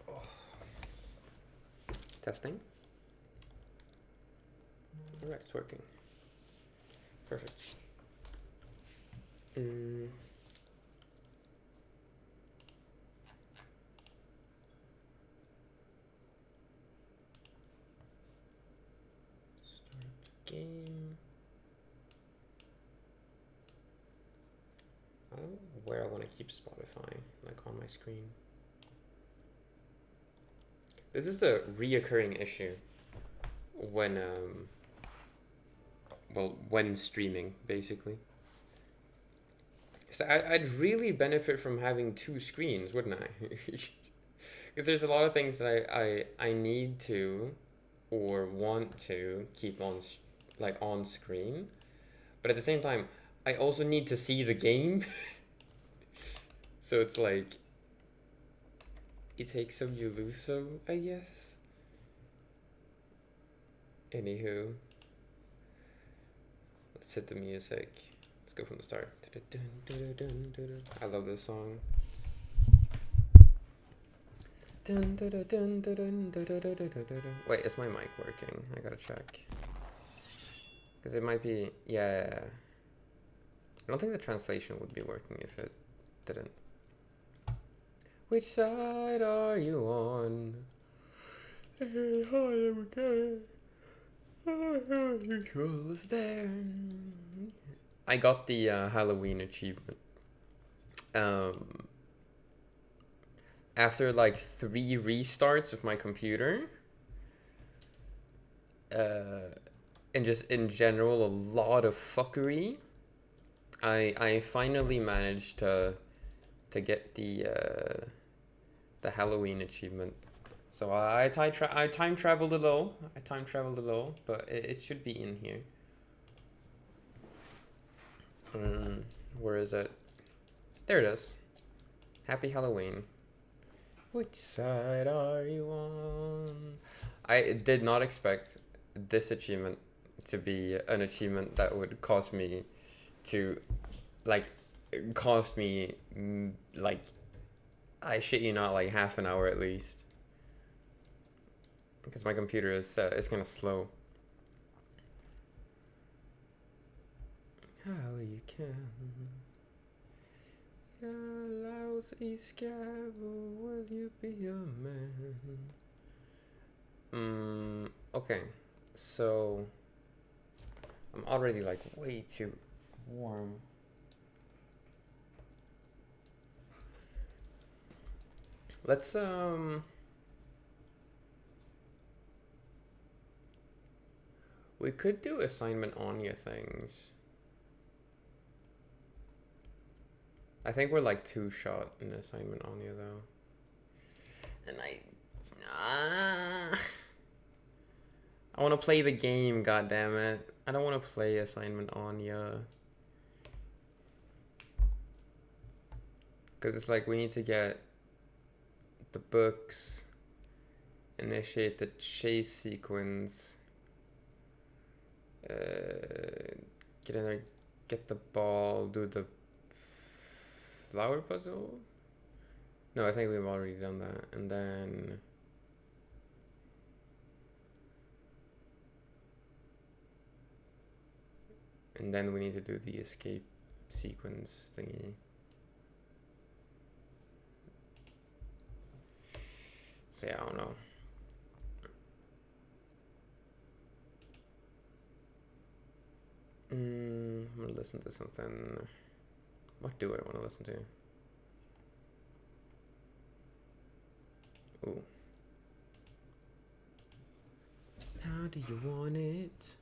Oh. Testing. All right, it's working. Perfect. Start game. I don't know where I want to keep Spotify, like on my screen. This is a reoccurring issue when when streaming, basically. So I'd really benefit from having two screens, wouldn't I? Because there's a lot of things that I need to or want to keep on like on screen, but at the same time I also need to see the game. So it's like you take some, you lose some, I guess. Anywho, let's hit the music. Let's go from the start. I love this song. Wait, is my mic working? I gotta check. Because it might be, yeah. I don't think the translation would be working if it didn't. Which side are you on? Hey, hi, I'm okay. Control is there. I got the Halloween achievement. After like 3 restarts of my computer, and just in general a lot of fuckery, I finally managed to get the Halloween achievement. So I time traveled a little. But it should be in here. Where is it? There it is. Happy Halloween. Which side are you on? I did not expect this achievement to be an achievement that would cost me to, like, I shit you not, like half an hour at least. Because my computer is kind of slow. How you can. Lousy scab, will you be a man? Okay. So I'm already like way too warm. Let's we could do assignment Anya things. I think we're like 2-shot in assignment Anya though. And I want to play the game, god damn it. I don't want to play assignment Anya. Cuz it's like we need to get the books, initiate the chase sequence, get in there, get the ball, do the flower puzzle. No, I think we've already done that. And then we need to do the escape sequence thingy. So yeah, I don't know. I'm gonna listen to something. What do I want to listen to? Ooh. How do you want it?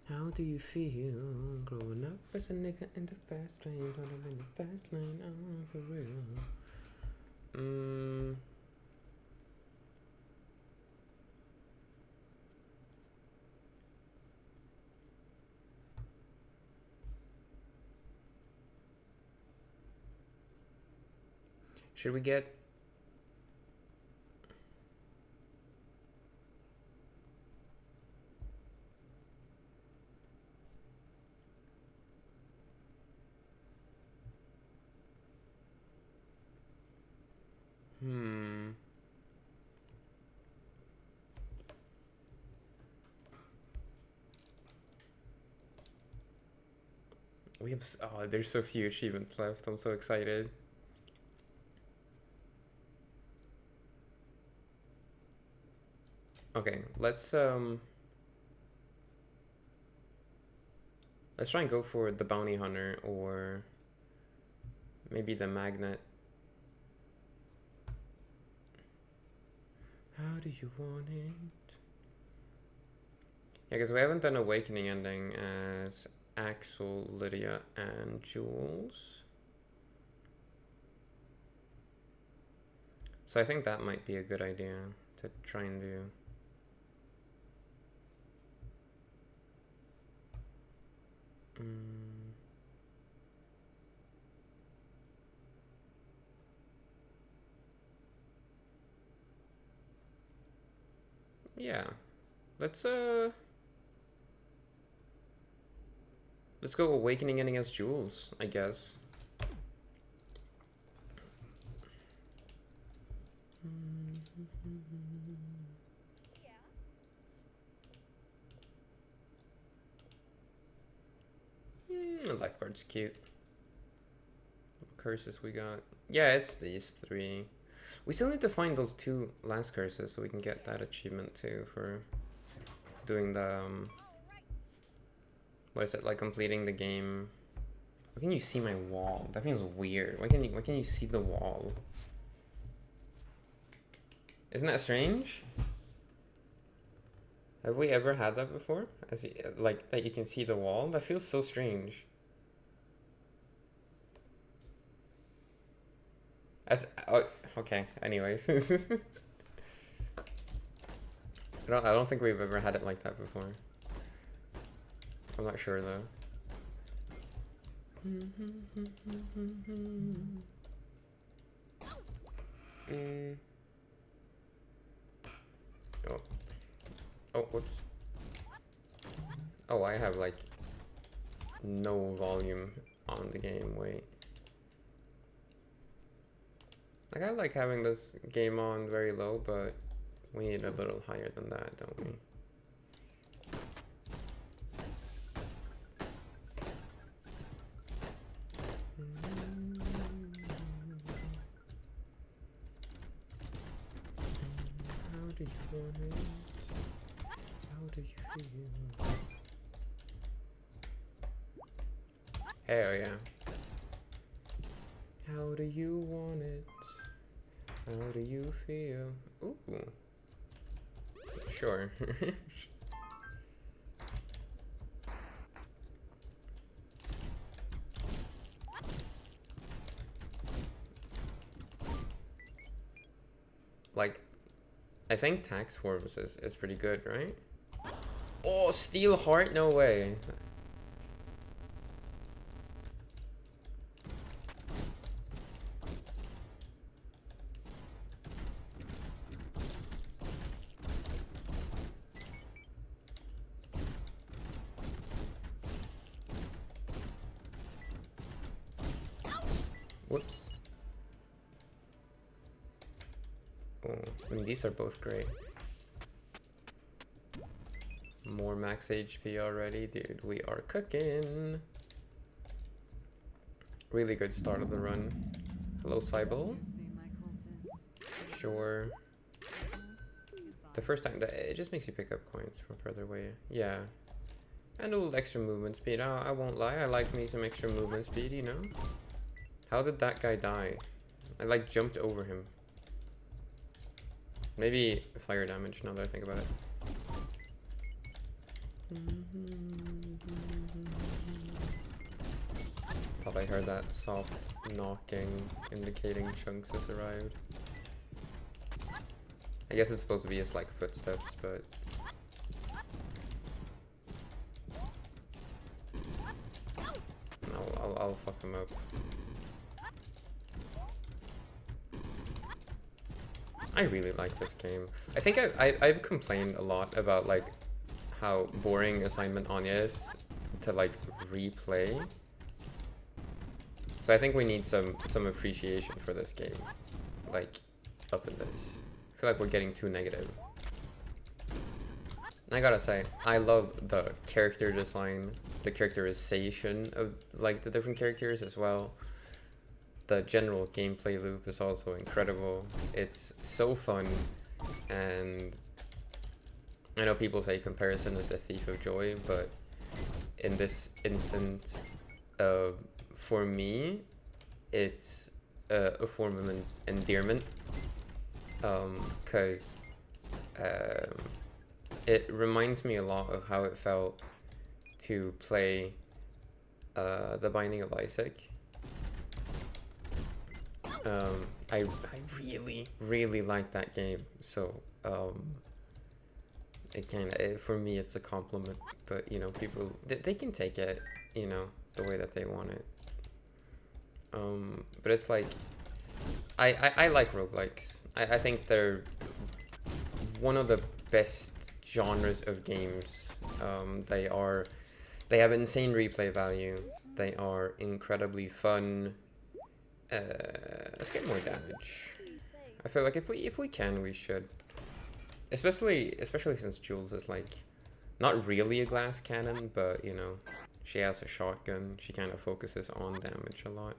How do you feel? Growing up as a nigga in the fast lane, running in the fast lane, oh, for real. Should we get... We have oh, there's so few achievements left. I'm so excited. Okay, let's try and go for the bounty hunter or maybe the magnet. How do you want it? Yeah, because we haven't done Awakening ending as Axel, Lydia, and Jules. So I think that might be a good idea to try and do. Yeah. Let's go Awakening ending as Jules, I guess. Lifeguard's cute. What curses we got? Yeah, it's these 3. We still need to find those 2 last curses so we can get that achievement too for doing the what is it, like completing the game. Why can you see my wall? That feels weird. Why can you see the wall? Isn't that strange? Have we ever had that before? Like that you can see the wall? That feels so strange. That's okay. Anyways, I don't think we've ever had it like that before. I'm not sure though. Oh, whoops. Oh, I have like no volume on the game. Wait. Like I like having this game on very low, but we need a little higher than that, don't we? How do you want it? How do you feel? Hell yeah. How do you want it? How do you feel? Ooh. Sure. Like, I think Tax Forms is pretty good, right? Oh, Steel Heart? No way. Whoops. Oh, I mean, these are both great. More max HP already, dude. We are cooking. Really good start of the run. Hello, Cybele. Sure. The first time, it just makes you pick up coins from further away. Yeah. And a little extra movement speed. I won't lie, I like me some extra movement speed, you know? How did that guy die? I like jumped over him. Maybe fire damage now that I think about it. Thought I heard that soft knocking indicating Chunks has arrived. I guess it's supposed to be just like footsteps, but I'll fuck him up. I really like this game. I think I've complained a lot about like how boring Assignment Anya is to like replay. So I think we need some appreciation for this game, like up in this. I feel like we're getting too negative. I gotta say, I love the character design, the characterization of like the different characters as well. The general gameplay loop is also incredible. It's so fun, and I know people say comparison is a thief of joy, but in this instance, uh, for me, it's a form of endearment, because it reminds me a lot of how it felt to play The Binding of Isaac. I really, really like that game, so for me it's a compliment, but you know, people, they can take it, you know, the way that they want it. But it's like, I like roguelikes. I think they're one of the best genres of games. They have insane replay value. They are incredibly fun. Let's get more damage. I feel like if we can, we should. Especially since Jules is like not really a glass cannon, but you know, she has a shotgun. She kind of focuses on damage a lot.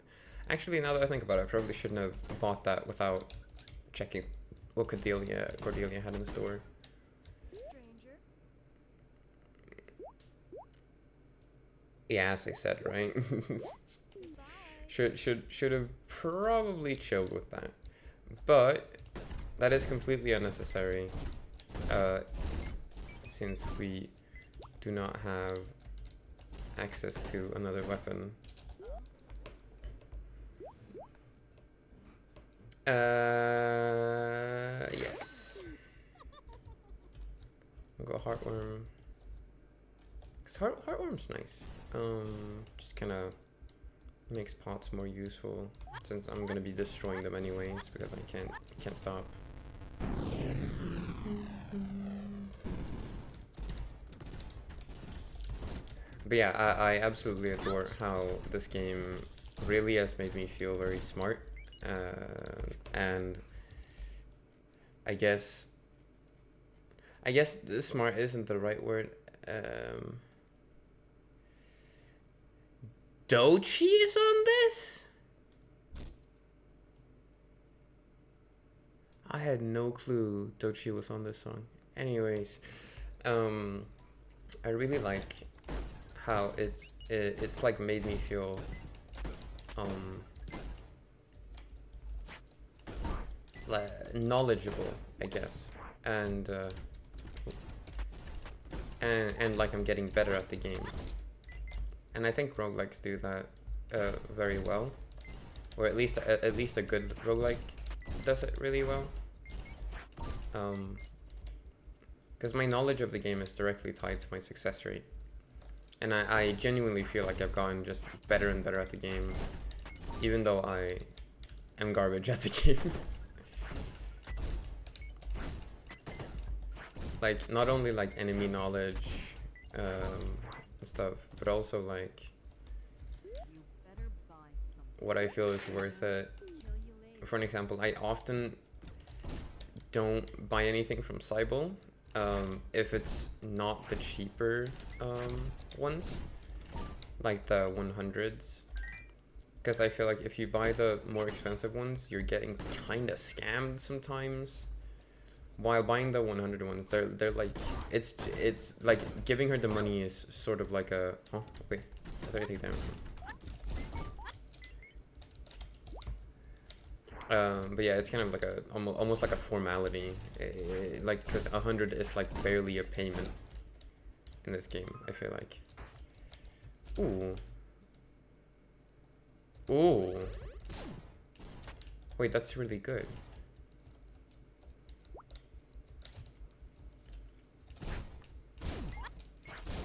Actually, now that I think about it, I probably shouldn't have bought that without checking what Cordelia had in store. Yeah, as I said, right? should have probably chilled with that, but that is completely unnecessary, since we do not have access to another weapon. Yes. I'll go Heartworm. Cause Heartworm's nice. Just kind of makes pots more useful, since I'm gonna be destroying them anyways because I can't stop. But yeah, I absolutely adore how this game really has made me feel very smart, and I guess smart isn't the right word. Doechii is on this? I had no clue Doechii was on this song. Anyways, I really like how it's like made me feel like knowledgeable, I guess, and like I'm getting better at the game. And I think roguelikes do that very well, or at least a good roguelike does it really well. Because my knowledge of the game is directly tied to my success rate, and I genuinely feel like I've gotten just better and better at the game, even though I am garbage at the game. Like, not only like enemy knowledge stuff, but also like what I feel is worth it. For an example, I often don't buy anything from Cybele if it's not the cheaper ones, like the 100s, because I feel like if you buy the more expensive ones, you're getting kind of scammed sometimes. While buying the 100 ones, they're like, it's like giving her the money is sort of like a, oh wait, I thought I take damage. But yeah, it's kind of like a almost like a formality, like, because 100 is like barely a payment in this game, I feel like. Ooh, wait, that's really good.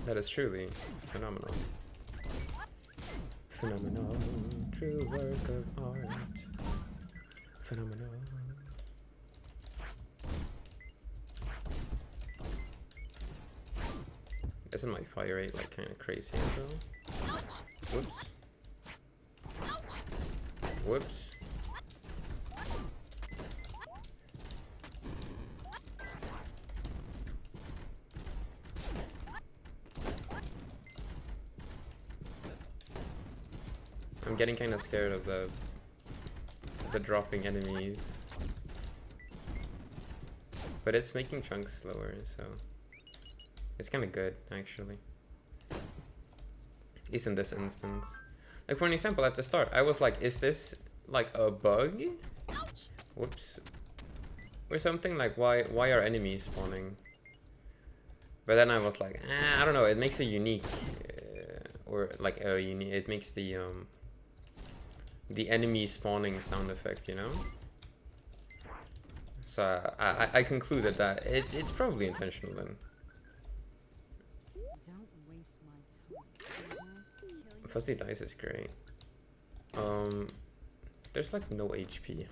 That is truly phenomenal. Phenomenal, true work of art. Phenomenal. Isn't my fire rate like kind of crazy as well? Whoops. Whoops. I'm getting kind of scared of the dropping enemies. But it's making chunks slower, so it's kind of good, actually. At least in this instance. Like, for an example, at the start, I was like, is this like a bug? Whoops. Or something, like, why are enemies spawning? But then I was like, I don't know, it makes a unique, or like a unique, it makes the enemy spawning sound effect, you know? So I concluded that it's probably intentional then. Don't waste my time. Fuzzy dice is great. There's like no HP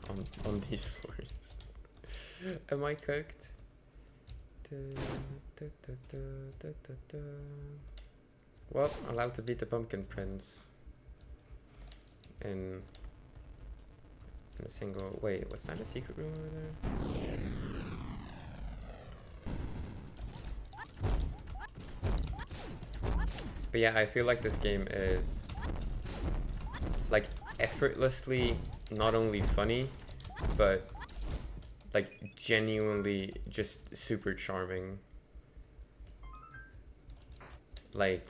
on these floors. Am I cooked? Well, allowed to beat the Pumpkin Prince in a single. Wait, was that a secret room over there? But yeah, I feel like this game is like effortlessly not only funny, but like genuinely just super charming. Like,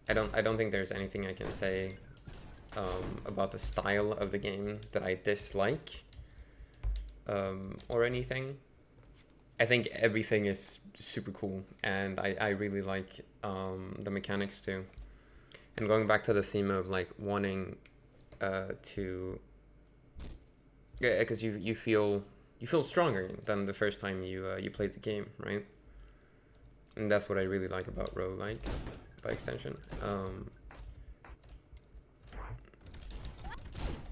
I don't think there's anything I can say about the style of the game that I dislike or anything. I think everything is super cool, and I really like the mechanics too. And going back to the theme of like wanting to, yeah, because you feel stronger than the first time you played the game, right? And that's what I really like about roguelikes, by extension.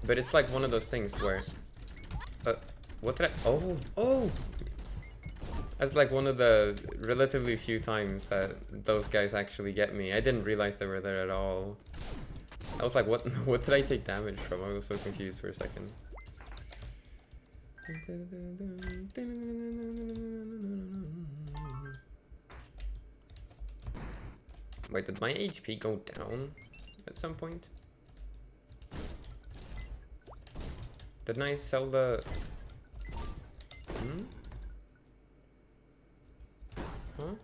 But it's like one of those things where, what did I? Oh! That's like one of the relatively few times that those guys actually get me. I didn't realize they were there at all. I was like, what? What did I take damage from? I was so confused for a second. Wait, did my HP go down at some point? Didn't I sell the... Huh?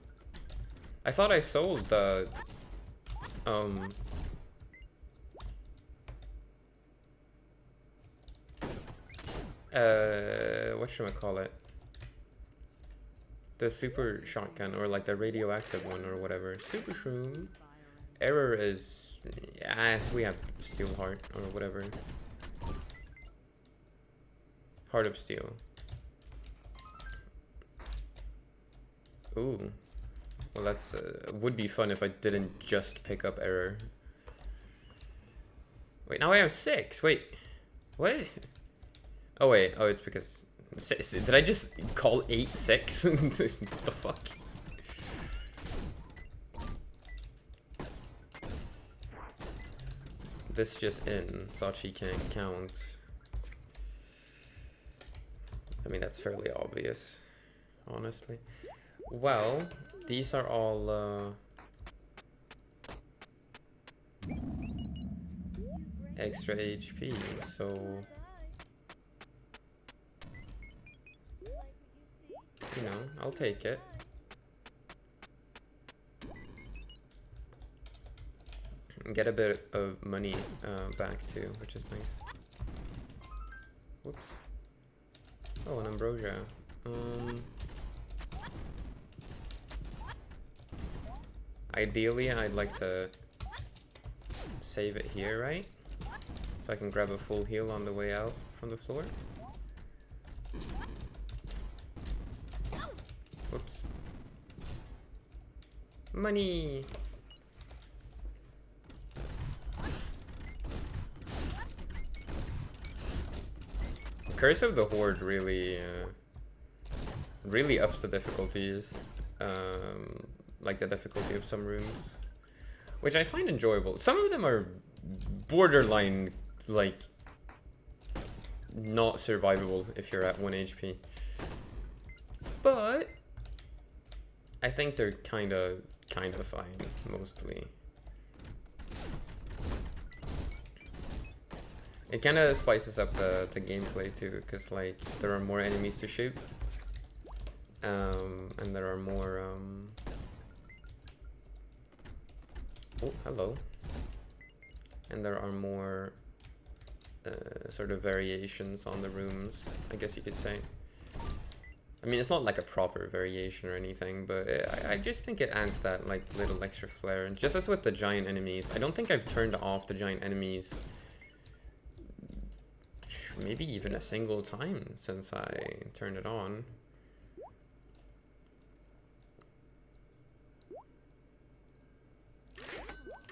I thought I sold the... whatchamacallit? The super shotgun, or like the radioactive one, or whatever. Super shroom. Error is... Yeah, we have steel heart, or whatever. Heart of steel. Ooh. Well, that's... would be fun if I didn't just pick up error. Wait, now I have 6. Wait. What? Oh, wait. Oh, it's because... Did I just call 8 6? The fuck? This just in. Sachi can't count. I mean, that's fairly obvious, honestly. Well, these are all extra HP, so... You know, I'll take it. Get a bit of money back too, which is nice. Whoops. Oh, an ambrosia. Ideally, I'd like to save it here, right? So I can grab a full heal on the way out from the floor. Whoops. Money! Curse of the Horde really, really ups the difficulties. Like the difficulty of some rooms. Which I find enjoyable. Some of them are borderline, like, not survivable if you're at 1 HP. But I think they're kind of fine, mostly. It kind of spices up the gameplay too, because like there are more enemies to shoot, and there are more. Oh, hello. And there are more sort of variations on the rooms, I guess you could say. I mean, it's not like a proper variation or anything, but I just think it adds that like little extra flair. And just as with the giant enemies, I don't think I've turned off the giant enemies maybe even a single time since I turned it on.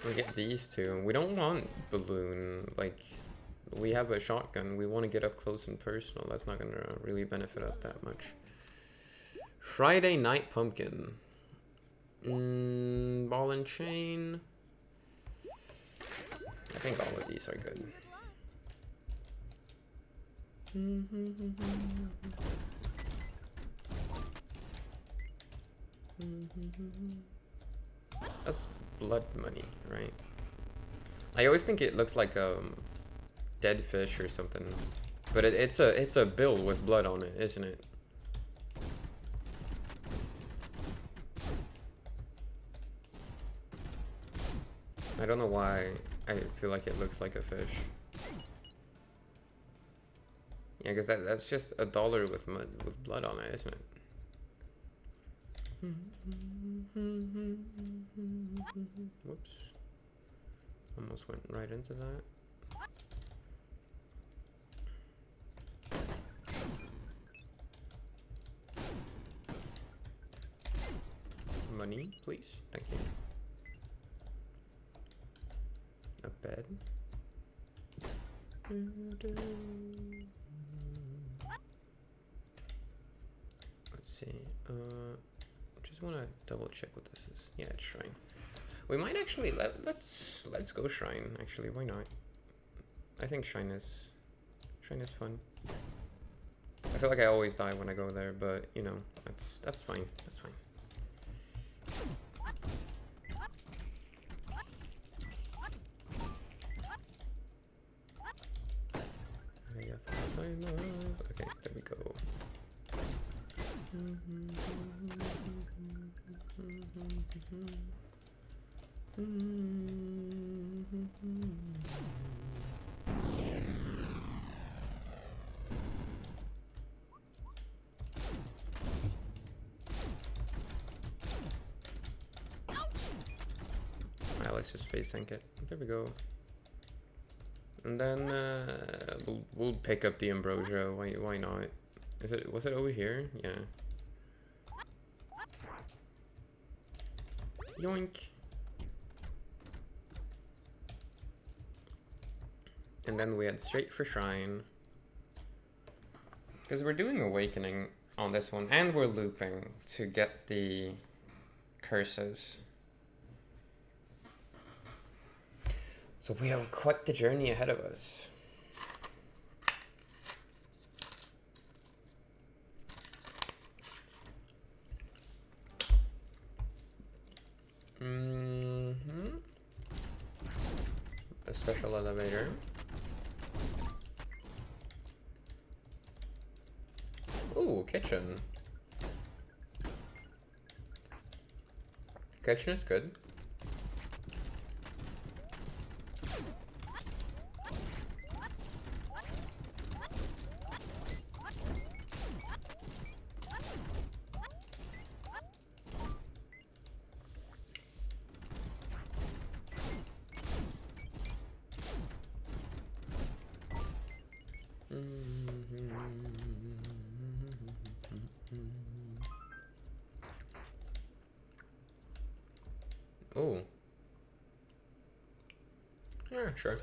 We get these two. We don't want balloon, like, we have a shotgun. We want to get up close and personal. That's not gonna really benefit us that much. Friday Night Pumpkin. Ball and chain. I think all of these are good. That's blood money, right? I always think it looks like dead fish or something, but it's a bill with blood on it, isn't it? I don't know why I feel like it looks like a fish. Yeah, because that's just $1 with blood on it, isn't it? Whoops. Almost went right into that. Money, please. Thank you. A bed. Let's see. Just want to double check what this is. Yeah, it's shrine. We might actually let's go shrine. Actually, why not? I think shrine is fun. I feel like I always die when I go there, but you know, that's fine. That's fine. Okay, there we go. Alright, let's just face sync it. There we go. And then we'll pick up the ambrosia. Why not? Was it over here? Yeah. Yoink. And then we head straight for shrine. Because we're doing awakening on this one, and we're looping to get the curses. So we have quite the journey ahead of us. A special elevator. Ooh, kitchen. Kitchen is good. Oh. Yeah, sure.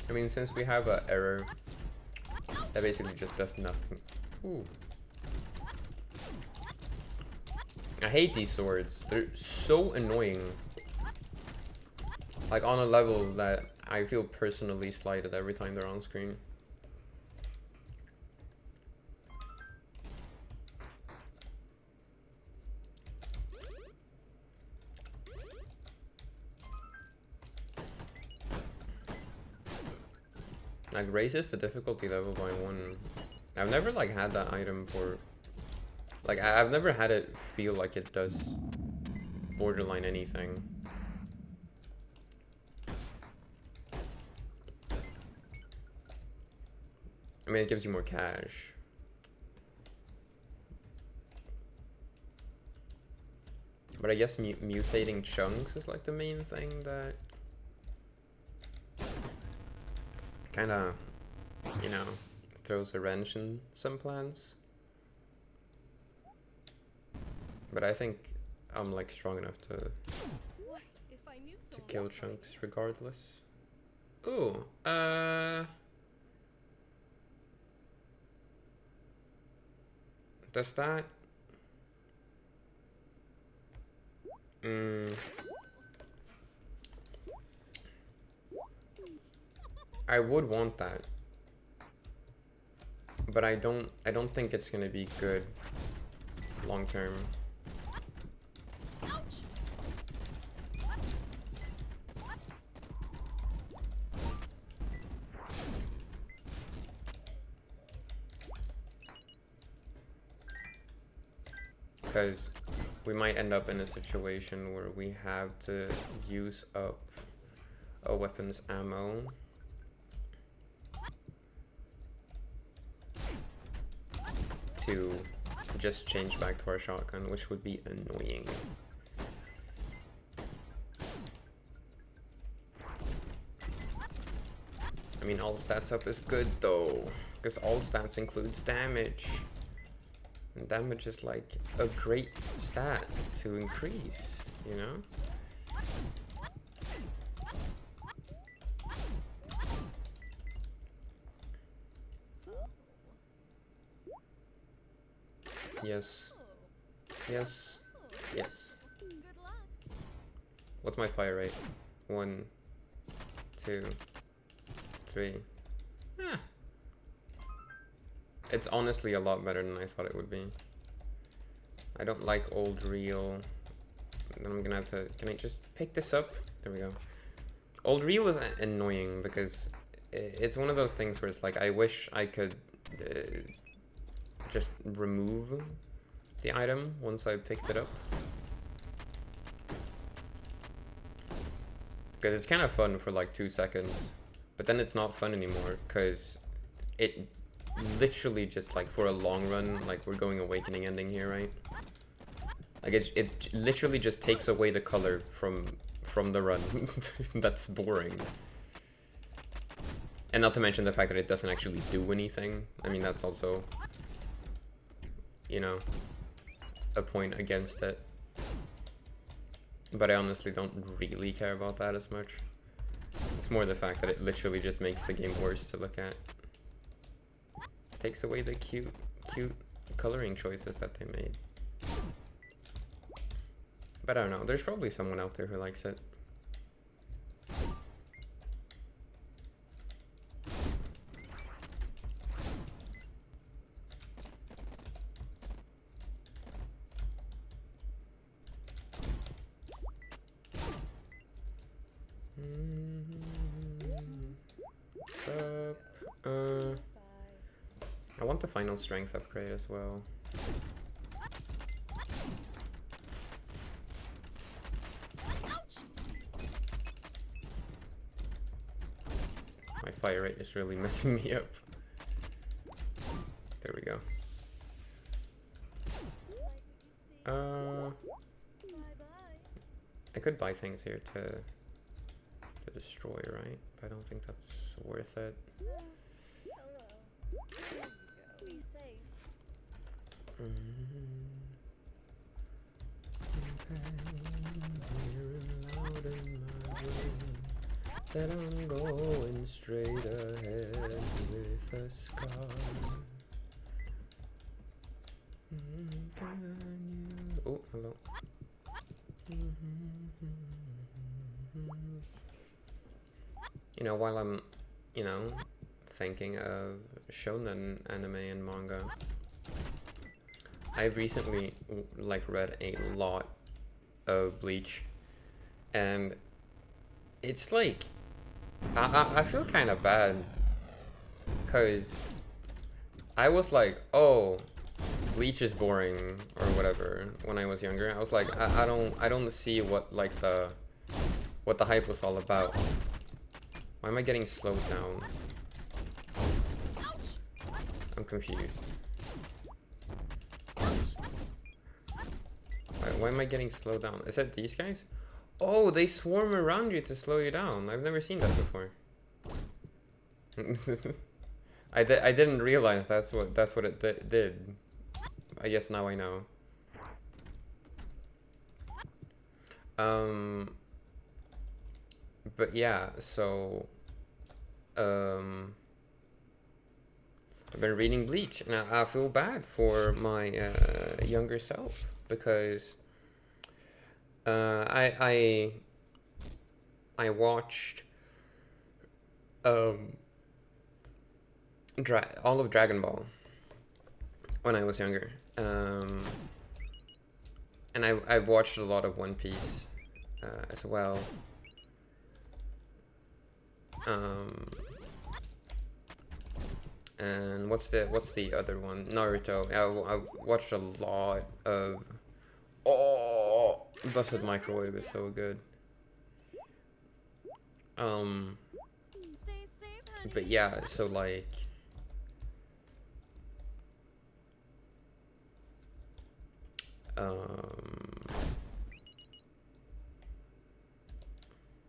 I mean, since we have an error, that basically just does nothing. Ooh. I hate these swords. They're so annoying. Like, on a level that I feel personally slighted every time they're on screen. Like, raises the difficulty level by 1. I've never, like, had that item for... Like, I've never had it feel like it does borderline anything. I mean, it gives you more cash. But I guess mutating chunks is, like, the main thing that... kind of, you know, throws a wrench in some plans. But I think I'm like strong enough to kill chunks regardless. Ooh, does that? I would want that, but I don't think it's gonna be good long term. Because we might end up in a situation where we have to use up a weapon's ammo to just change back to our shotgun, which would be annoying. I mean, all stats up is good though, because all stats includes damage. And damage is like a great stat to increase, you know? Yes. Yes. Yes. What's my fire rate? 1, 2, 3. Yeah. It's honestly a lot better than I thought it would be. I don't like old reel. Then I'm gonna have to... Can I just pick this up? There we go. Old reel is annoying because it's one of those things where it's like, I wish I could just remove the item once I picked it up. Because it's kind of fun for like 2 seconds. But then it's not fun anymore because it literally just like for a long run, like we're going Awakening ending here, right? Like it literally just takes away the color from the run. That's boring. And not to mention the fact that it doesn't actually do anything. I mean, that's also, you know, a point against it. But I honestly don't really care about that as much. It's more the fact that it literally just makes the game worse to look at. Takes away the cute coloring choices that they made. But I don't know, there's probably someone out there who likes it. I want the final strength upgrade as well. My fire rate is really messing me up. There we go. I could buy things here to destroy, right? But I don't think that's worth it. That I'm going straight ahead with a scar. Oh, hello. You know, while I'm, you know, thinking of shonen anime and manga, I've recently like read a lot of Bleach, and it's like I feel kind of bad Cause I was like, oh, Bleach is boring or whatever when I was younger. I was like, I don't see what like what the hype was all about. Why am I getting slowed down? I'm confused. Why am I getting slowed down? Is that these guys? Oh, they swarm around you to slow you down. I've never seen that before. I didn't realize that's what it did. I guess now I know. But yeah, so I've been reading Bleach, and I feel bad for my younger self because I watched all of Dragon Ball when I was younger, and I've watched a lot of One Piece as well. And what's the other one? Naruto. I watched a lot of. Oh, Busted Microwave is so good. Stay safe, honey. But yeah, so like.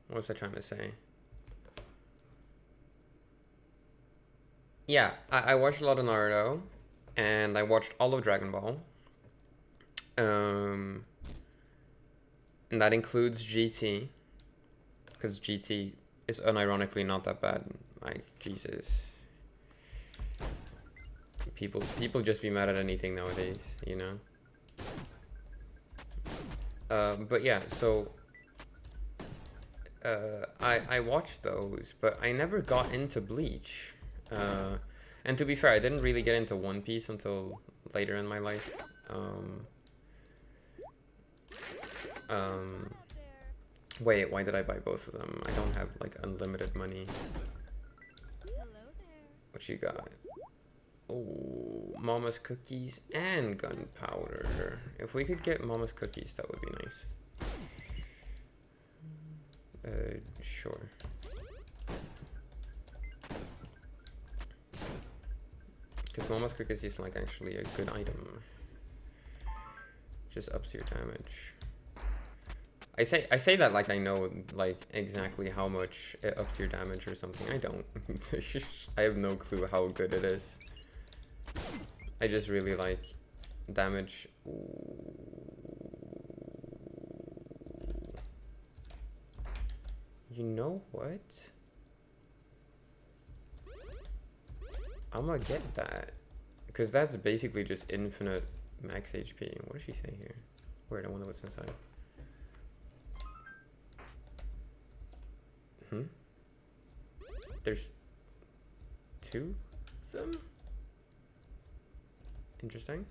What was I trying to say? Yeah, I watched a lot of Naruto, and I watched all of Dragon Ball. And that includes GT, because GT is unironically not that bad. Like, Jesus. People just be mad at anything nowadays, you know? But yeah, so I watched those, but I never got into Bleach. And to be fair, I didn't really get into One Piece until later in my life. Wait, why did I buy both of them? I don't have like unlimited money. Hello there. What you got? Oh, Mama's cookies and gunpowder. If we could get Mama's cookies, that would be nice. Sure. Because Mama's cookies is like actually a good item. Just ups your damage. I say that like I know like exactly how much it ups your damage or something. I don't. I have no clue how good it is. I just really like damage. Ooh. You know what? I'm gonna get that. Because that's basically just infinite max HP. What does she say here? Weird, I wonder what's inside. There's two of them? Interesting.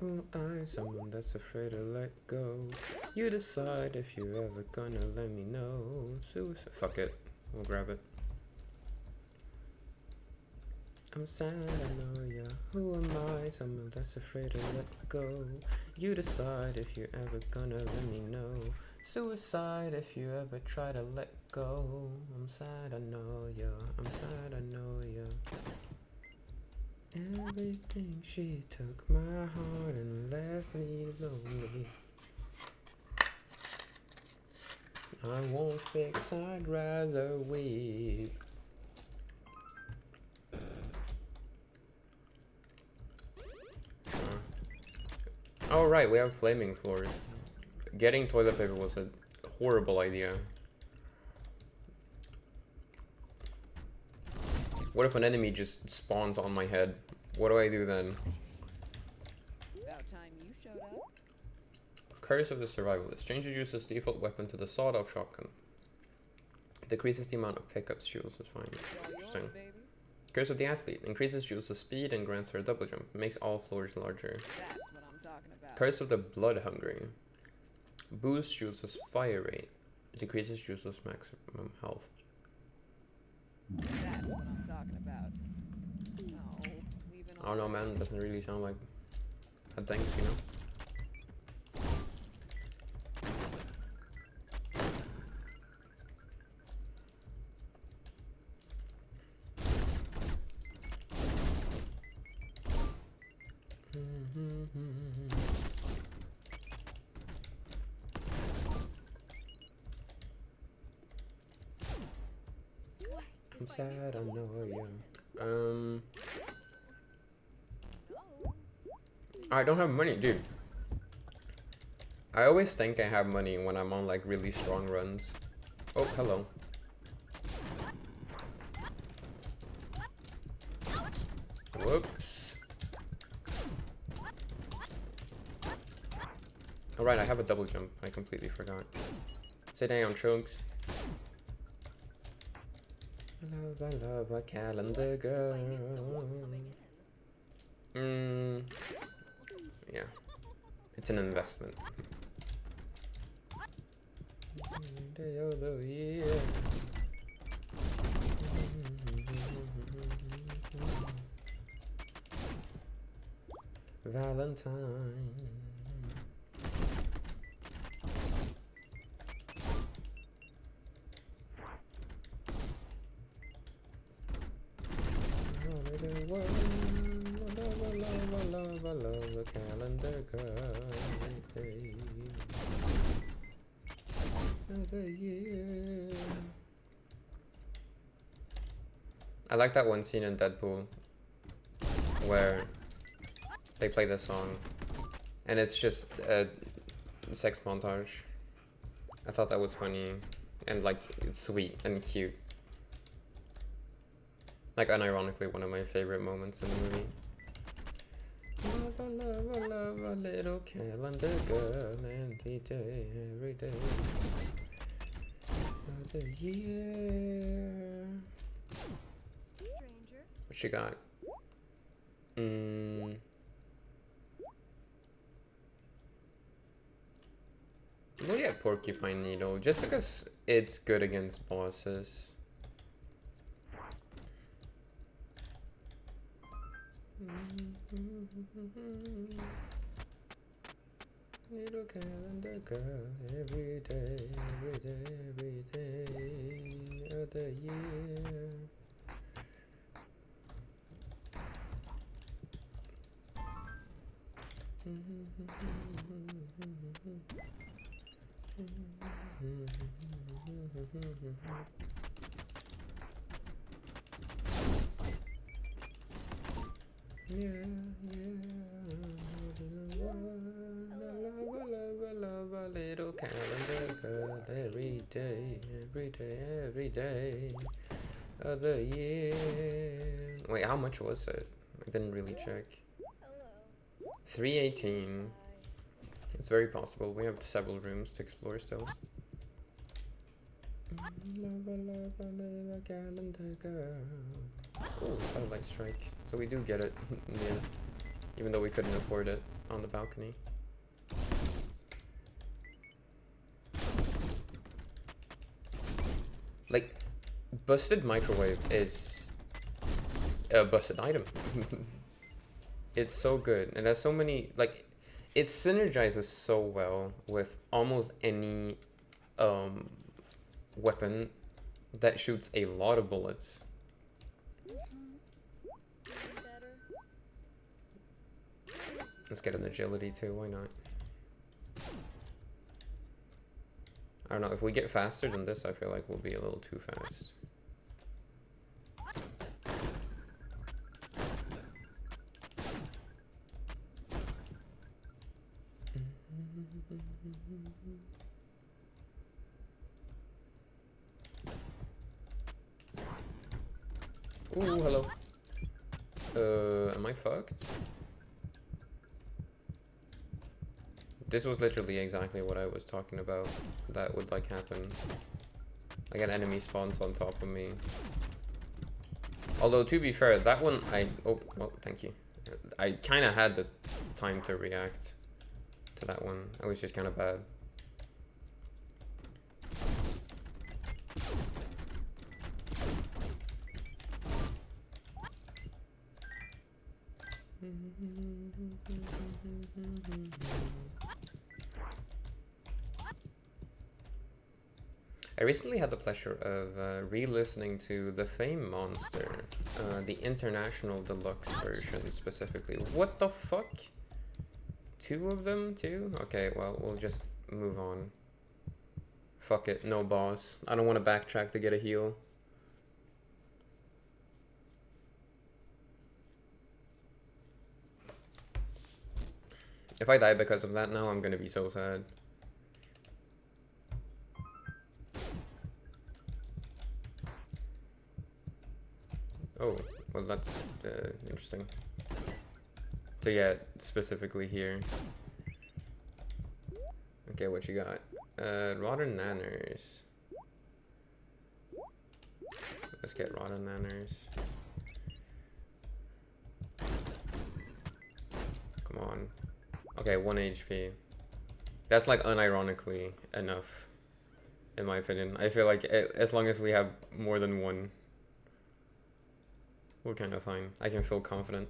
Oh, I'm someone that's afraid to let go. You decide if you're ever gonna let me know. Suicide. Fuck it. We'll grab it. I'm sad, I know ya. Who am I? Someone that's afraid to let go. You decide if you're ever gonna let me know. Suicide if you ever try to let go. I'm sad, I know ya. I'm sad, I know ya. Everything she took my heart and left me lonely. I won't fix, I'd rather weep. Oh right, we have flaming floors. Getting toilet paper was a horrible idea. What if an enemy just spawns on my head? What do I do then? About time you showed up. Curse of the Survivalist. Changes uses default weapon to the sawed-off shotgun. Decreases the amount of pickups she uses. Fine. Interesting. Curse of the Athlete. Increases Jules' speed and grants her a double jump. Makes all floors larger. That's what I'm talking about. Curse of the Blood Hungry. Boosts useless fire rate. Decreases useless maximum health. That's what I'm talking about. Oh, leaving I don't know, man. Doesn't really sound like bad things, you know? I'm sad, I know you. I don't have money, dude. I always think I have money when I'm on like really strong runs. Oh, hello. Whoops. Alright, I have a double jump. I completely forgot. Sit down, chunks. I love a calendar girl. Yeah. It's an investment. Day of the year. Valentine. I love a calendar girl. Of the year. I like that one scene in Deadpool where they play this song and it's just a sex montage. I thought that was funny and like it's sweet and cute. Like unironically one of my favorite moments in the movie. Love a little calendar girl every day of the year. stranger. What she got? We'll get Porcupine Needle just because it's good against bosses. Little calendar girl every day of the year. Yeah. I love a little calendar girl every day of the year. Wait, how much was it? I didn't really check. 318. It's very possible. We have several rooms to explore still. Love a little calendar girl. Oh, Satellite Strike. So we do get it in the end, even though we couldn't afford it on the balcony. Like, Busted Microwave is a busted item. It's so good. It has so many, like, it synergizes so well with almost any weapon that shoots a lot of bullets. Let's get an agility too, why not? I don't know, if we get faster than this, I feel like we'll be a little too fast. Ooh, hello. Am I fucked? This was literally exactly what I was talking about. That would like happen. Like an enemy spawns on top of me. Although to be fair, that one oh well, thank you. I kind of had the time to react to that one. I was just kind of bad. I recently had the pleasure of re-listening to The Fame Monster, the international deluxe version specifically. What the fuck? Two of them too? Okay, well, we'll just move on. Fuck it, no boss. I don't want to backtrack to get a heal. If I die because of that now, I'm gonna be so sad. Oh, well that's interesting. So yeah, specifically here. Okay, what you got? Rotten Nanners. Let's get Rotten Nanners. Come on. Okay, 1 HP. That's like unironically enough, in my opinion. I feel like as long as we have more than one, we're kind of fine. I can feel confident.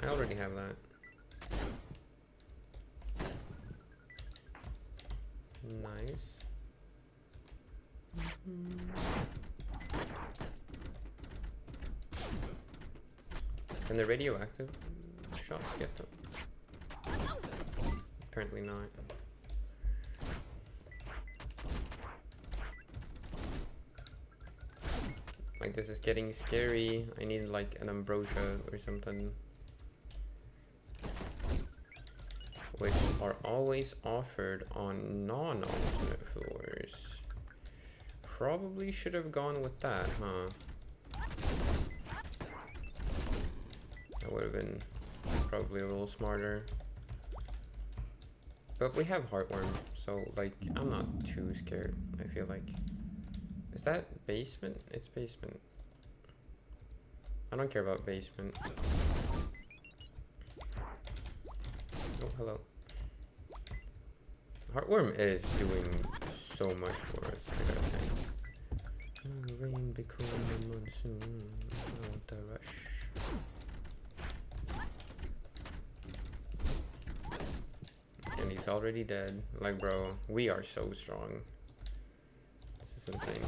I already have that. Nice. Can the radioactive shots get them? Apparently not. Like, this is getting scary. I need like an ambrosia or something. Which are always offered on non-alternate floors. Probably should have gone with that, huh? That would have been probably a little smarter. But we have Heartworm, so like, I'm not too scared, I feel like. Is that basement? It's basement. I don't care about basement. Oh, hello. Heartworm is doing so much for us, I gotta say. Rain become a monsoon. I want the rush. And he's already dead. Like, bro, we are so strong. This is insane.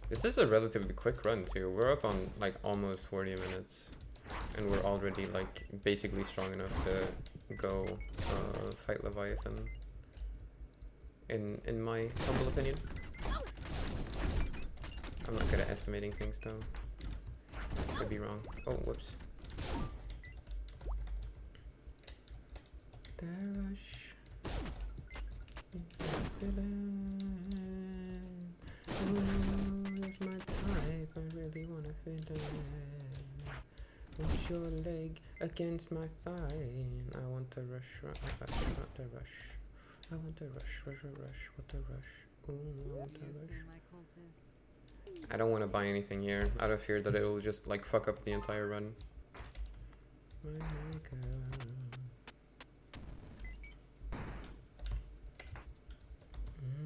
This is a relatively quick run too. We're up on like almost 40 minutes. And we're already like basically strong enough to go fight Leviathan. In my humble opinion. I'm not good at estimating things though. Could be wrong. Oh, whoops. The rush. That's my type. I really wanna feel it. Want your leg against my thigh. I want the rush, rush, the rush. I want the rush, rush, rush, what the rush. Ooh, I want the rush. I don't want to buy anything here, out of fear that it will just like fuck up the entire run. My girl.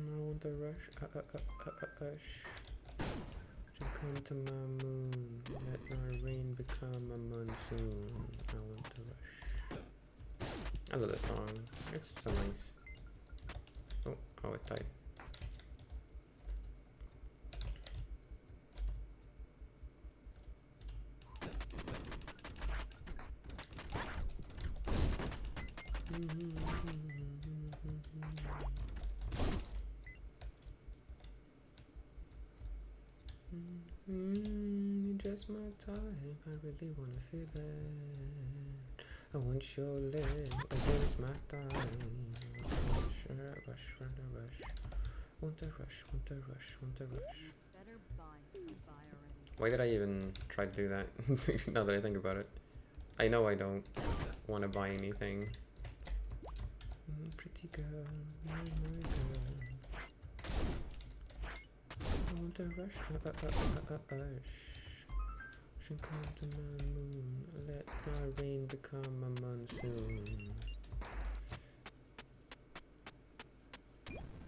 I want the rush. To come to my moon, let my rain become a monsoon. I want the rush. I love this song. It's so nice. Oh, it died. You're just my type, I really wanna feel it. I want your leg against my thigh. Rush, rush, rush. Want the rush, want the rush, want the rush. Better buy some already. Why did I even try to do that? Now that I think about it. I know I don't want to buy anything. Pretty girl, my girl. I want to rush, Should come to my moon. Let my rain become a monsoon.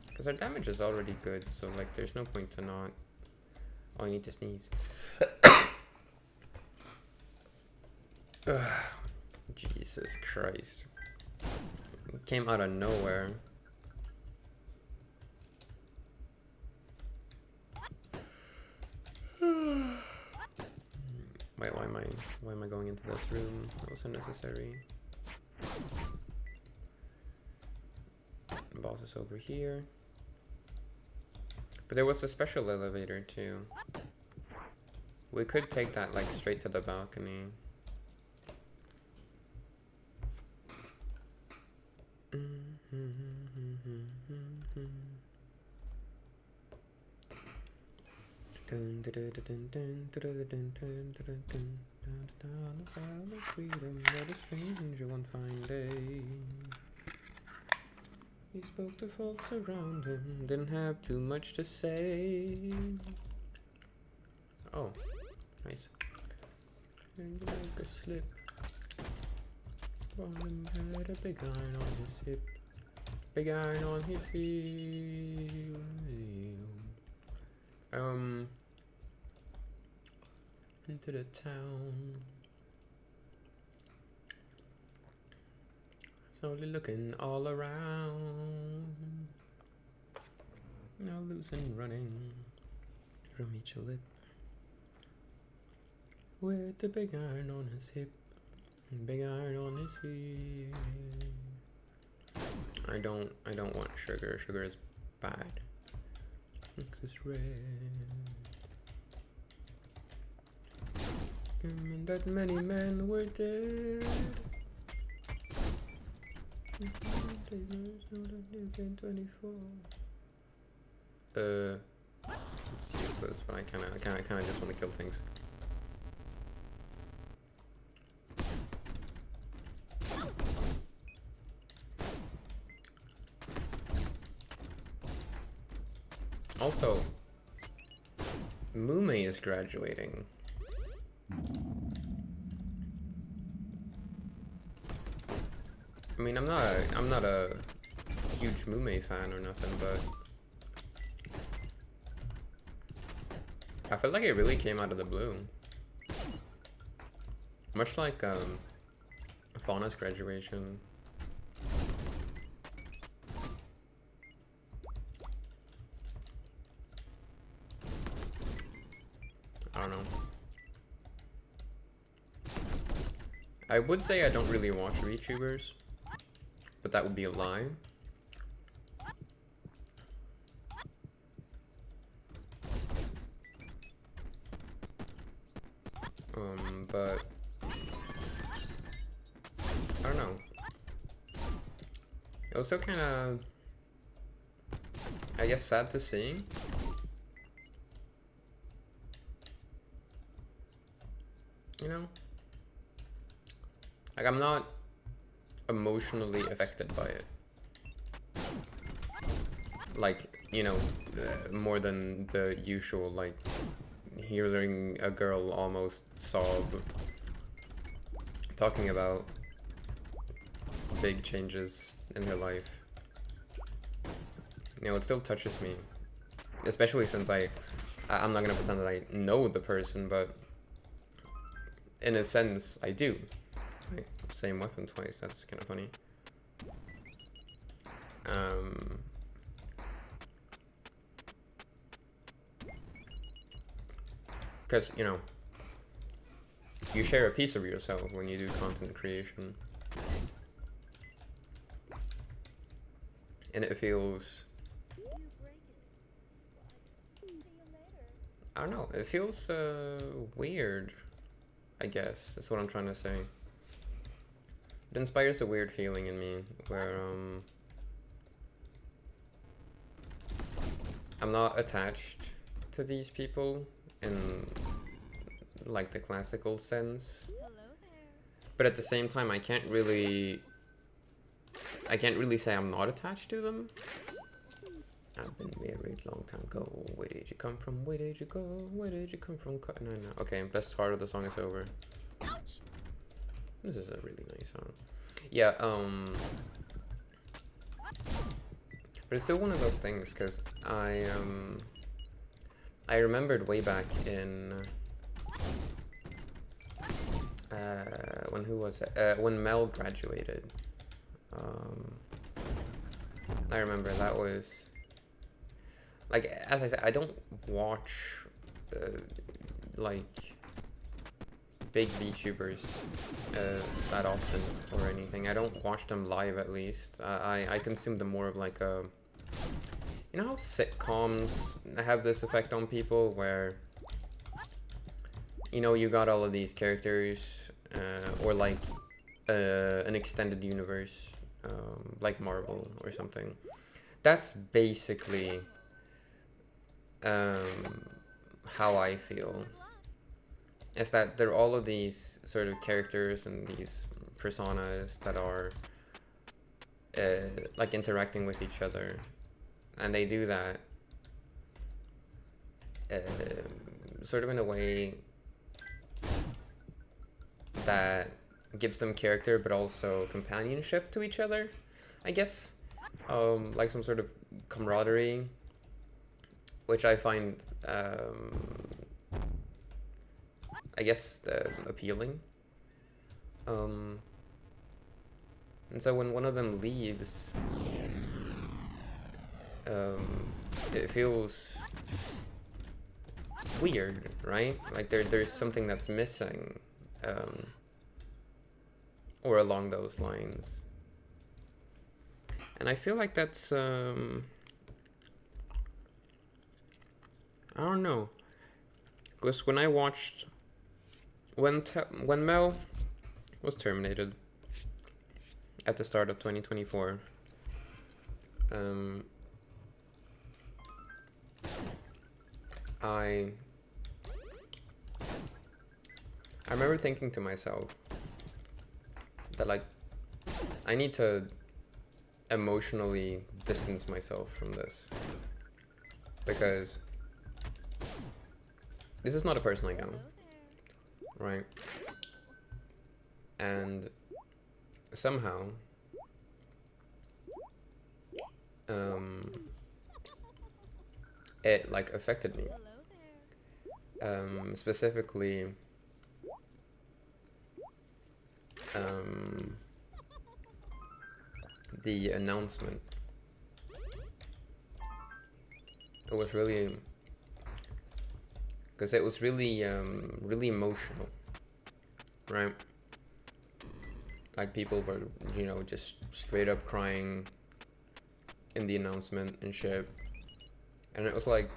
Because our damage is already good, so like there's no point to not. Oh, I need to sneeze. Ugh. Jesus Christ. It came out of nowhere. Wait, why am I going into this room? That was unnecessary. The boss is over here. But there was a special elevator too. We could take that like straight to the balcony. Freedom, what a strange one fine day. He spoke to folks around him, didn't have too much to say. Oh, nice. And like a slip. Bottom had a big iron on his hip. Big iron on his heel. Into the town. Slowly looking all around. Now loose and running from each lip. With the big iron on his hip. Big iron on his heel. I don't want sugar. Sugar is bad. Makes us red. And that many men were dead. It's useless, but I kinda just want to kill things. Also, Mume is graduating. I mean, I'm not a huge Mume fan or nothing, but I feel like it really came out of the blue. Much like Fauna's graduation. I don't know. I would say I don't really watch VTubers, but that would be a lie. But I don't know. Also kind of, I guess, sad to see. You know? Like, I'm not emotionally affected by it. Like, you know, more than the usual, like, hearing a girl almost sob talking about big changes in her life. You know, it still touches me. Especially since I'm not gonna pretend that I know the person, but in a sense, I do. Like, same weapon twice, that's kind of funny. Because, you know, you share a piece of yourself when you do content creation. And it feels... I don't know, it feels weird, I guess. That's what I'm trying to say. It inspires a weird feeling in me where I'm not attached to these people in like the classical sense. But at the same time I can't really say I'm not attached to them. I've been married long time ago. Where did you come from? Where did you go? Where did you come from? No, no. Okay, best part of the song is over. Ouch. This is a really nice song. Yeah, but it's still one of those things, because I remembered way back in, when who was it? When Mel graduated. I remember that was, like, as I said, I don't watch, like, big VTubers that often or anything. I don't watch them live, at least. I consume them more of like a, you know how sitcoms have this effect on people where, you know, you got all of these characters, or like an extended universe, like Marvel or something. That's basically how I feel. Is that there are all of these sort of characters and these personas that are like interacting with each other, and they do that sort of in a way that gives them character but also companionship to each other, I guess. Like some sort of camaraderie, which I find I guess appealing. And so when one of them leaves, it feels weird, right? Like there's something that's missing, or along those lines. And I feel like that's I don't know, because when I watched when Mel was terminated at the start of 2024, I remember thinking to myself that, like, I need to emotionally distance myself from this, because this is not a person I know, right? And somehow it like affected me, specifically the announcement. It was really, because it was really really emotional, right? Like people were, you know, just straight up crying in the announcement and shit. And it was like,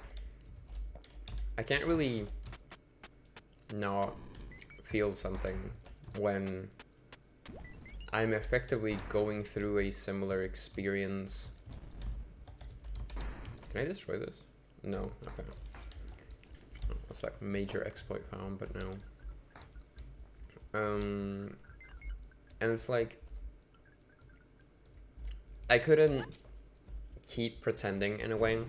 I can't really not feel something when I'm effectively going through a similar experience. Can I destroy this? No, okay. It's like major exploit found, but no. And it's like, I couldn't keep pretending in a way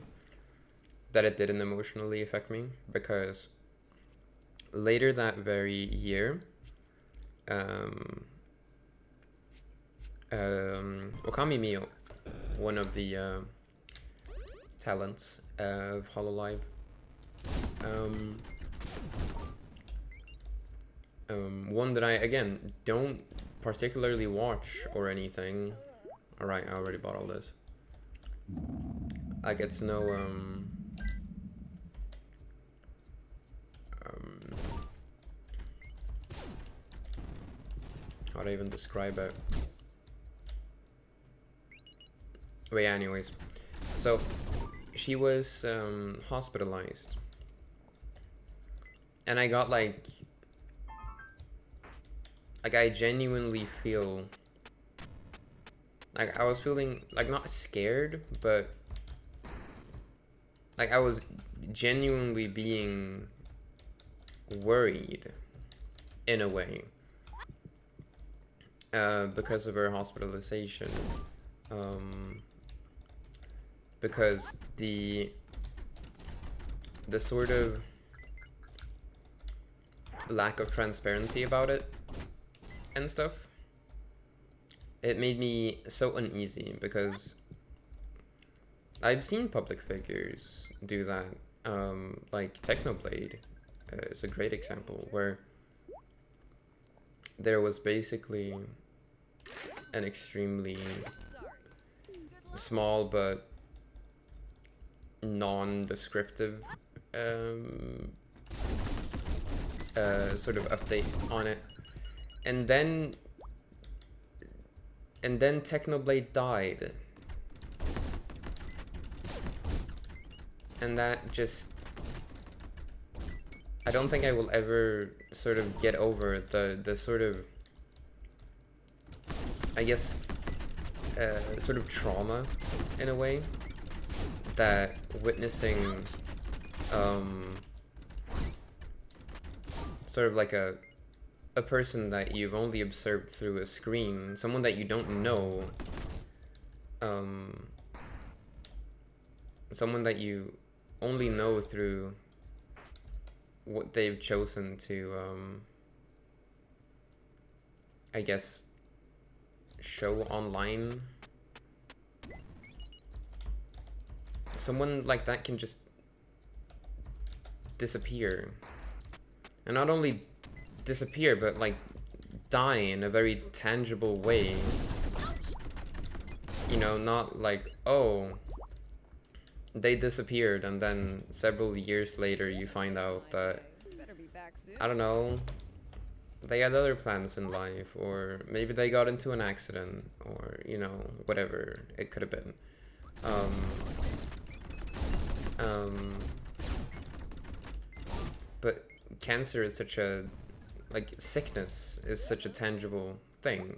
that it didn't emotionally affect me, because later that very year, Okami Mio, one of the talents of Hololive, one that I, again, don't particularly watch or anything. Alright, I already bought all this. Like, it's no, how do I even describe it? But yeah, anyways. So, she was hospitalized. And I got like I genuinely feel like I was feeling like not scared, but like I was genuinely being worried in a way, because of her hospitalization. because the sort of lack of transparency about it and stuff, it made me so uneasy, because I've seen public figures do that. Like Technoblade is a great example, where there was basically an extremely small but non-descriptive sort of update on it, and then Technoblade died, and that just, I don't think I will ever sort of get over the sort of, I guess, sort of trauma in a way that witnessing sort of like a person that you've only observed through a screen, someone that you don't know, someone that you only know through what they've chosen to I guess show online. Someone like that can just disappear, and not only disappear, but like die in a very tangible way, you know, not like, oh, they disappeared and then several years later you find out that, Better be back soon. I don't know, they had other plans in life, or maybe they got into an accident, or, you know, whatever it could have been. But cancer is such a, like, sickness is such a tangible thing,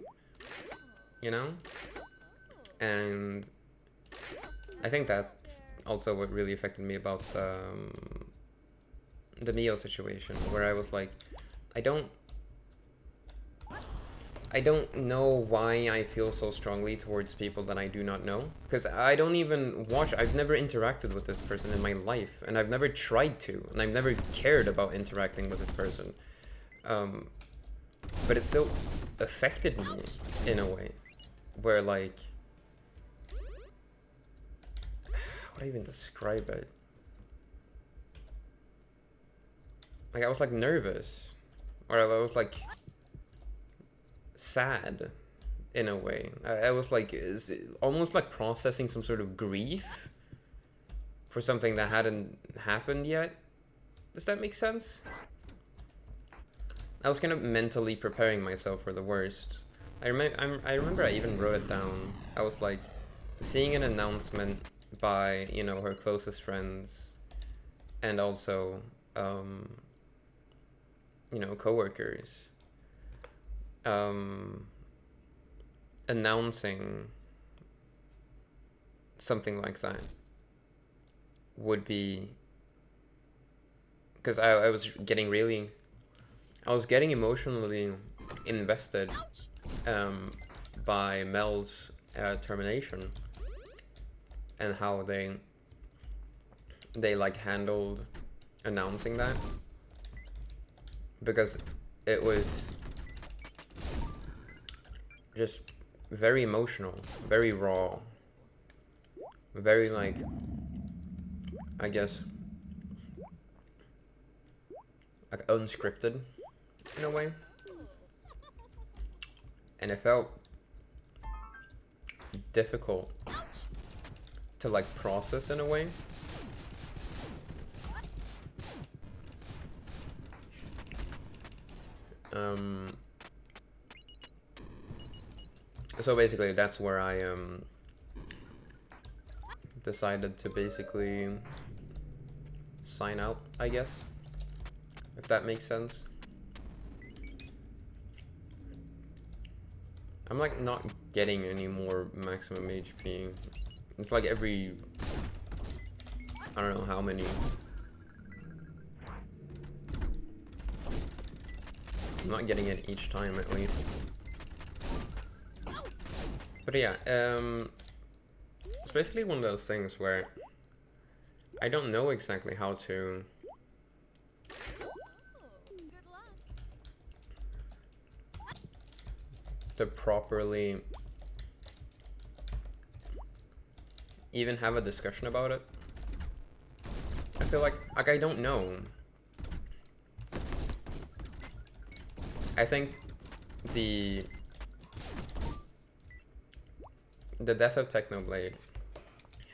you know? And I think that's also what really affected me about the Mio situation, where I was like, I don't know why I feel so strongly towards people that I do not know, because I don't even watch, I've never interacted with this person in my life, and I've never tried to, and I've never cared about interacting with this person, but it still affected me in a way, where, like, how would I even describe it? Like, I was like nervous, or I was like sad in a way. I was like, almost like processing some sort of grief for something that hadn't happened yet. Does that make sense? I was kind of mentally preparing myself for the worst. I remember I even wrote it down. I was like, seeing an announcement by, you know, her closest friends, and also you know, coworkers, announcing something like that would be, because I was getting emotionally invested by Mel's termination, and how they like handled announcing that, because it was just very emotional, very raw, very, like, I guess, like, unscripted in a way, and it felt difficult to, like, process in a way. So basically that's where I decided to basically sign out, I guess, if that makes sense. I'm like not getting any more maximum HP. It's like every, I don't know how many. I'm not getting it each time, at least. But yeah, It's basically one of those things where I don't know exactly how Oh, good luck. to properly even have a discussion about it. I feel like I don't know. I think the death of Technoblade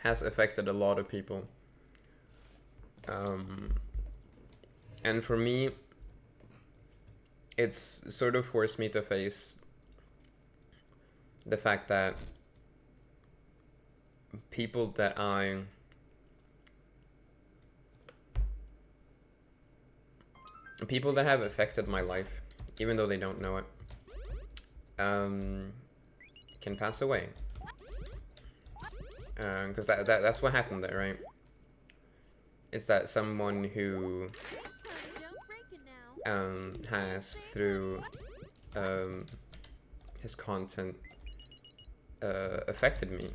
has affected a lot of people. And for me, it's sort of forced me to face the fact that people that have affected my life, even though they don't know it, can pass away. Because that's what happened there, right? It's that someone who has, through his content, affected me,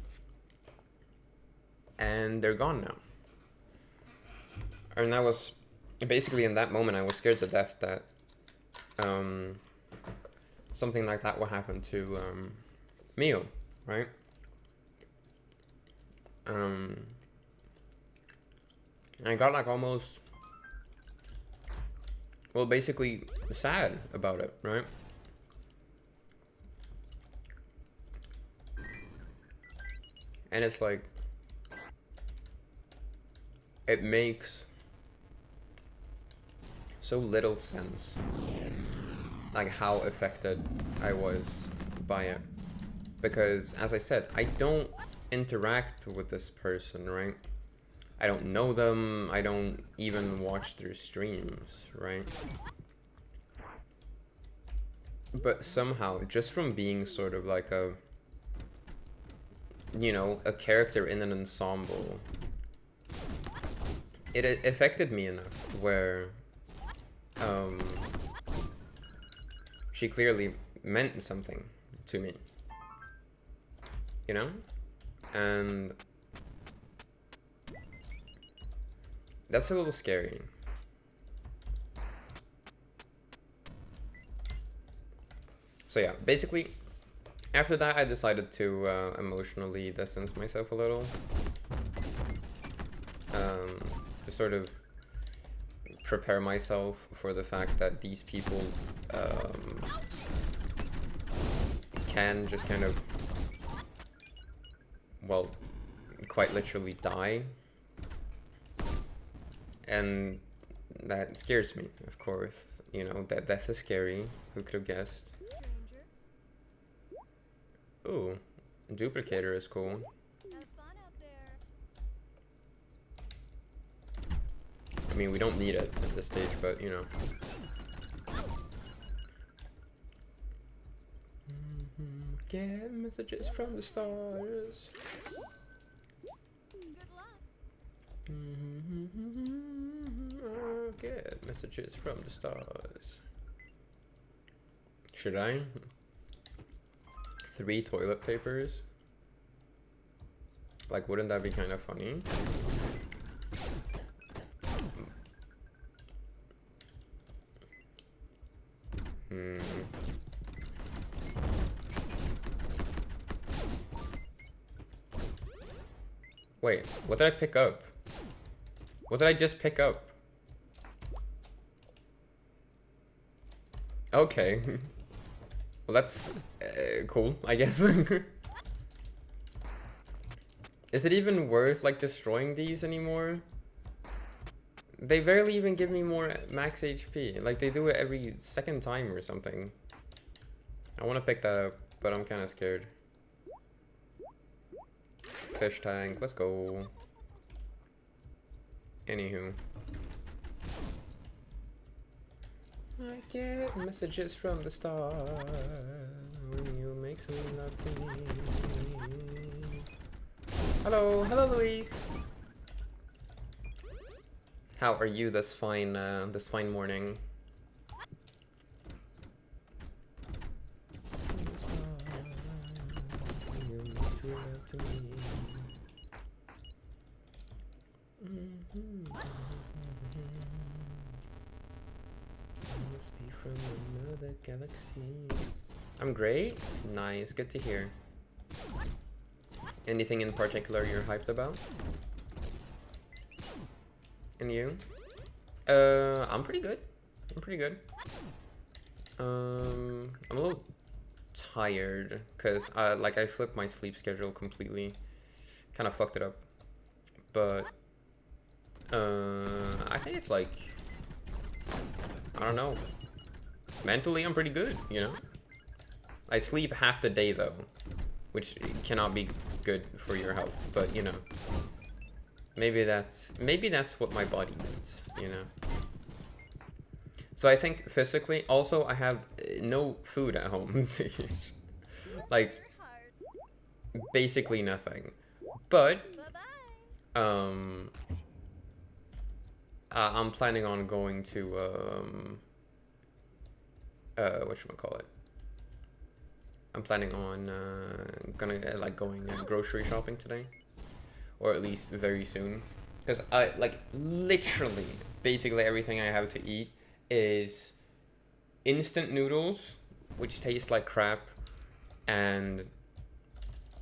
and they're gone now. And I was basically, in that moment, I was scared to death that something like that will happen to Mio, right? I got like almost, well, basically sad about it, right? And it's like, it makes so little sense, like how affected I was by it. Because, as I said, I don't interact with this person, right? I don't know them, I don't even watch their streams, right? But somehow, just from being sort of like a, you know, a character in an ensemble, it affected me enough where she clearly meant something to me, you know? And that's a little scary. So yeah, basically, after that I decided to emotionally distance myself a little. To sort of prepare myself for the fact that these people can just kind of, well, quite literally die. And that scares me, of course. You know, that death is scary. Who could have guessed? Stranger. Ooh, duplicator is cool. Have fun out there. I mean, we don't need it at this stage, but you know. Get messages from the stars. Good luck. Get messages from the stars. Should I? 3 toilet papers? Like, wouldn't that be kind of funny? Wait, what did I pick up? What did I just pick up? Okay. Well, that's cool, I guess. Is it even worth, like, destroying these anymore? They barely even give me more max HP. Like, they do it every second time or something. I want to pick that up, but I'm kind of scared. Fish tank, let's go. Anywho. I get messages from the stars when you make some love to me. Hello, hello Louise. How are you this fine morning? You make sweet love to me. Must be from another galaxy. I'm great. Nice, good to hear. Anything in particular you're hyped about? And you? I'm pretty good. I'm pretty good. I'm a little tired because like I flipped my sleep schedule completely. Kind of fucked it up. But I think it's like, I don't know. Mentally, I'm pretty good, you know? I sleep half the day though, which cannot be good for your health, but you know. Maybe that's what my body needs, you know? So I think physically, also I have no food at home. Like, basically nothing. But, I'm planning on going to, whatchamacallit? I'm planning on, like, going grocery shopping today. Or at least very soon. Because I, like, literally, basically everything I have to eat is instant noodles, which taste like crap, and,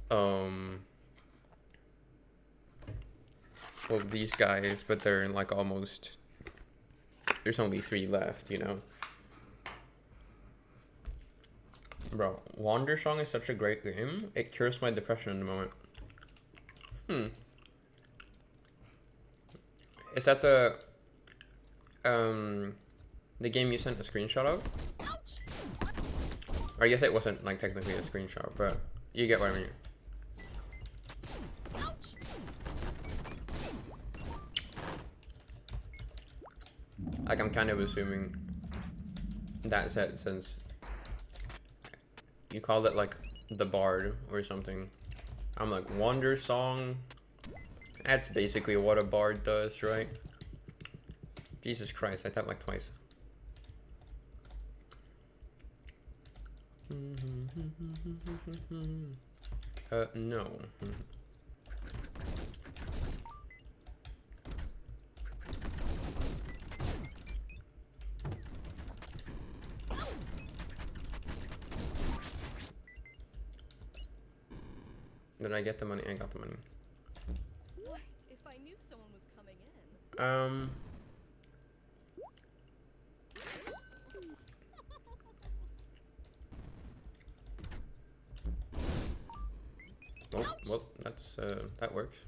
well, these guys, but they're like almost, there's only 3 left, you know? Bro, Wandersong is such a great game. It cures my depression in the moment. Is that the game you sent a screenshot of? Or I guess it wasn't like technically a screenshot, but you get what I mean. Like, I'm kind of assuming that's it, since you called it like the Bard or something. I'm like, Wandersong. That's basically what a bard does, right? Jesus Christ, I tapped like twice. No. Did I get the money? I got the money. If I knew someone was coming in. Well, that's, that works.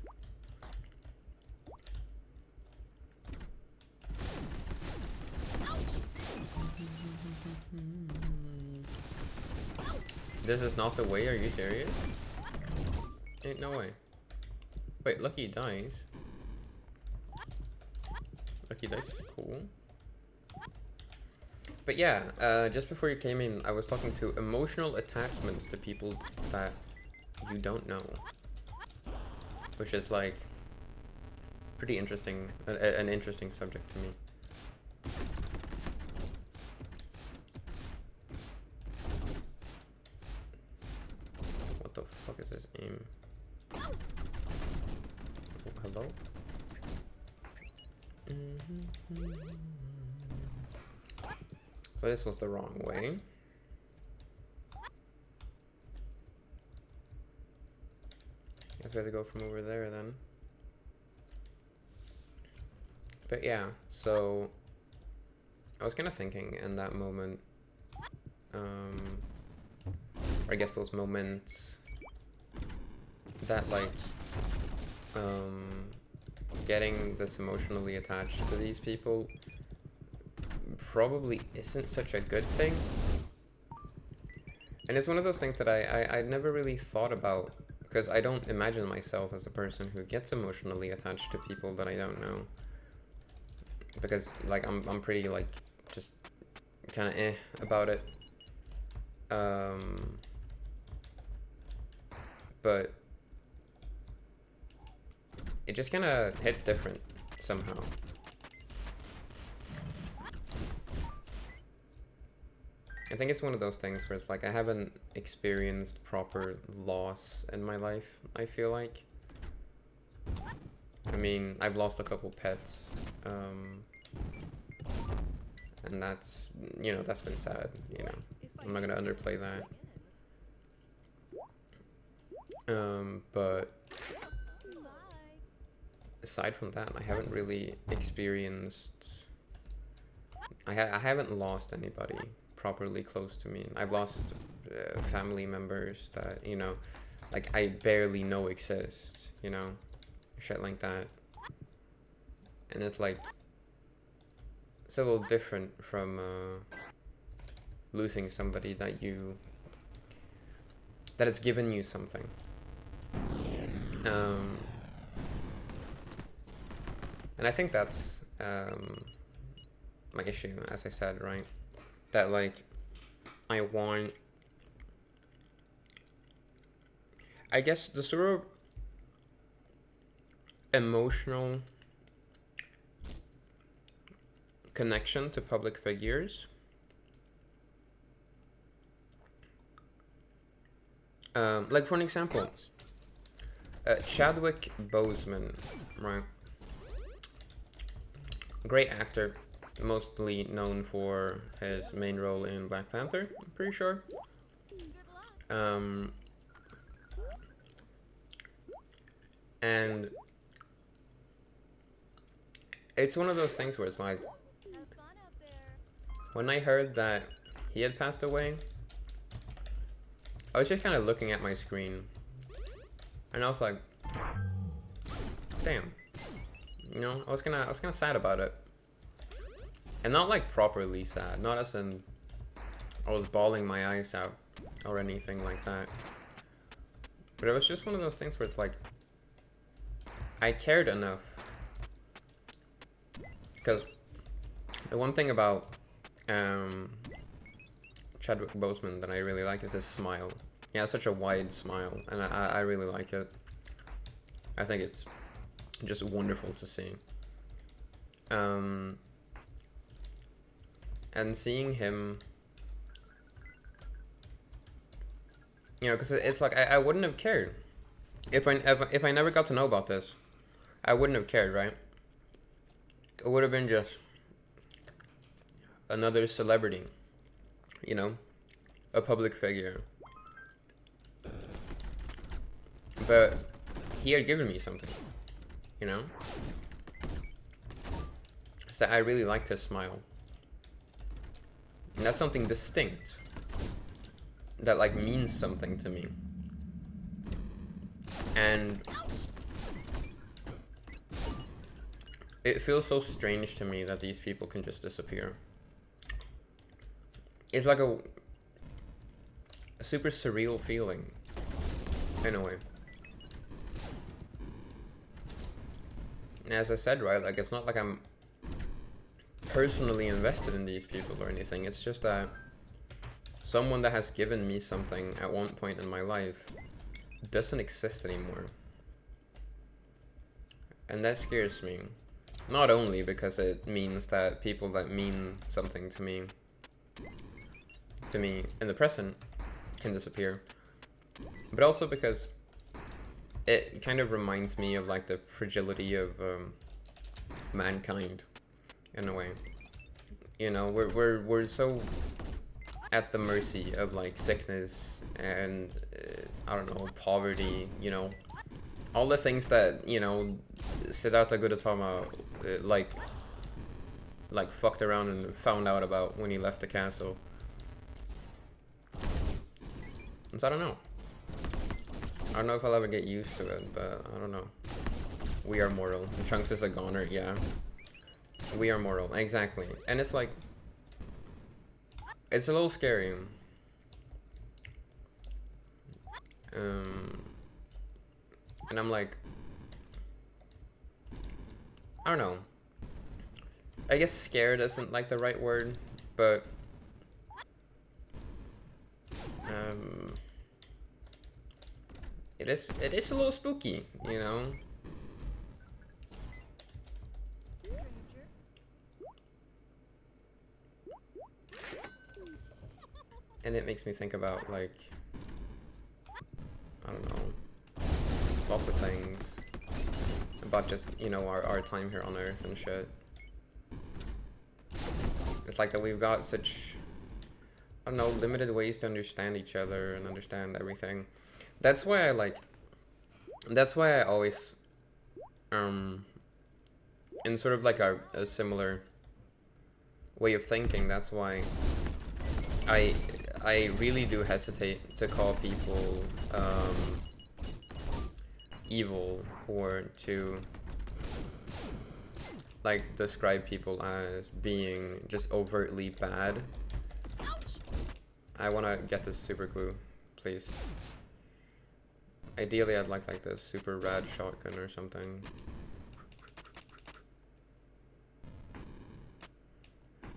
This is not the way, are you serious? Ain't no way. Wait, Lucky Dice? Lucky Dice is cool. But yeah, just before you came in, I was talking to emotional attachments to people that you don't know. Which is like, pretty interesting, an interesting subject to me. What the fuck is this aim? Oh, hello? So this was the wrong way. Guess we have to go from over there then. But yeah, so I was kind of thinking in that moment, or I guess those moments that like, getting this emotionally attached to these people probably isn't such a good thing. And it's one of those things that I never really thought about, because I don't imagine myself as a person who gets emotionally attached to people that I don't know. Because like I'm pretty like just kind of about it. But it just kind of hit different somehow. I think it's one of those things where it's like I haven't experienced proper loss in my life, I feel like. I mean, I've lost a couple pets, and that's, you know, that's been sad, you know. I'm not gonna underplay that. But aside from that, I haven't really experienced, I haven't lost anybody properly close to me. I've lost family members that, you know, like I barely know exist, you know, shit like that. And it's like, it's a little different from losing somebody that has given you something. And I think that's my issue, as I said, right? That like I guess the sort of emotional connection to public figures. Like for an example, Chadwick Boseman, right? Great actor, mostly known for his main role in Black Panther, I'm pretty sure. And it's one of those things where it's like, when I heard that he had passed away, I was just kind of looking at my screen, and I was like, damn. You know, I was kind of sad about it. And not like properly sad, not as in I was bawling my eyes out or anything like that. But it was just one of those things where it's like, I cared enough. Because the one thing about Chadwick Boseman that I really like is his smile. He has such a wide smile, and I really like it. I think it's just wonderful to see. And seeing him, you know, because it's like I wouldn't have cared if I never got to know about this. I wouldn't have cared, right? It would have been just another celebrity, you know, a public figure. But he had given me something, you know? So I really liked his smile. And that's something distinct that like means something to me. And it feels so strange to me that these people can just disappear. It's like a super surreal feeling, in a way. As I said, right, like it's not like I'm personally invested in these people or anything. It's just that someone that has given me something at one point in my life doesn't exist anymore. And that scares me. Not only because it means that people that mean something to me in the present can disappear, but also because it kind of reminds me of like the fragility of mankind in a way. You know, we're so at the mercy of like sickness and I don't know, poverty, you know, all the things that, you know, Siddhartha Gautama like fucked around and found out about when he left the castle. So I don't know. I don't know if I'll ever get used to it, but I don't know. We are mortal. And Trunks is a goner, yeah. We are mortal, exactly. And it's like, it's a little scary. And I'm like, I don't know. I guess scared isn't like the right word, but it is a little spooky, you know. And it makes me think about like, I don't know, lots of things. about just, you know, our time here on Earth and shit. It's like that we've got such, I don't know, limited ways to understand each other and understand everything. That's why I always, in sort of like a similar way of thinking, that's why I really do hesitate to call people evil, or to like describe people as being just overtly bad. I want to get this super glue, please. Ideally, I'd like this super rad shotgun or something.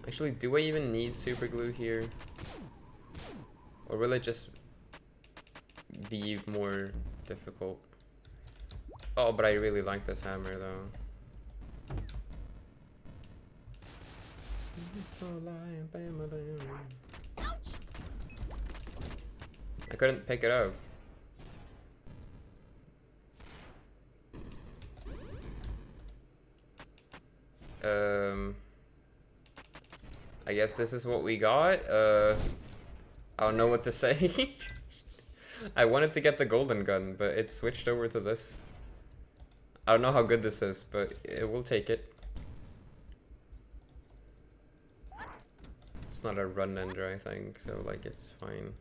Actually, do I even need super glue here? Or will it just be more difficult? Oh, but I really like this hammer though. I couldn't pick it up. I guess this is what we got. I don't know what to say. I wanted to get the golden gun, but it switched over to this. I don't know how good this is, but we'll take it. It's not a run ender, I think, so like it's fine.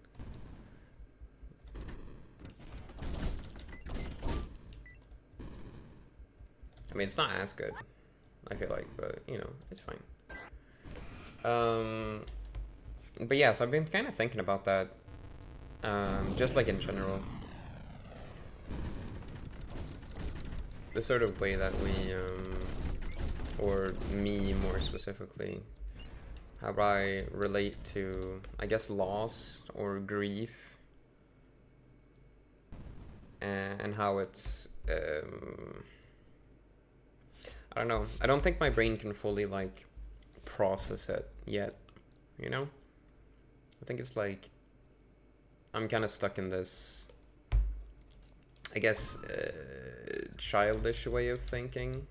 I mean, it's not as good, I feel like, but you know, it's fine. But yeah, so I've been kind of thinking about that, just like in general. The sort of way that we, or me more specifically, how I relate to, I guess, loss or grief, and how it's, I don't know, I don't think my brain can fully, like, process it yet, you know? I think it's like, I'm kind of stuck in this, I guess, childish way of thinking,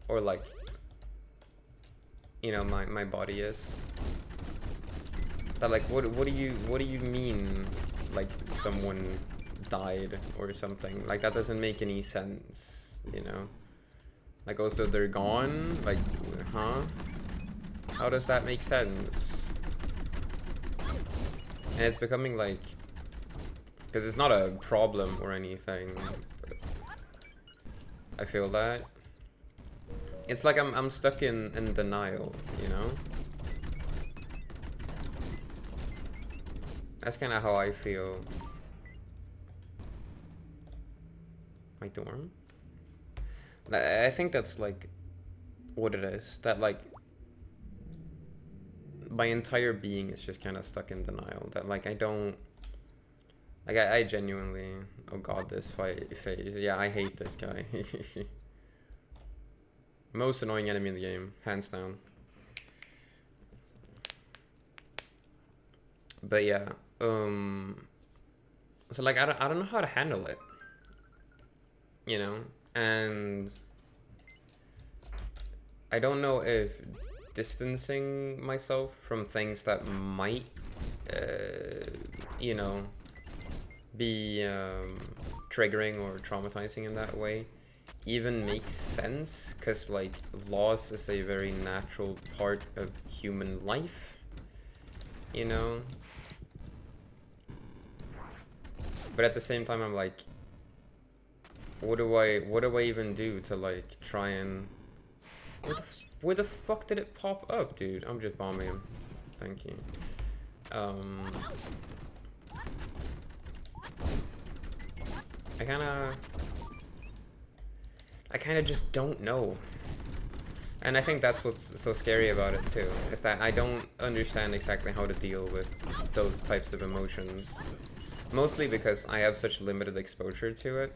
or like, you know, my body is. That like, what do you mean, like someone died or something? Like that doesn't make any sense, you know? Like, oh, so they're gone? Like, huh? How does that make sense? And it's becoming like, because it's not a problem or anything, but I feel that. It's like I'm stuck in denial, you know? That's kind of how I feel. My dorm? I think that's like what it is. That like my entire being is just kind of stuck in denial. That like I don't, like I genuinely, oh god, this phase. Yeah, I hate this guy. Most annoying enemy in the game, hands down. But yeah, so like I don't know how to handle it, you know, and I don't know if distancing myself from things that might, you know, be triggering or traumatizing in that way even makes sense, because like loss is a very natural part of human life, you know. But at the same time, I'm like, what do I even do to like try and, where the fuck did it pop up, dude? I'm just bombing him. Thank you. I kind of just don't know. And I think that's what's so scary about it too, is that I don't understand exactly how to deal with those types of emotions. Mostly because I have such limited exposure to it,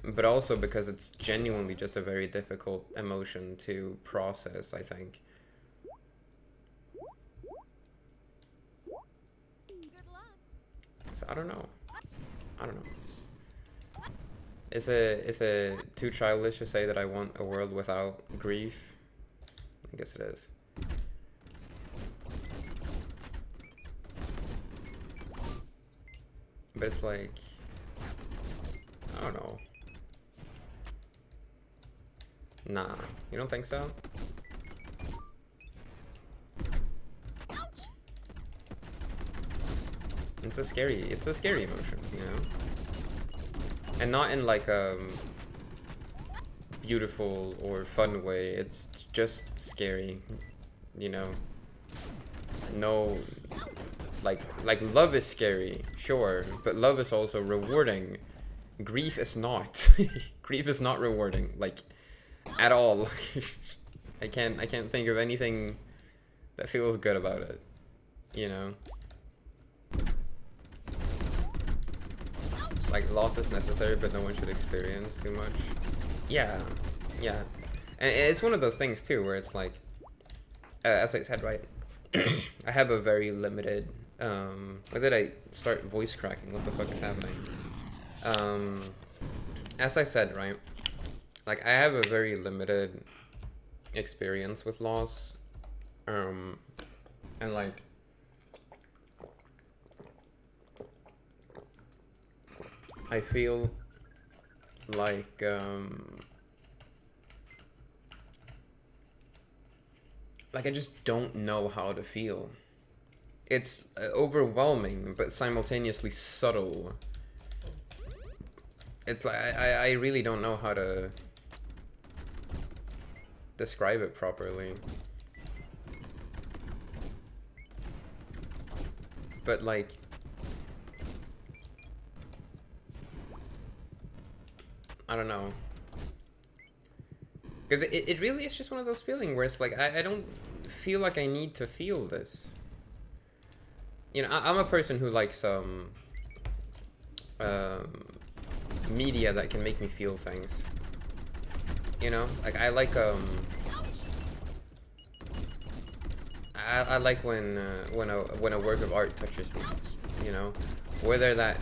but also because it's genuinely just a very difficult emotion to process, I think. So I don't know. Is it too childish to say that I want a world without grief? I guess it is. But it's like, I don't know. Nah, you don't think so? It's a scary emotion, you know? And not in like a beautiful or fun way, it's just scary, you know? No, like love is scary, sure, but love is also rewarding. Grief is not. Grief is not rewarding, like, at all. I can't think of anything that feels good about it, you know? Like, loss is necessary, but no one should experience too much. Yeah, yeah. And it's one of those things, too, where it's like, as I said, right, I have a very limited, why did I start voice cracking? What the fuck is happening? As I said, right, like, I have a very limited experience with loss, and, like, I feel like I just don't know how to feel. It's overwhelming, but simultaneously subtle. It's like I really don't know how to describe it properly. But like, I don't know. Because it really is just one of those feelings where it's like, I don't feel like I need to feel this. You know, I'm a person who likes media that can make me feel things. You know? Like, I like I like when a work of art touches me, you know? Whether that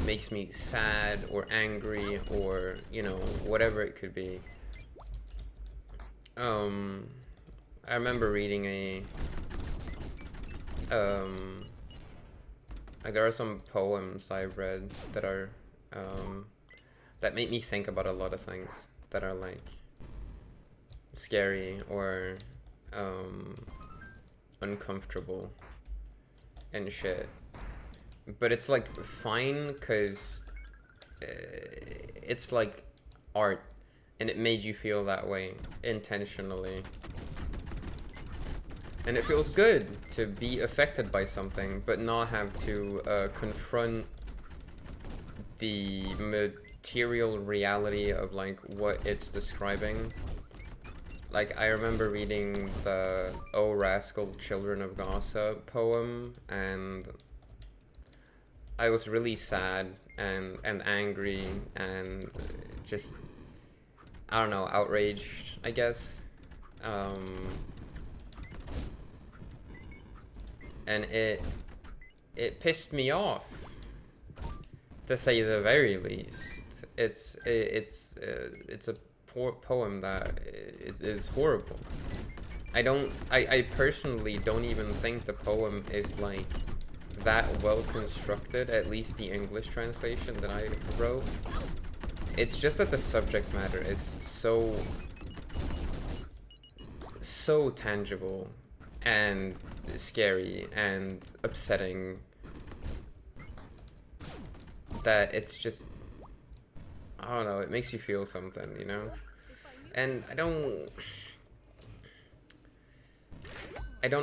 makes me sad or angry or, you know, whatever it could be. I remember reading like, there are some poems I've read that are that make me think about a lot of things that are like scary or uncomfortable and shit. But it's like fine because it's like art and it made you feel that way intentionally. And it feels good to be affected by something, but not have to confront the material reality of like what it's describing. Like, I remember reading the "Oh Rascal Children of Gaza" poem, and I was really sad and angry and just, I don't know, outraged, I guess. And it pissed me off, to say the very least. It's a poor poem that it is horrible. I personally don't even think the poem is like that well constructed, at least the English translation that I wrote. It's just that the subject matter is so tangible and scary and upsetting that it's just, I don't know, it makes you feel something, you know? And I don't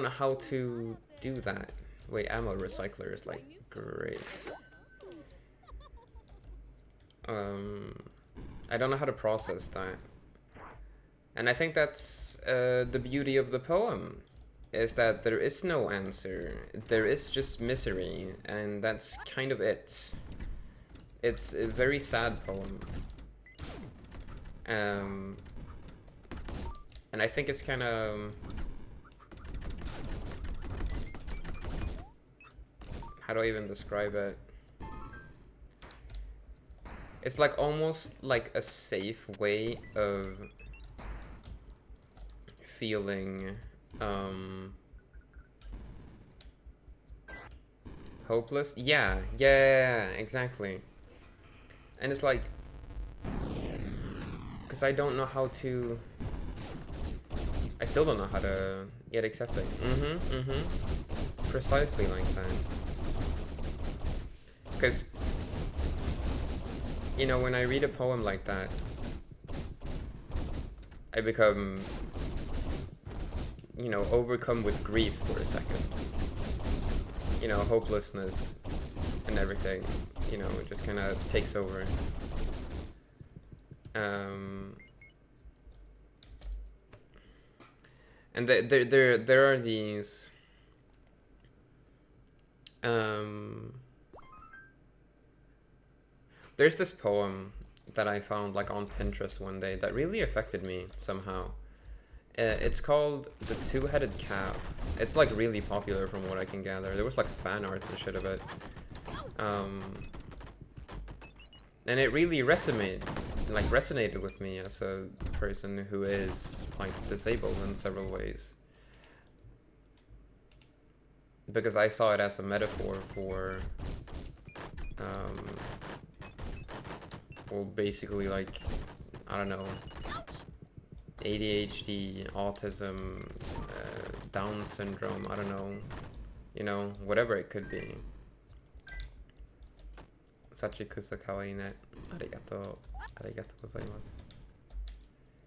know how to do that. Wait, ammo recycler is like great. I don't know how to process that. And I think that's the beauty of the poem, is that there is no answer. There is just misery, and that's kind of it. It's a very sad poem. And I think it's kind of... how do I even describe it? It's like almost like a safe way of feeling hopeless. Yeah, exactly. And it's like, because I don't know how to, I still don't know how to get accepting. Precisely like that. Because, you know, when I read a poem like that, I become, you know, overcome with grief for a second. You know, hopelessness and everything, you know, it just kind of takes over. And there are these there's this poem that I found like on Pinterest one day that really affected me somehow. It's called The Two-Headed Calf. It's like really popular from what I can gather. There was like fan arts and shit of it. And it really resonated with me as a person who is like disabled in several ways. Because I saw it as a metaphor for well, basically like, I don't know, ADHD, autism, Down syndrome, I don't know, you know, whatever it could be. Sachikusa kawaii ne. Arigato. Arigato gozaimasu.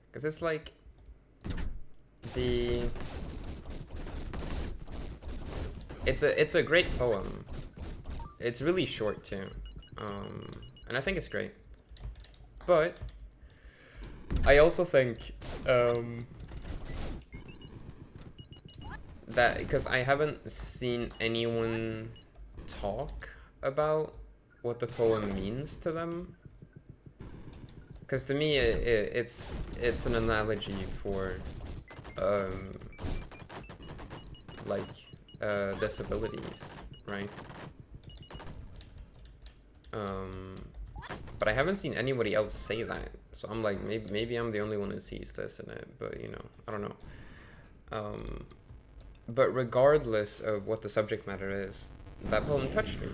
Because it's like it's a great poem. It's really short too. And I think it's great. But I also think that because I haven't seen anyone talk about what the poem means to them. Because to me, it's an analogy for like disabilities, right? But I haven't seen anybody else say that, so I'm like, maybe I'm the only one who sees this in it, but you know, I don't know. But regardless of what the subject matter is, that poem touched me.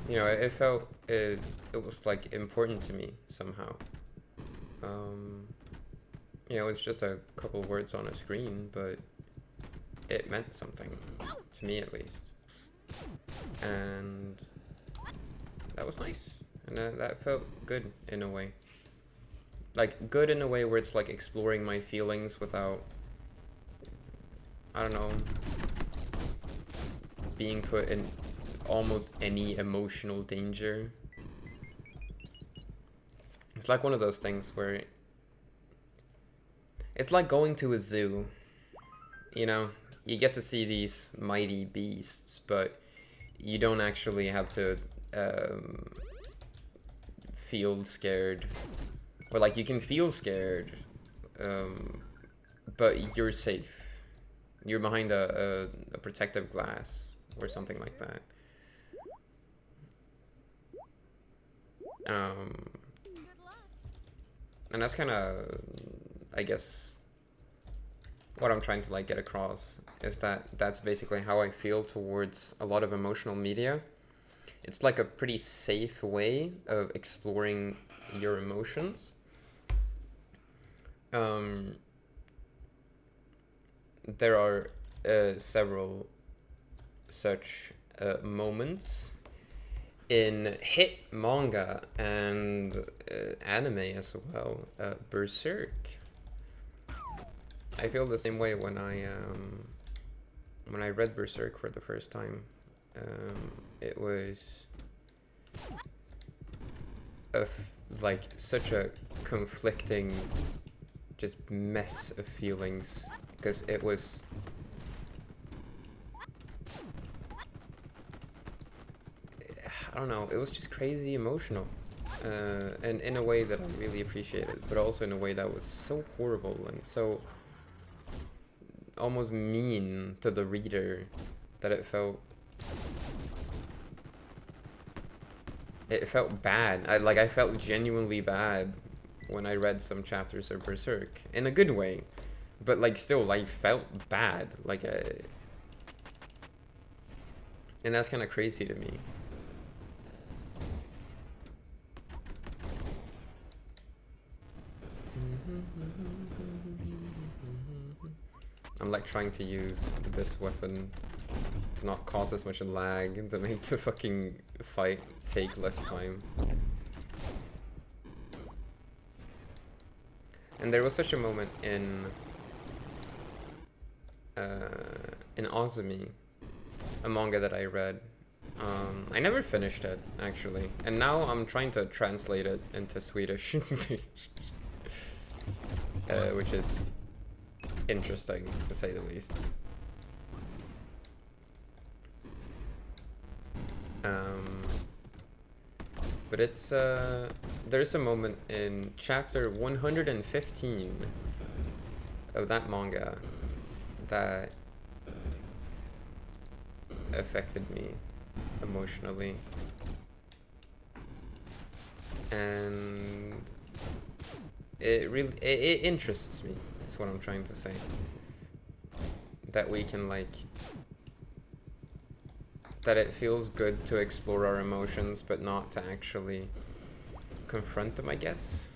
You know, it felt, it was like important to me somehow. You know, it's just a couple words on a screen, but it meant something, to me at least. And that was nice. And that felt good in a way. Like, good in a way where it's like exploring my feelings without, I don't know, being put in almost any emotional danger. It's like one of those things where it's like going to a zoo. You know, you get to see these mighty beasts, but you don't actually have to feel scared. Or like, you can feel scared, but you're safe. You're behind a protective glass or something like that. And that's kind of, I guess, what I'm trying to like get across is that that's basically how I feel towards a lot of emotional media. It's like a pretty safe way of exploring your emotions. There are several such moments in hit manga and anime as well. Berserk. I feel the same way when I read Berserk for the first time. It was like such a conflicting just mess of feelings, because it was I don't know, it was just crazy emotional, and in a way that I really appreciated, but also in a way that was so horrible and so almost mean to the reader that it felt it felt bad. I felt genuinely bad when I read some chapters of Berserk in a good way, but like still, like felt bad. And that's kind of crazy to me. I'm like trying to use this weapon to not cause as much lag, to make the fucking fight take less time. And there was such a moment in Ozumi, a manga that I read. I never finished it, actually. And now I'm trying to translate it into Swedish. Which is interesting, to say the least. But it's, there's a moment in chapter 115 of that manga that affected me emotionally. And it really, it interests me, is what I'm trying to say. That we can like, that it feels good to explore our emotions, but not to actually confront them, I guess.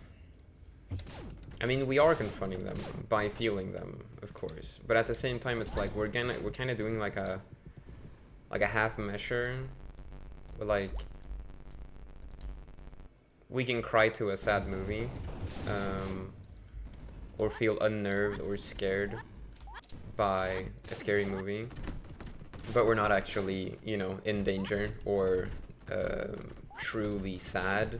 I mean, we are confronting them by feeling them, of course. But at the same time, it's like we're kind of doing like a half measure. Like, we can cry to a sad movie, or feel unnerved or scared by a scary movie, but we're not actually, you know, in danger or truly sad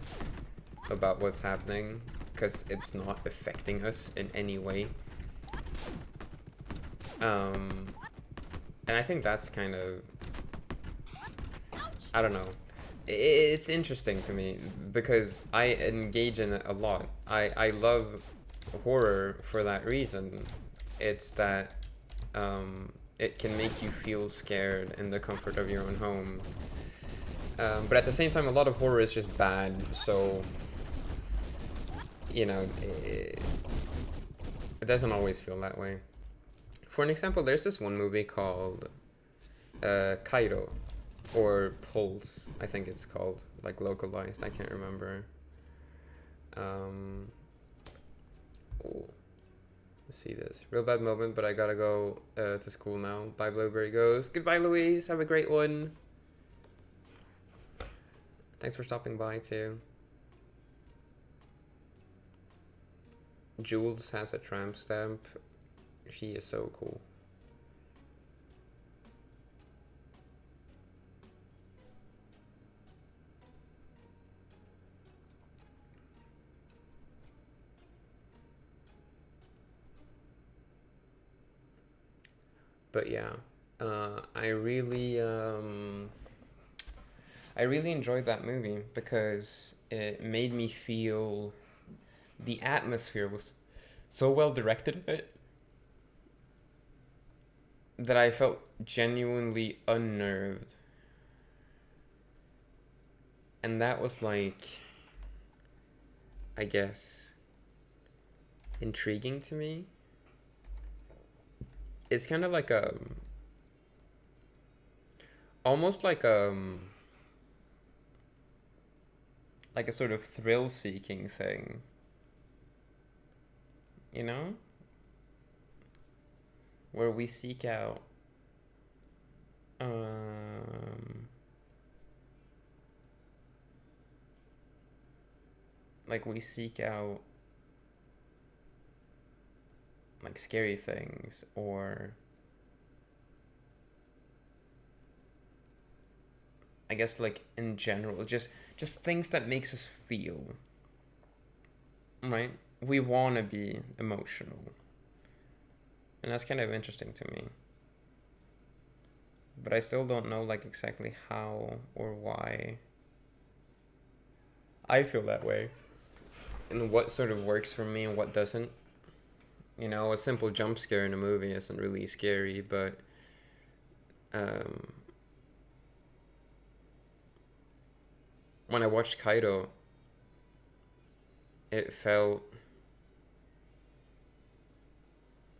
about what's happening, because it's not affecting us in any way. And I think that's kind of, I don't know, it's interesting to me because I engage in it a lot. I love horror for that reason. It's that it can make you feel scared in the comfort of your own home. But at the same time, a lot of horror is just bad, so, you know, it doesn't always feel that way. For an example, there's this one movie called Cairo, or Pulse, I think it's called, like localized, I can't remember. Let's see this. Real bad moment, but I gotta go to school now. Bye, Blueberry Ghost. Goodbye, Louise. Have a great one. Thanks for stopping by, too. Jules has a tramp stamp. She is so cool. But yeah, I really enjoyed that movie because it made me feel, the atmosphere was so well directed in it that I felt genuinely unnerved. And that was like, I guess, intriguing to me. It's kind of like almost like a sort of thrill-seeking thing, you know, where we seek out we seek out like scary things, or I guess like in general, just things that makes us feel, right? We want to be emotional, and that's kind of interesting to me, but I still don't know like exactly how or why I feel that way, and what sort of works for me and what doesn't. You know, a simple jump scare in a movie isn't really scary, but when I watched Kaido, it felt,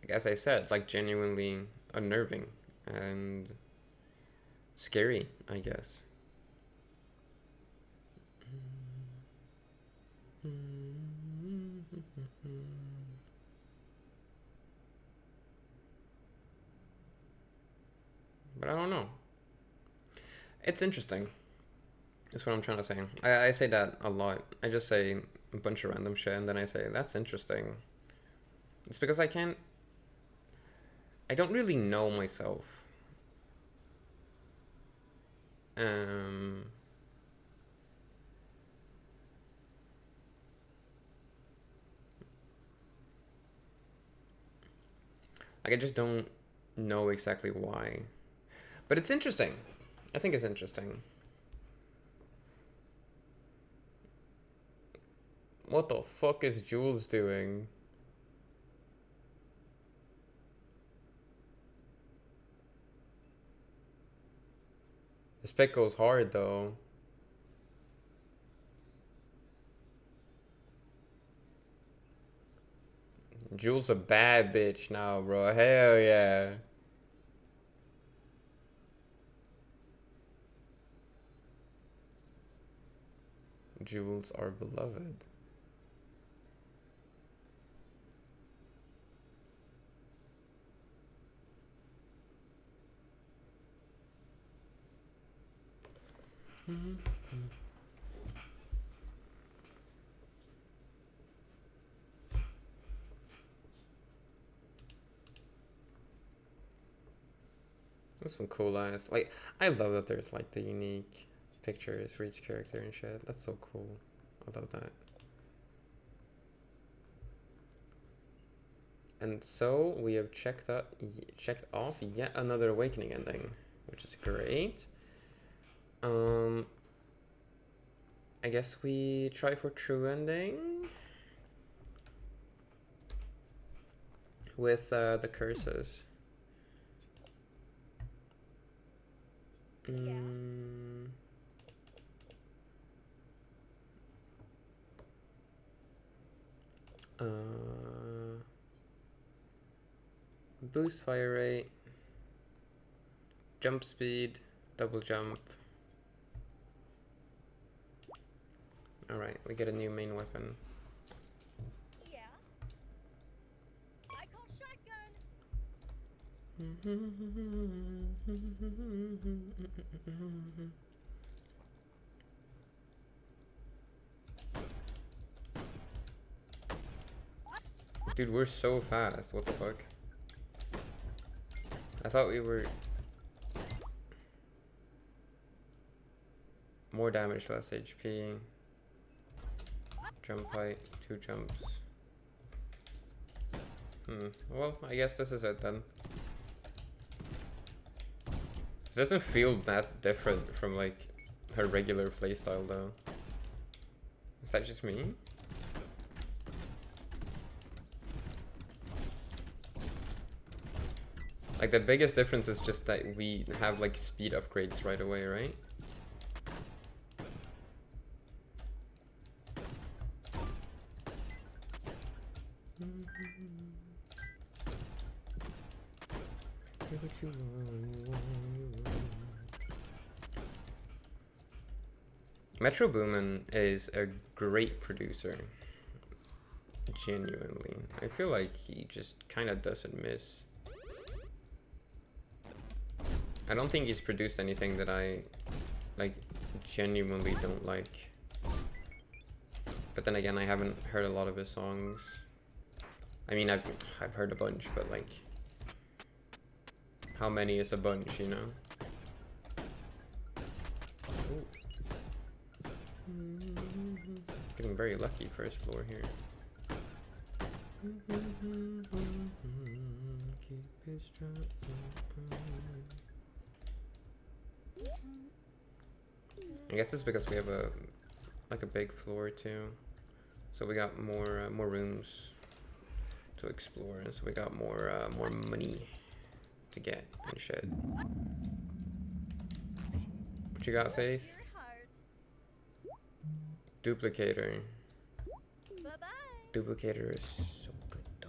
as I said, like genuinely unnerving and scary, I guess. But I don't know. It's interesting. That's what I'm trying to say. I say that a lot. I just say a bunch of random shit and then I say, that's interesting. It's because I don't really know myself. Like I just don't know exactly why. But it's interesting. I think it's interesting. What the fuck is Jules doing? This pick goes hard though. Jules a bad bitch now, bro. Hell yeah. Jules are beloved. That's some cool ass. Like, I love that there's like the unique pictures for each character and shit. That's so cool. I love that. And so we have checked off yet another Awakening ending, which is great. I guess we try for true ending with the curses. Yeah. Boost fire rate, jump speed, double jump. Alright, we get a new main weapon. Yeah. I call shotgun. Dude, we're so fast. What the fuck? I thought we were more damage, less HP. Jump height, 2 jumps. Well, I guess this is it then. This doesn't feel that different from like her regular playstyle though. Is that just me? Like the biggest difference is just that we have like speed upgrades right away, right? Metro Boomin is a great producer. Genuinely. I feel like he just kind of doesn't miss. I don't think he's produced anything that I like genuinely don't like. But then again, I haven't heard a lot of his songs. I mean, I've heard a bunch, but like, how many is a bunch, you know? Ooh. Getting very lucky first floor here. Keep his I guess it's because we have a big floor too, so we got more rooms to explore, and so we got more money to get and shit. What you got, Faith? Duplicator. Bye-bye. Duplicator is so good though.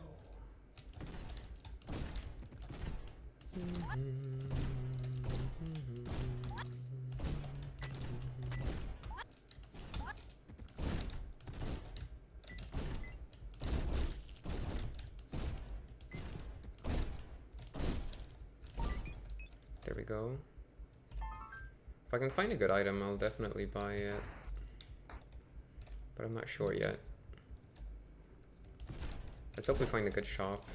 There we go. If I can find a good item, I'll definitely buy it. But I'm not sure yet. Let's hope we find a good shop.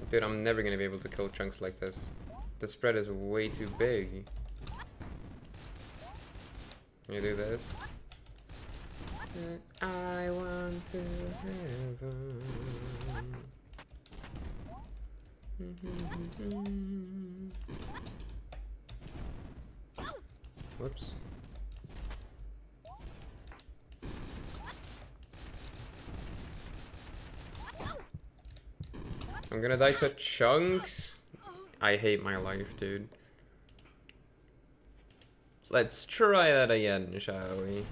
Dude, I'm never gonna be able to kill chunks like this. The spread is way too big. You do this. I want to heaven. Whoops. I'm gonna die to chunks. I hate my life, dude. Let's try that again, shall we?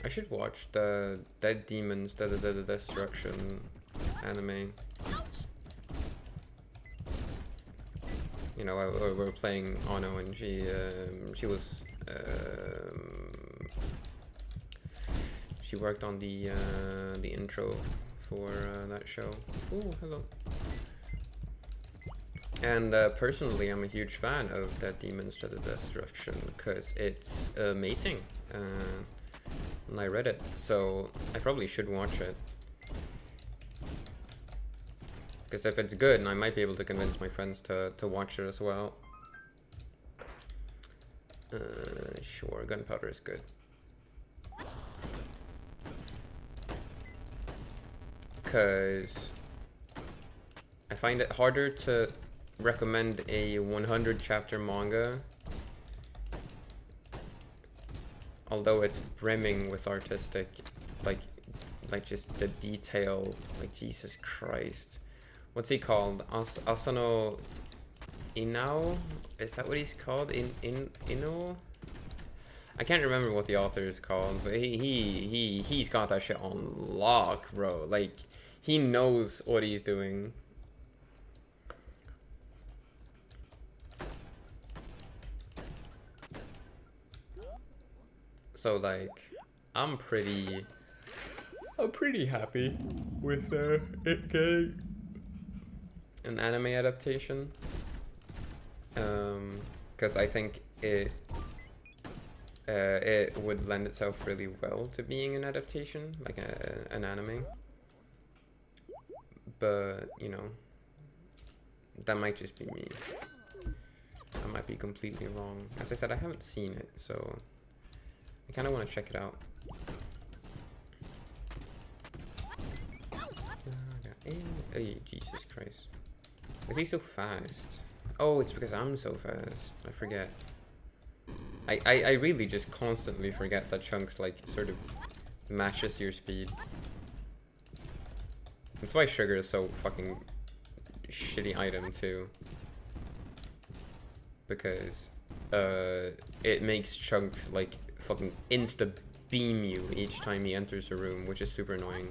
I should watch the Dead Demons, the Destruction anime. You know, we're playing Ono, and she was she worked on the intro for that show. Oh, hello. And personally, I'm a huge fan of Dead Demons to the Destruction because it's amazing. And I read it, so I probably should watch it. Because if it's good, I might be able to convince my friends to watch it as well. Sure, gunpowder is good. Because I find it harder to recommend a 100 chapter manga, although it's brimming with artistic, like just the detail, like Jesus Christ. What's he called? Asano Inao? Is that what he's called? Ino? I can't remember what the author is called, but he's got that shit on lock, bro. Like, he knows what he's doing. So like, I'm pretty happy with it getting an anime adaptation, because I think it would lend itself really well to being an adaptation, like an anime. But you know, that might just be me. I might be completely wrong. As I said, I haven't seen it, so I kind of want to check it out. Hey, Jesus Christ. Is he so fast? Oh, it's because I'm so fast. I forget. I really just constantly forget that Chunks, like, sort of matches your speed. That's why sugar is so fucking shitty item, too. Because, it makes Chunks, like, fucking insta-beam you each time he enters a room, which is super annoying.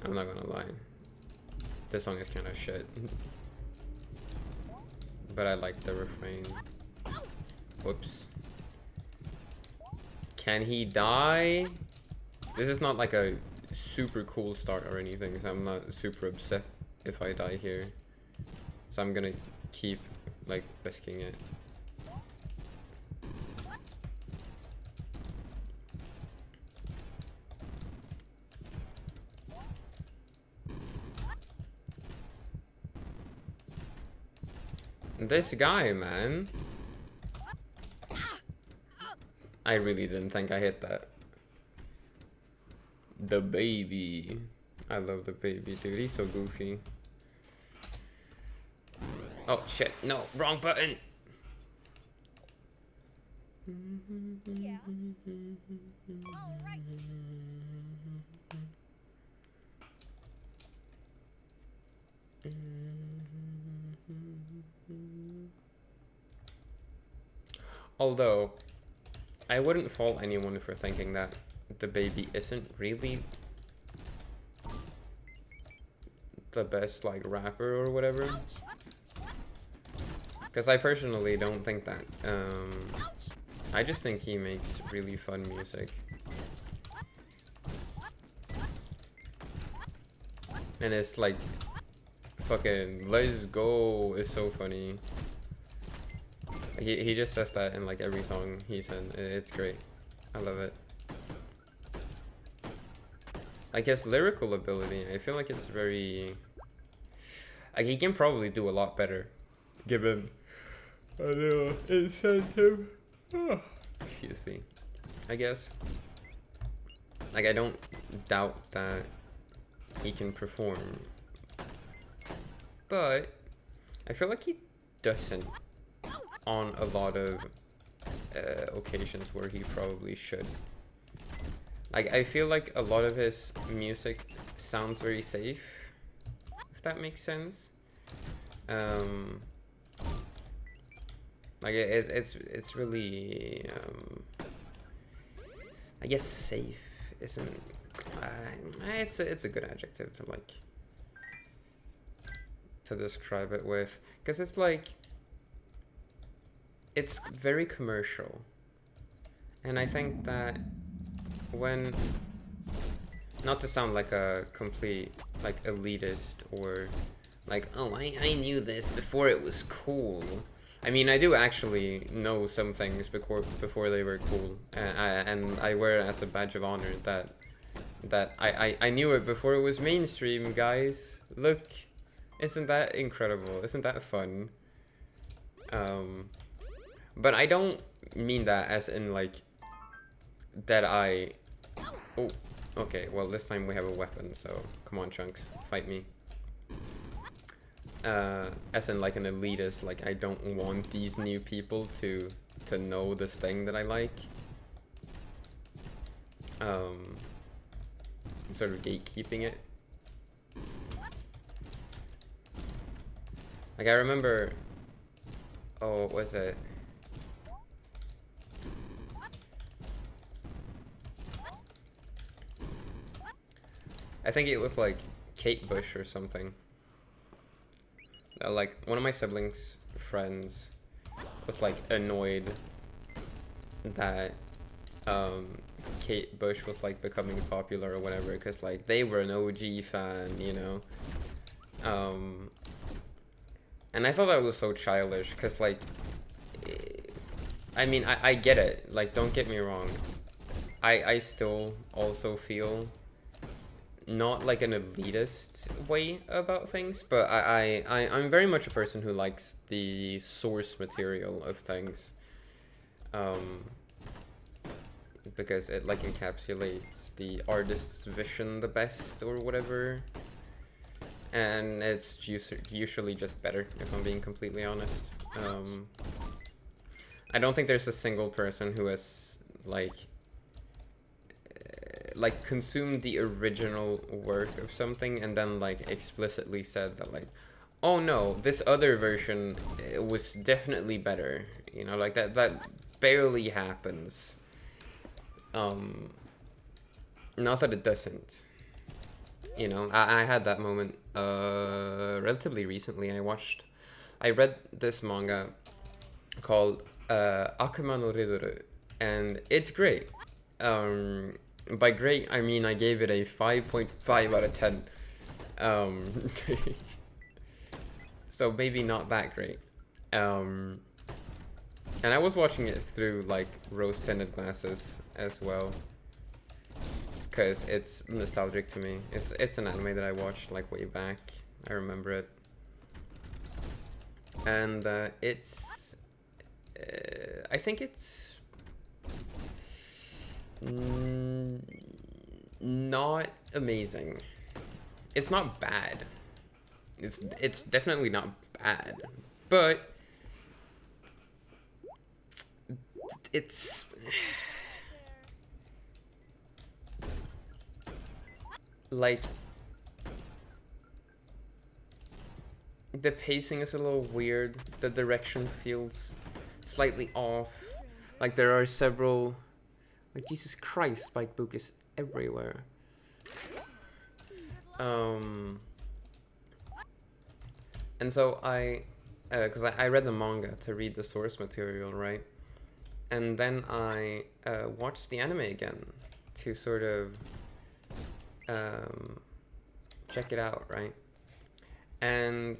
I'm not gonna lie. This song is kind of shit. But I like the refrain. Whoops. Can he die? This is not like a super cool start or anything, so I'm not super upset if I die here. So I'm gonna keep, like, risking it. This guy, man. I really didn't think I hit that. The baby. I love the baby, dude. He's so goofy. Oh, shit. No, wrong button. Yeah. All right. Although, I wouldn't fault anyone for thinking that the baby isn't really the best, like, rapper or whatever. Because I personally don't think that. I just think he makes really fun music. And it's like, fucking, let's go, is so funny. He just says that in like every song he's in. It's great. I love it. Like his lyrical ability, I feel like it's very... Like he can probably do a lot better, given a little incentive. Oh, excuse me. I guess. Like I don't doubt that he can perform, but I feel like he doesn't on a lot of occasions where he probably should. Like I feel like a lot of his music sounds very safe, if that makes sense. Like it's really I guess safe isn't it's a good adjective to like to describe it with, because it's like it's very commercial, and I think that when, not to sound like a complete like elitist or like, oh, I knew this before it was cool. I mean, I do actually know some things before they were cool, and I wear it as a badge of honor that I knew it before it was mainstream, guys. Look, isn't that incredible? Isn't that fun? But I don't mean that as in like that I... Oh, okay, well this time we have a weapon, so come on chunks, fight me. As in like an elitist, like I don't want these new people to know this thing that I like. Sort of gatekeeping it. Like I remember, oh, what was it? I think it was like Kate Bush or something. Like one of my siblings' friends was like annoyed that Kate Bush was like becoming popular or whatever, because like they were an OG fan, you know. And I thought that was so childish, because like, I mean, I get it, like don't get me wrong, I still also feel not like an elitist way about things, but I'm very much a person who likes the source material of things, because it like encapsulates the artist's vision the best or whatever, and it's usually just better, if I'm being completely honest. I don't think there's a single person who has like consumed the original work of something and then like explicitly said that like, oh no, this other version was definitely better, you know, like that barely happens. Not that it doesn't, you know. I had that moment relatively recently. I read this manga called Akuma no Riduru, and it's great. By great, I mean I gave it a 5.5 out of 10. So maybe not that great. And I was watching it through like rose-tinted glasses as well, because it's nostalgic to me. It's an anime that I watched like way back. I remember it. and it's I think it's not amazing. It's not bad. It's definitely not bad, but it's like the pacing is a little weird. The direction feels slightly off. Like there are several, like Jesus Christ, Spike Book is everywhere. And so because I read the manga to read the source material, right? And then I watched the anime again to sort of check it out, right? And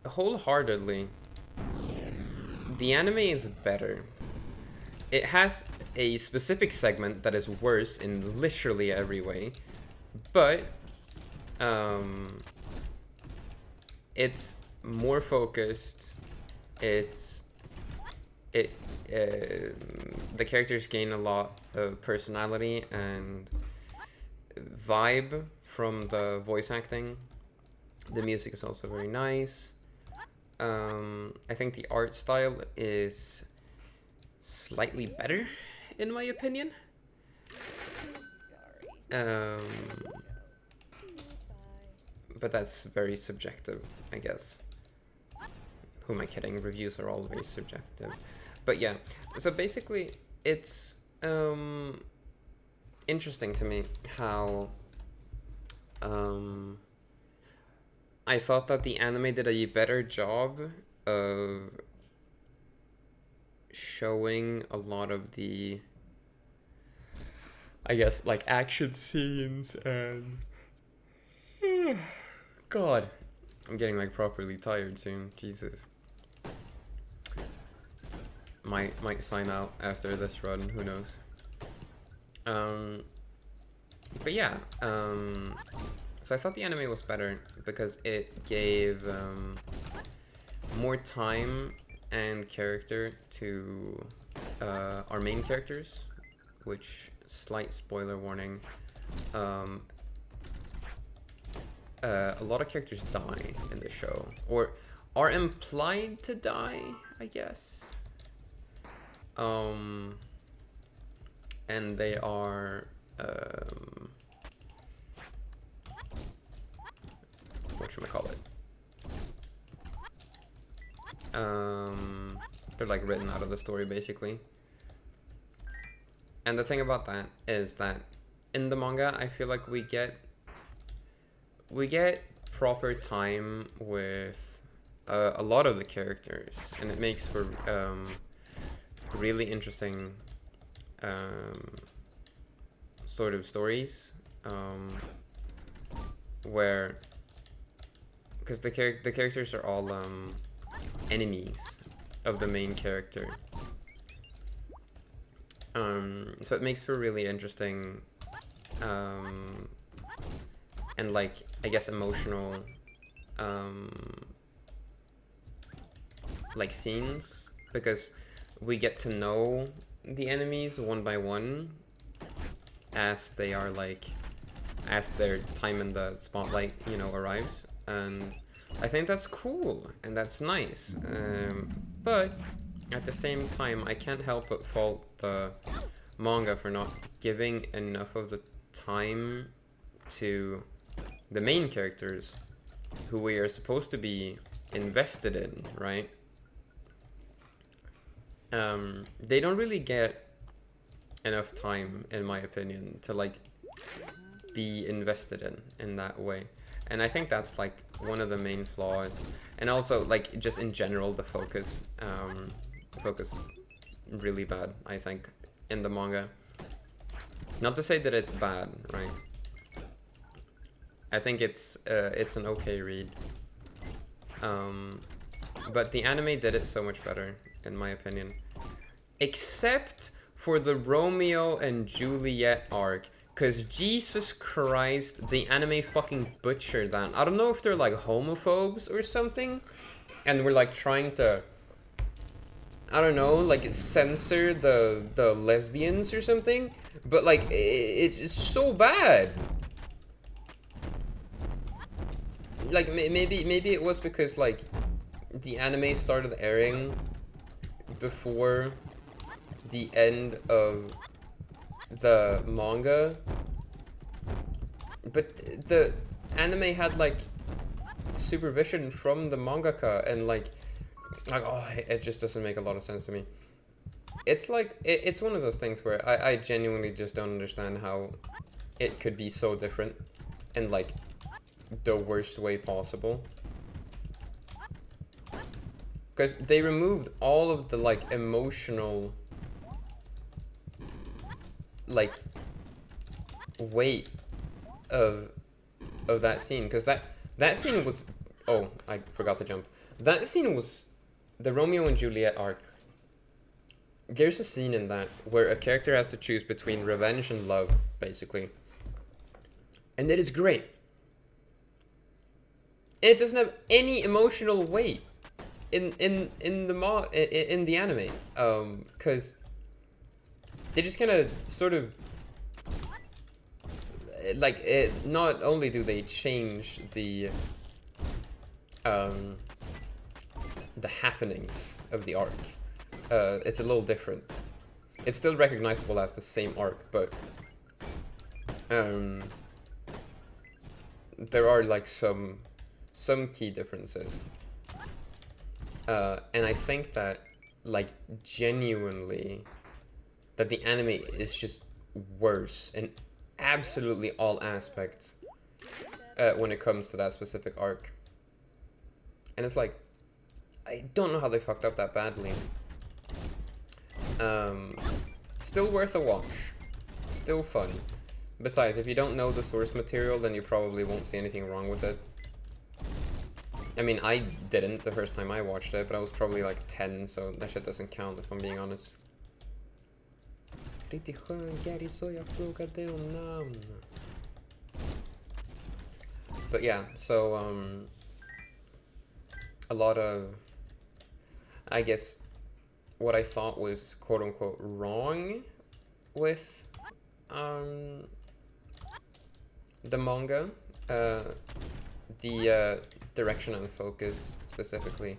wholeheartedly, the anime is better. It has a specific segment that is worse in literally every way, but it's more focused. The characters gain a lot of personality and vibe from the voice acting. The music is also very nice. I think the art style is slightly better, in my opinion. But that's very subjective, I guess. Who am I kidding? Reviews are all very subjective. But yeah, so basically it's interesting to me how I thought that the anime did a better job of showing a lot of the, I guess, like action scenes and God, I'm getting like properly tired soon. Jesus. Might sign out after this run, who knows. But yeah, so I thought the anime was better because it gave more time and character to our main characters, which, slight spoiler warning, a lot of characters die in the show, or are implied to die, I guess. And they are whatchamacallit? They're like written out of the story basically. And the thing about that is that in the manga, I feel like we get proper time with a lot of the characters, and it makes for really interesting sort of stories where, because the characters are all enemies of the main character, so it makes for really interesting and like, I guess, emotional like scenes, because we get to know the enemies one by one as they are like, as their time in the spotlight, you know, arrives, and I think that's cool and that's nice. But at the same time, I can't help but fault the manga for not giving enough of the time to the main characters who we are supposed to be invested in, right? They don't really get enough time, in my opinion, to like be invested in that way. And I think that's like one of the main flaws. And also, like, just in general, the focus is really bad, I think, in the manga. Not to say that it's bad, right? I think it's an okay read. But the anime did it so much better, in my opinion. Except for the Romeo and Juliet arc, because Jesus Christ, the anime fucking butchered that. I don't know if they're like homophobes or something, and we're like trying to, I don't know, like censor the lesbians or something, but like it's so bad. Like maybe it was because like the anime started airing before the end of the manga, but the anime had like supervision from the mangaka, and like oh, it just doesn't make a lot of sense to me. It's like it's one of those things where I genuinely just don't understand how it could be so different in like the worst way possible. Because they removed all of the like emotional like weight of that scene, because that scene was, oh, I forgot to jump. That scene was the Romeo and Juliet arc. There's a scene in that where a character has to choose between revenge and love, basically, and it is great. It doesn't have any emotional weight in the anime, because they just kind of sort of like it. Not only do they change the happenings of the arc, it's a little different. It's still recognizable as the same arc, but there are like some key differences, and I think that like genuinely that the anime is just worse in absolutely all aspects when it comes to that specific arc. And it's like, I don't know how they fucked up that badly. Still worth a watch. Still fun. Besides, if you don't know the source material, then you probably won't see anything wrong with it. I mean, I didn't the first time I watched it, but I was probably like 10, so that shit doesn't count if I'm being honest. Riktigt skön Gary, så jag frågade om namn. But yeah, so a lot of, I guess, what I thought was quote unquote wrong with the manga, the direction and focus specifically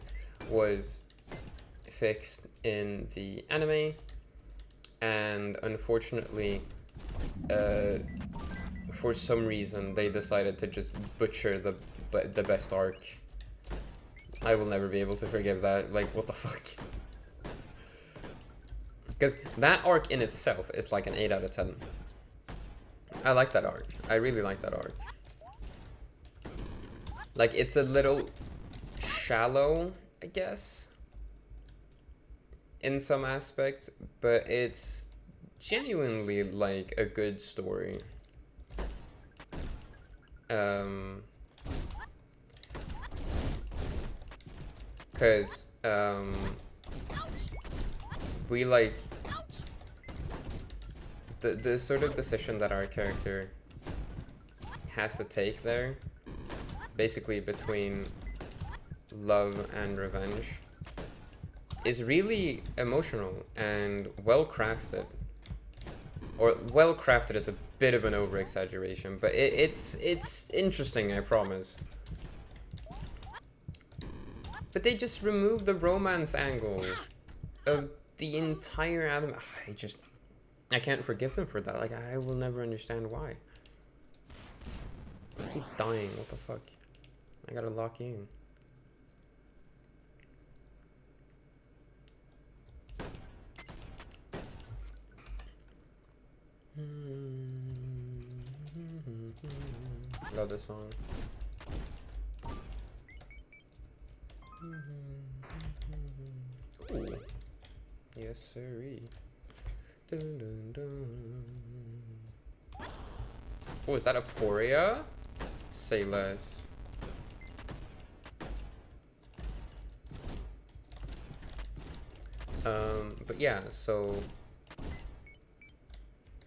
was fixed in the anime, and unfortunately for some reason they decided to just butcher the best arc. I will never be able to forgive that. Like, what the fuck? Because that arc in itself is like an 8 out of 10. I like that arc. I really like that arc. Like, it's a little shallow, I guess, in some aspects, but it's genuinely like a good story. Cause we like the sort of decision that our character has to take there, basically between love and revenge, is really emotional and well crafted. Or well crafted is a bit of an over exaggeration, but it's interesting, I promise. But they just removed the romance angle of the entire anime. I can't forgive them for that. Like, I will never understand why. I keep dying. What the fuck? I gotta lock you in. Love this song. Ooh. Yes, sirree. Dun, dun, dun. Oh, is that a Poria? Say less. But yeah, so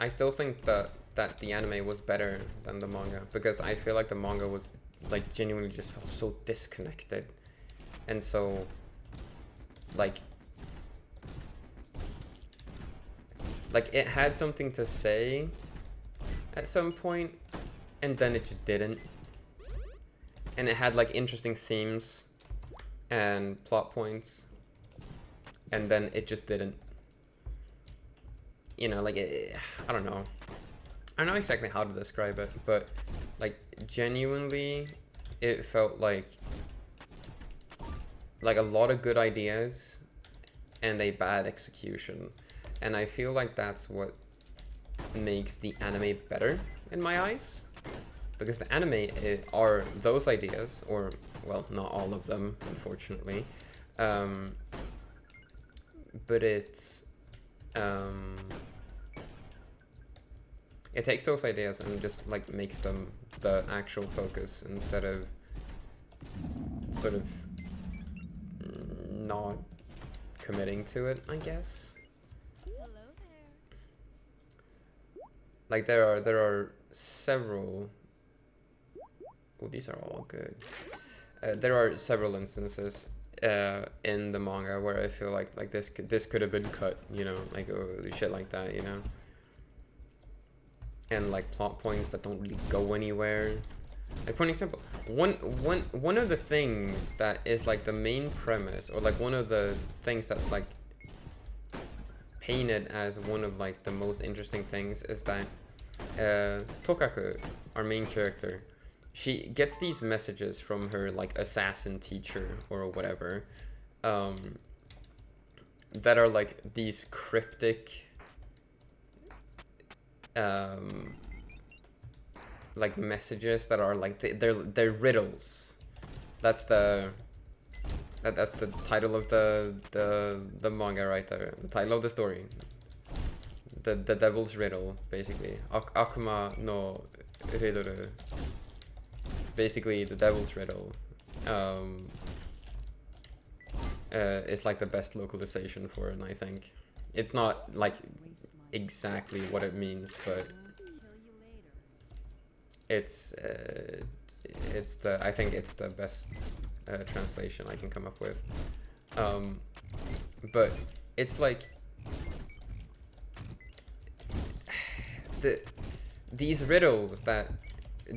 I still think that the anime was better than the manga, because I feel like the manga was like genuinely just felt so disconnected, and so like it had something to say at some point, and then it just didn't. And it had like interesting themes and plot points, and then it just didn't. You know, like I don't know. I don't know exactly how to describe it, but like genuinely, it felt like a lot of good ideas and a bad execution. And I feel like that's what makes the anime better in my eyes, because the anime are those ideas, or well, not all of them, unfortunately, but it's it takes those ideas and just like makes them the actual focus, instead of sort of not committing to it, I guess. Hello there. Like there are several. Oh, these are all good. There are several instances in the manga where I feel like this could have been cut, you know, like shit like that, you know, and like plot points that don't really go anywhere. Like for an example, one of the things that is like the main premise, or like one of the things that's like painted as one of like the most interesting things, is that Tokaku, our main character, she gets these messages from her like assassin teacher or whatever, that are like these cryptic like messages that are like they're riddles. That's the title of the manga right there. The title of the story. The devil's riddle, basically. Akuma no riddle. Basically, the devil's riddle is like the best localization for it, I think. It's not like exactly what it means, but it's I think it's the best translation I can come up with. But it's like these riddles that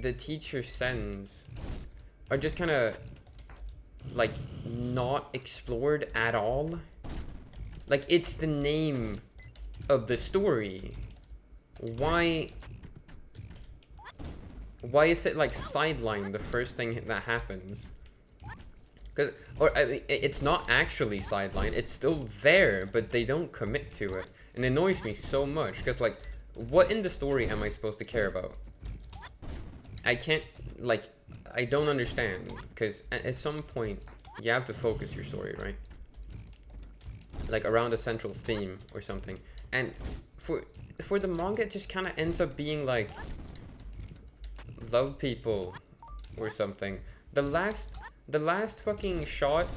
the teacher sends are just kind of like not explored at all. Like, it's the name of the story. Why is it like sidelined the first thing that happens? Because, or I mean, it's not actually sidelined, it's still there, but they don't commit to it. And it annoys me so much, because like, what in the story am I supposed to care about? I can't, like, I don't understand, because at some point, you have to focus your story, right? Like, around a central theme or something. And for the manga, it just kind of ends up being like, love people or something. The last fucking shot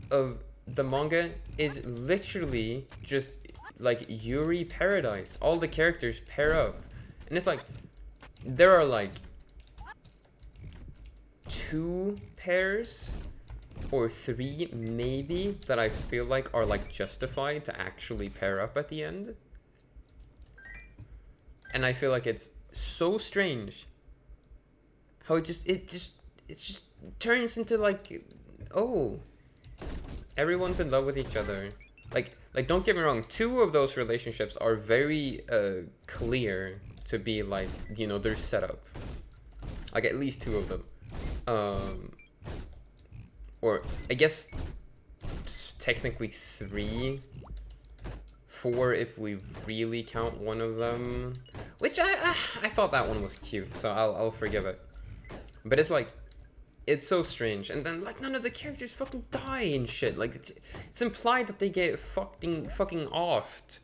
of the manga is literally just like Yuri Paradise. All the characters pair up, and it's like there are like 2 pairs or 3 maybe that I feel like are like justified to actually pair up at the end. And I feel like it's so strange how it just turns into like, oh, everyone's in love with each other. Like don't get me wrong, 2 of those relationships are very clear to be like, you know, they're set up. Like at least 2 of them. Or I guess technically 3, 4 if we really count one of them. Which I thought that one was cute, so I'll forgive it. But it's like, it's so strange. And then like none of the characters fucking die and shit. Like it's implied that they get fucking offed,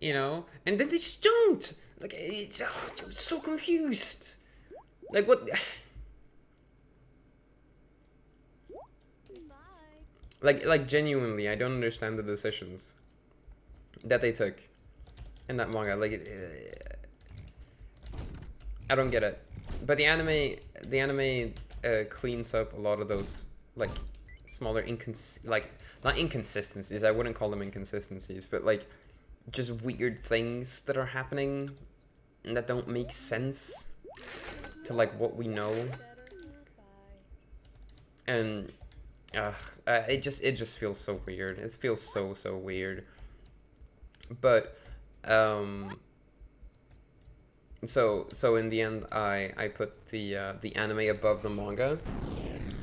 you know? And then they just don't. Like I'm so confused. Like what? Like genuinely, I don't understand the decisions that they took in that manga. Like I don't get it. But the anime cleans up a lot of those like smaller not inconsistencies. I wouldn't call them inconsistencies, but like just weird things that are happening that don't make sense to like what we know. And it just feels so weird. It feels so weird. But so in the end, I put the anime above the manga.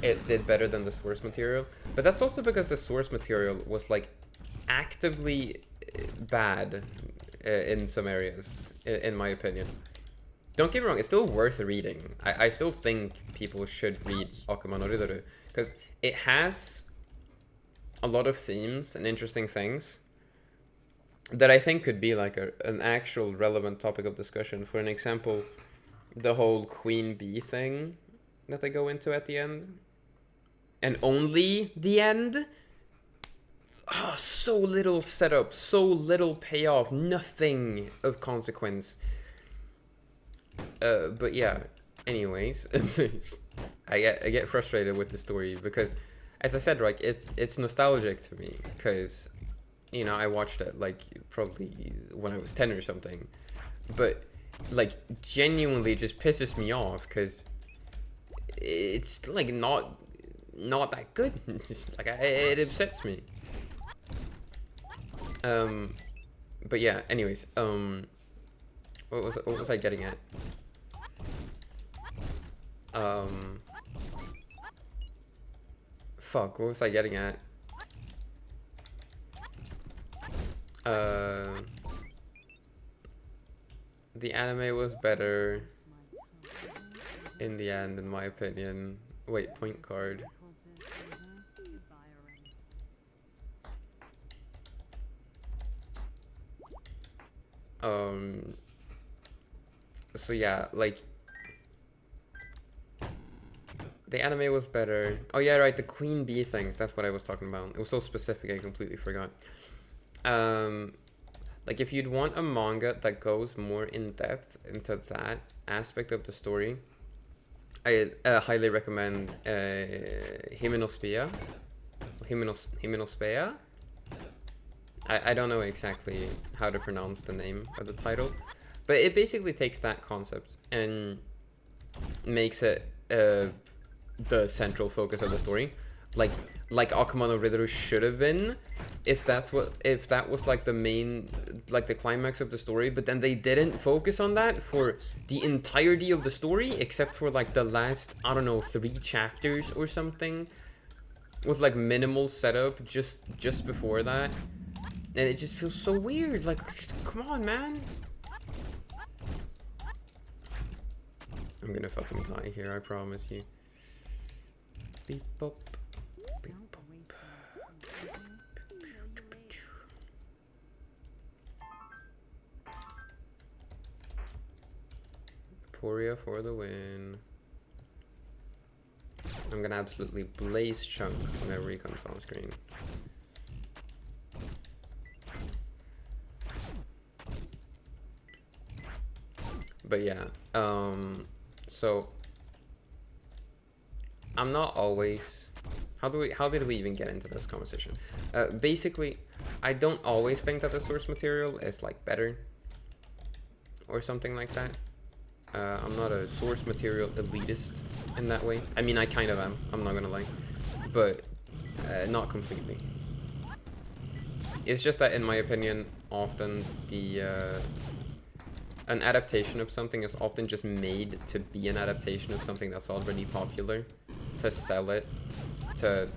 It did better than the source material, but that's also because the source material was like actively bad in some areas, in my opinion. Don't get me wrong, it's still worth reading. I still think people should read Akuma no Ridoru, because it has a lot of themes and interesting things that I think could be like an actual relevant topic of discussion. For an example, the whole Queen Bee thing that they go into at the end. And only the end? Oh, so little setup, so little payoff, nothing of consequence. But yeah, anyways, I get frustrated with the story because, as I said, like it's nostalgic to me because, you know, I watched it like probably when I was 10 or something, but like genuinely just pisses me off because it's like not that good. Just like it upsets me. But yeah, anyways, what was I getting at? Fuck, what was I getting at? The anime was better in the end, in my opinion. Wait, point card. So yeah, like the anime was better. Oh yeah, right, the Queen Bee things, that's what I was talking about. It was so specific, I completely forgot. Like if you'd want a manga that goes more in depth into that aspect of the story, I highly recommend Hime no Spia. Hime no Spea? I don't know exactly how to pronounce the name of the title, but it basically takes that concept and makes it the central focus of the story, like Akuma no Ridoru should have been, if that was like the main, like the climax of the story, but then they didn't focus on that for the entirety of the story except for like the last, I don't know, 3 chapters or something, with like minimal setup just before that. And it just feels so weird. Like, come on, man. I'm gonna fucking die here, I promise you. Beep bop. Beep bop. Poria for the win. I'm gonna absolutely blaze chunks whenever he comes on screen. But yeah, so I'm not always, how did we even get into this conversation? Basically, I don't always think that the source material is like better or something like that. I'm not a source material elitist in that way. I mean, I kind of am, I'm not gonna lie, but not completely. It's just that in my opinion, often an adaptation of something is often just made to be an adaptation of something that's already popular, to sell it to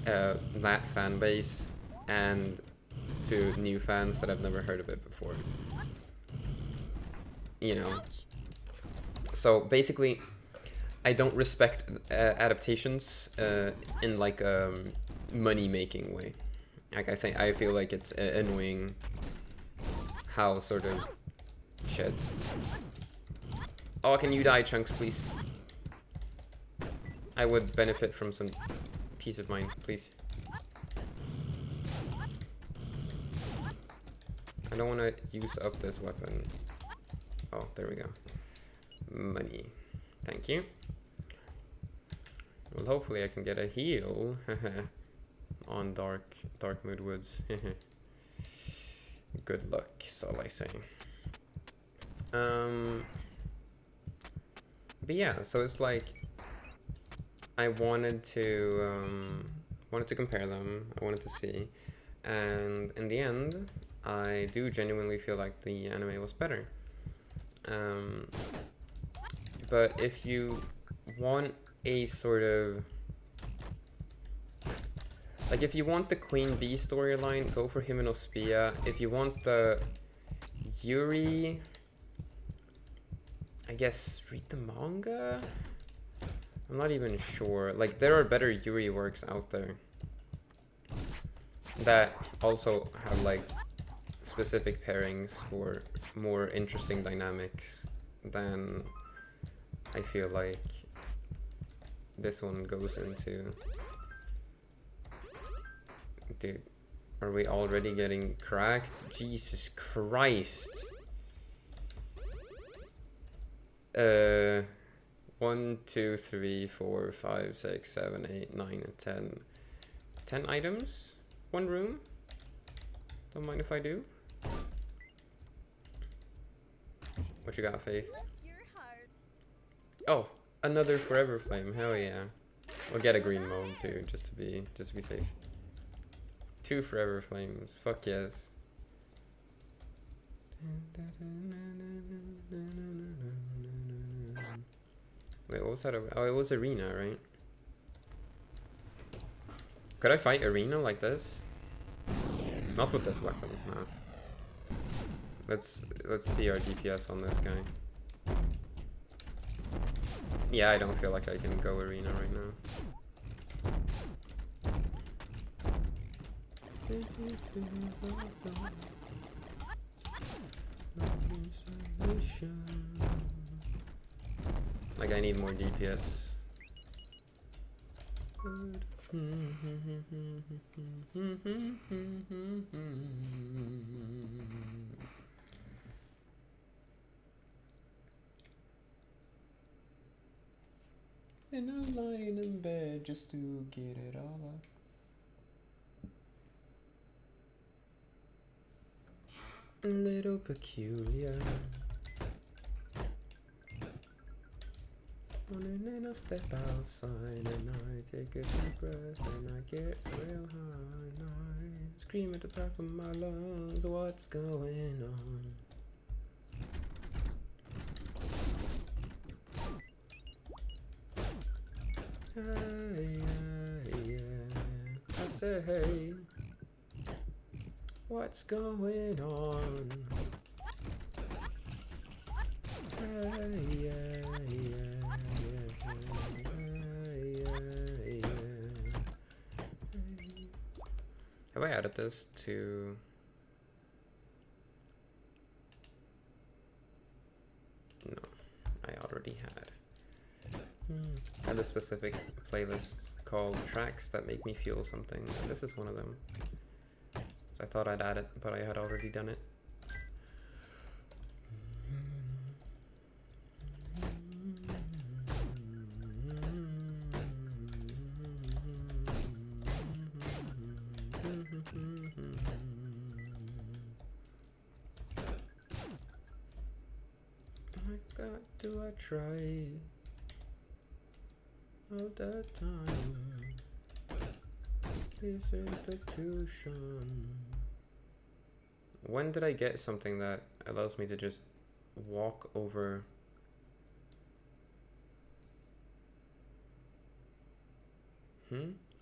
that fan base and to new fans that have never heard of it before. You know? So basically, I don't respect adaptations in like a money-making way. Like I feel like it's annoying how sort of shit. Oh, can you die, Chunks, please? I would benefit from some peace of mind, please. I don't want to use up this weapon. Oh, there we go. money. Thank you. Well, hopefully I can get a heal on Dark Moodwoods. Good luck, is all I say. But yeah, so it's like I wanted to compare them. I wanted to see, and in the end, I do genuinely feel like the anime was better. But if you want a sort of like, if you want the Queen Bee storyline, go for Himenospia. If you want the Yuri, I guess read the manga? I'm not even sure. Like, there are better Yuri works out there that also have like specific pairings for more interesting dynamics than I feel like this one goes into. Dude, are we already getting cracked? Jesus Christ. 1, 2, 3, 4, 5, 6, 7, 8, 9, 10. 10 items? 1 room? Don't mind if I do. What you got, Faith? Oh, another Forever Flame. Hell yeah. We'll get a green mode too, just to be safe. 2 Forever Flames. Fuck yes. Wait, what was that? Oh, it was Arena, right? Could I fight Arena like this? Not with this weapon, no. Let's see our DPS on this guy. Yeah, I don't feel like I can go Arena right now. Like, I need more DPS. And I'm lying in bed just to get it all up. A little peculiar. And then I step outside and I take a deep breath and I get real high and I scream at the back of my lungs, what's going on? Hey, I said hey, what's going on? Hey, have I added this to... No, I already had. I had a specific playlist called Tracks That Make Me Feel Something, and this is one of them. So I thought I'd add it, but I had already done it. Do I try all the time? This is the tuition. When did I get something that allows me to just walk over?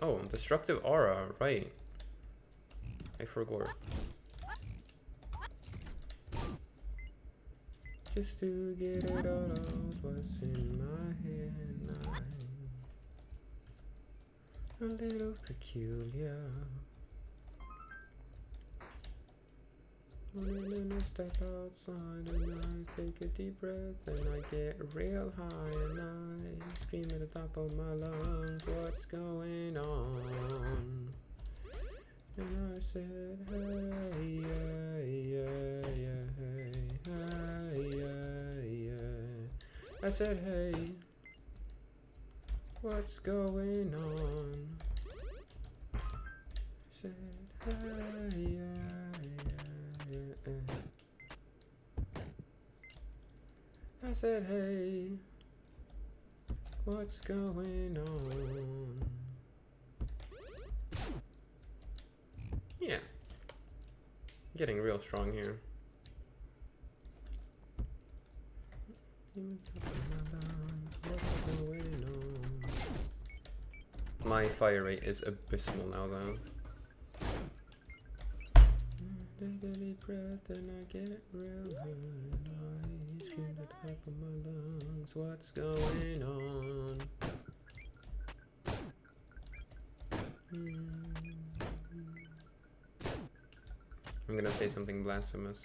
Oh, destructive aura, right. I forgot. Just to get it all out, what's in my head now. A little peculiar. And then I step outside and I take a deep breath and I get real high and I scream at the top of my lungs, what's going on? And I said, hey, yeah, yeah, yeah, hey, hey, yeah, yeah. I said, hey, what's going on? I said, hey, yeah. I said, hey, what's going on? Yeah. Getting real strong here. What's going on? My fire rate is abysmal now, though. Take a deep breath and I get real high. I scream at the top of my lungs. What's going on? I'm gonna say something blasphemous.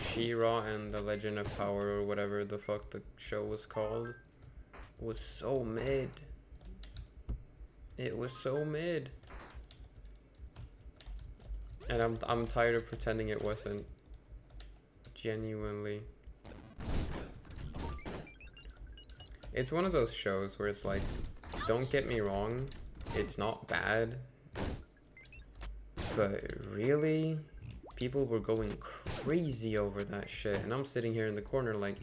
She-Ra and the Legend of Power, or whatever the fuck the show was called, was so mid. It was so mid. And I'm tired of pretending it wasn't. Genuinely. It's one of those shows where it's like, don't get me wrong, it's not bad. But really, people were going crazy over that shit. And I'm sitting here in the corner like,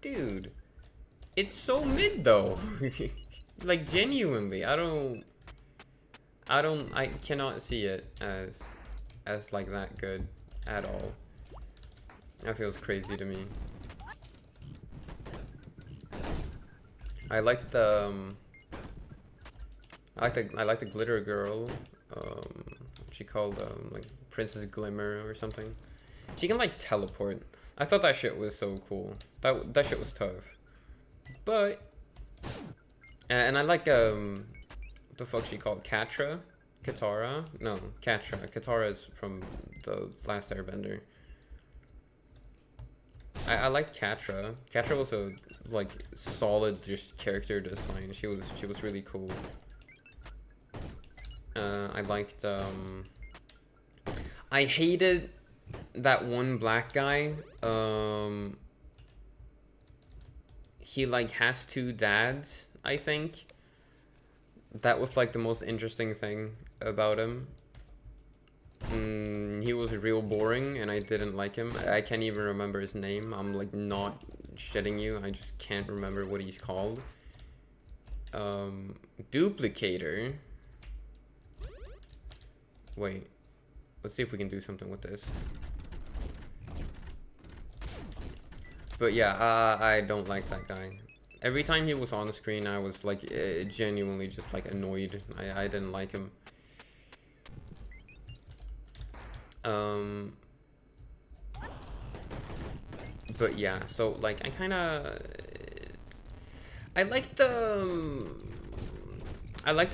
dude, it's so mid though. Like genuinely, I cannot see it as like that good at all. That feels crazy to me. I like the glitter girl. She called like Princess Glimmer or something. She can like teleport. I thought that shit was so cool. That shit was tough. But and I like what the fuck she called, Katara? No, Katara. Katara is from the Last Airbender. I like Katara. Katara was a like solid just character design. She was really cool. I liked I hated that one black guy. He like has two dads, I think. That was like the most interesting thing about him. He was real boring and I didn't like him. I can't even remember his name. I'm like not shitting you. I just can't remember what he's called. Duplicator. Wait. Let's see if we can do something with this. But yeah, I don't like that guy. Every time he was on the screen, I was like genuinely just like annoyed. I didn't like him. But yeah, so like I like the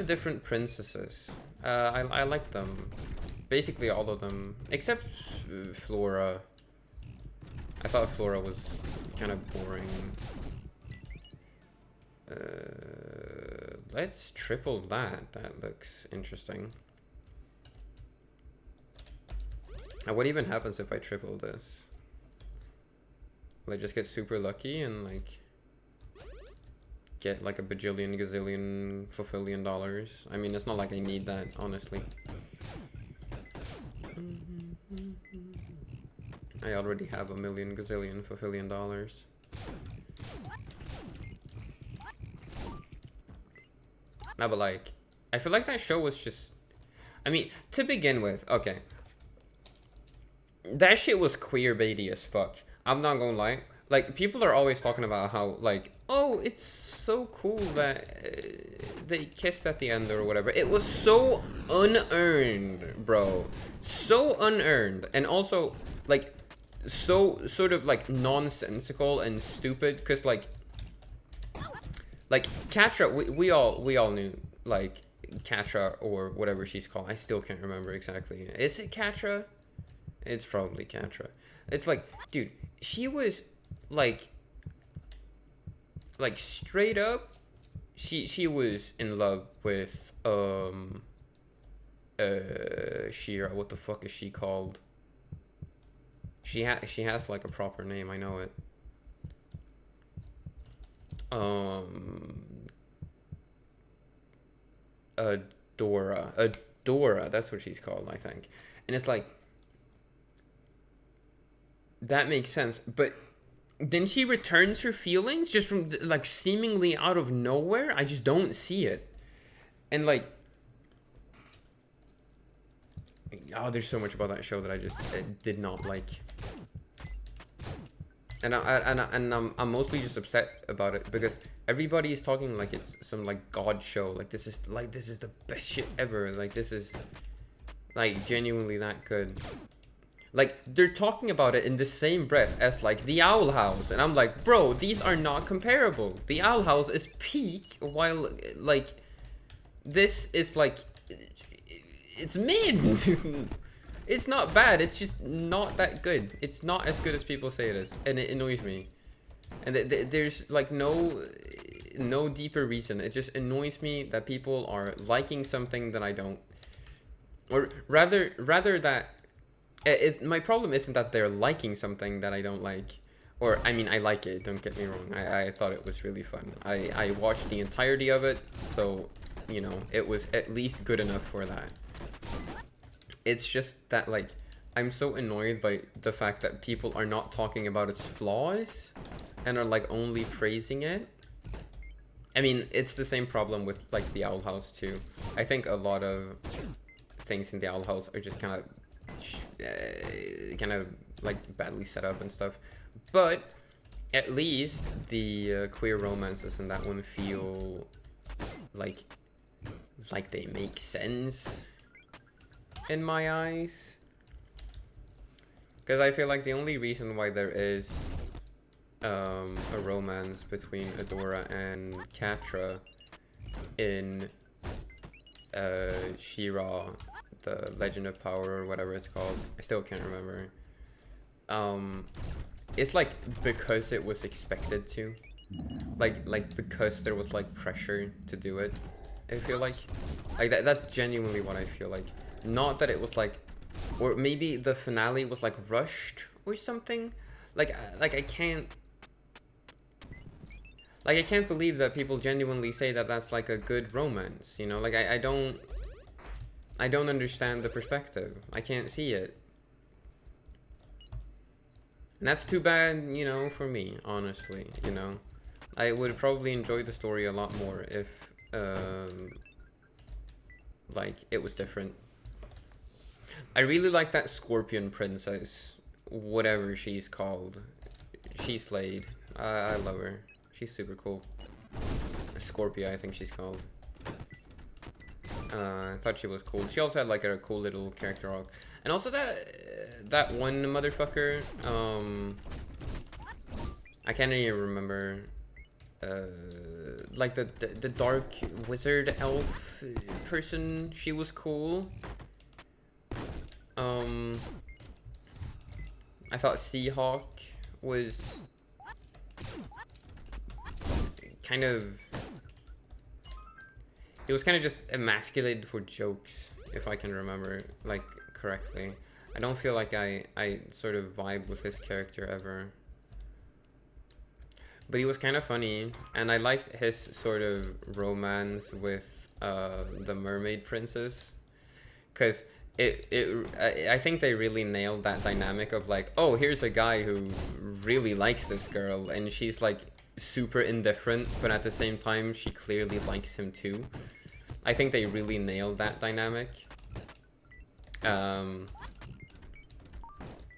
different princesses. I like them. Basically all of them, except Flora. I thought Flora was kind of boring. Let's triple that. That looks interesting. And what even happens if I triple this? Will I just get super lucky and like get like a bajillion, gazillion, fulfillion dollars? I mean, it's not like I need that, honestly. I already have a million, gazillion, fulfillion dollars. No, but like, I feel like that show was just, I mean, to begin with, okay. That shit was queerbaity as fuck. I'm not gonna lie. Like, people are always talking about how, like, oh, it's so cool that they kissed at the end or whatever. It was so unearned, bro. So unearned. And also, like, so sort of, like, nonsensical and stupid. Because, like Katara, we all knew, like, Katara or whatever she's called. I still can't remember exactly. Is it Katara? It's probably Katara. It's like, dude, she was like straight up, she was in love with She-Ra. What the fuck is she called? She has like a proper name. I know it. Adora. That's what she's called, I think. And it's like, that makes sense, but then she returns her feelings just from like seemingly out of nowhere. I just don't see it. And like, oh, there's so much about that show that I just did not like. And I'm mostly just upset about it because everybody is talking like it's some like god show. Like this is the best shit ever. Like this is like genuinely that good. Like they're talking about it in the same breath as like the Owl House, and I'm like, bro, these are not comparable. The Owl House is peak, while like this is like it's mid. It's not bad, it's just not that good. It's not as good as people say it is, and it annoys me. And there's like no deeper reason. It just annoys me that people are liking something that I don't. Or rather that my problem isn't that they're liking something that I don't like. Or, I mean, I like it, don't get me wrong. I thought it was really fun. I watched the entirety of it, so, you know, it was at least good enough for that. It's just that, like, I'm so annoyed by the fact that people are not talking about its flaws and are, like, only praising it. I mean, it's the same problem with, like, the Owl House, too. I think a lot of things in the Owl House are just kind of like, badly set up and stuff. But at least the queer romances in that one feel like they make sense in my eyes, because I feel like the only reason why there is a romance between Adora and Catra in She-Ra, the Legend of Power, or whatever it's called, I still can't remember. It's like because it was expected to, like because there was like pressure to do it. I feel like that's genuinely what I feel like. Not that it was like, or maybe the finale was like rushed or something. Like I can't believe that people genuinely say that that's like a good romance, you know? Like I don't understand the perspective. I can't see it. And that's too bad, you know, for me, honestly, you know. I would probably enjoy the story a lot more if like it was different. I really like that Scorpion Princess, whatever she's called. She slayed. I love her. She's super cool. Scorpia, I think she's called. I thought she was cool. She also had like a cool little character arc. And also that one motherfucker, I can't even remember. Like the dark wizard elf person, she was cool. I thought Seahawk was kind of... It was kind of just emasculated for jokes, if I can remember, like, correctly. I don't feel like I sort of vibe with his character ever. But he was kind of funny, and I liked his sort of romance with the mermaid princess. Because I think they really nailed that dynamic of like, oh, here's a guy who really likes this girl, and she's like super indifferent, but at the same time she clearly likes him too. I think they really nailed that dynamic.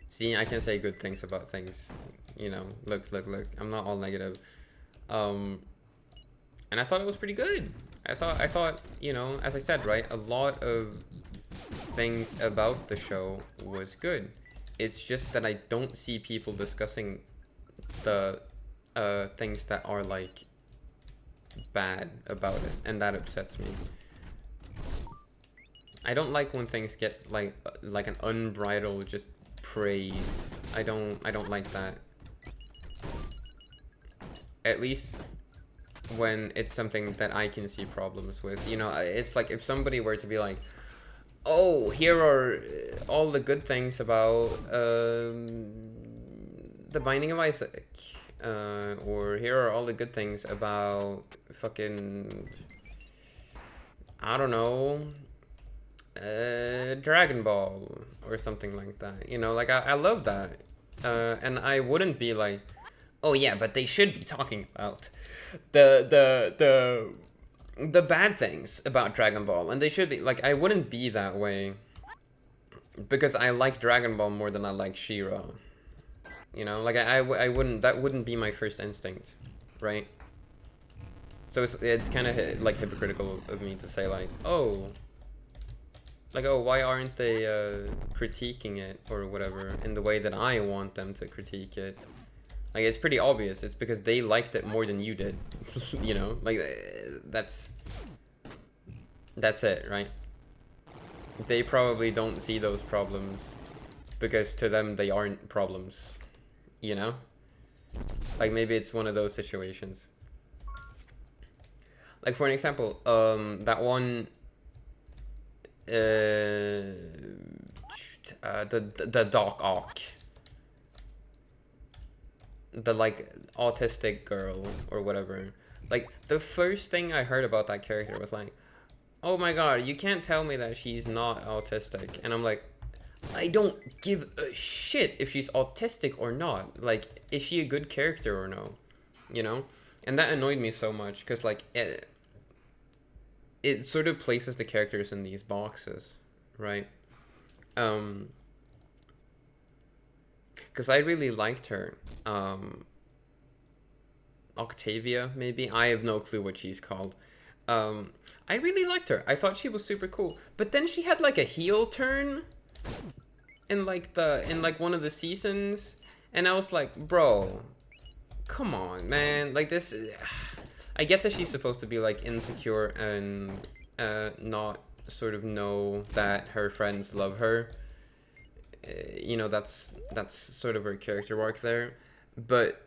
See, I can say good things about things, you know. Look, I'm not all negative. And I thought it was pretty good. I thought, you know, as I said, right, a lot of things about the show was good. It's just that I don't see people discussing the things that are like bad about it, and that upsets me. I don't like when things get like an unbridled just praise. I don't like that. At least when it's something that I can see problems with. You know, it's like if somebody were to be like, oh, here are all the good things about The Binding of Isaac. Or here are all the good things about fucking, I don't know, Dragon Ball or something like that. You know, like I love that. And I wouldn't be like, oh yeah, but they should be talking about the bad things about Dragon Ball, and they should be like, I wouldn't be that way because I like Dragon Ball more than I like She-Ra. You know, like I wouldn't, that wouldn't be my first instinct, right? So it's kind of like hypocritical of me to say like, oh, why aren't they critiquing it or whatever in the way that I want them to critique it? Like, it's pretty obvious. It's because they liked it more than you did. You know, like that's it, right? They probably don't see those problems because to them they aren't problems. You know, like maybe it's one of those situations. Like for an example, that one, the Doc Ock, the like autistic girl or whatever. Like the first thing I heard about that character was like, oh my god, you can't tell me that she's not autistic. And I'm like, I don't give a shit if she's autistic or not. Like, is she a good character or no? You know? And that annoyed me so much because like it sort of places the characters in these boxes, right? Because I really liked her. Octavia, maybe? I have no clue what she's called. I really liked her. I thought she was super cool. But then she had like a heel turn in like one of the seasons, and I was like, bro, come on, man. Like this, I get that she's supposed to be like insecure and not sort of know that her friends love her. You know, that's sort of her character arc there, but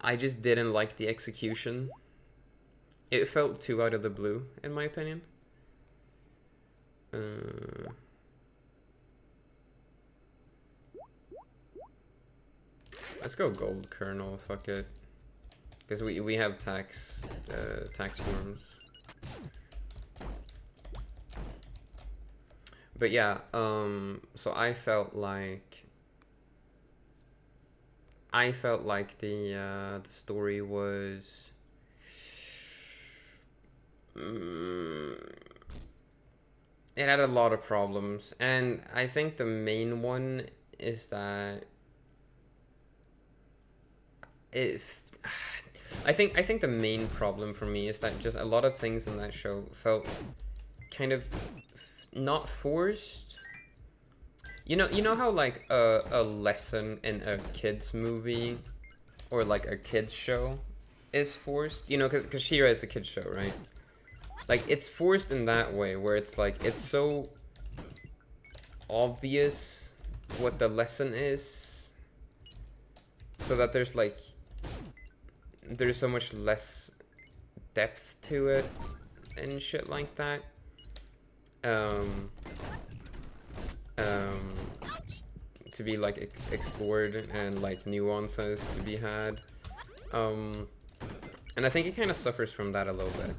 I just didn't like the execution. It felt too out of the blue, in my opinion. Let's go Gold Kernel, fuck it. Because we have tax forms. But yeah, so I felt like the story was it had a lot of problems, and I think the main one is that I think the main problem for me is that just a lot of things in that show felt kind of not forced. You know how like a lesson in a kids movie or like a kids show is forced, you know, because She-Ra is a kids show, right? Like it's forced in that way where it's like it's so obvious what the lesson is, so that there's so much less depth to it and shit like that. To be like explored and like nuances to be had. And I think it kind of suffers from that a little bit.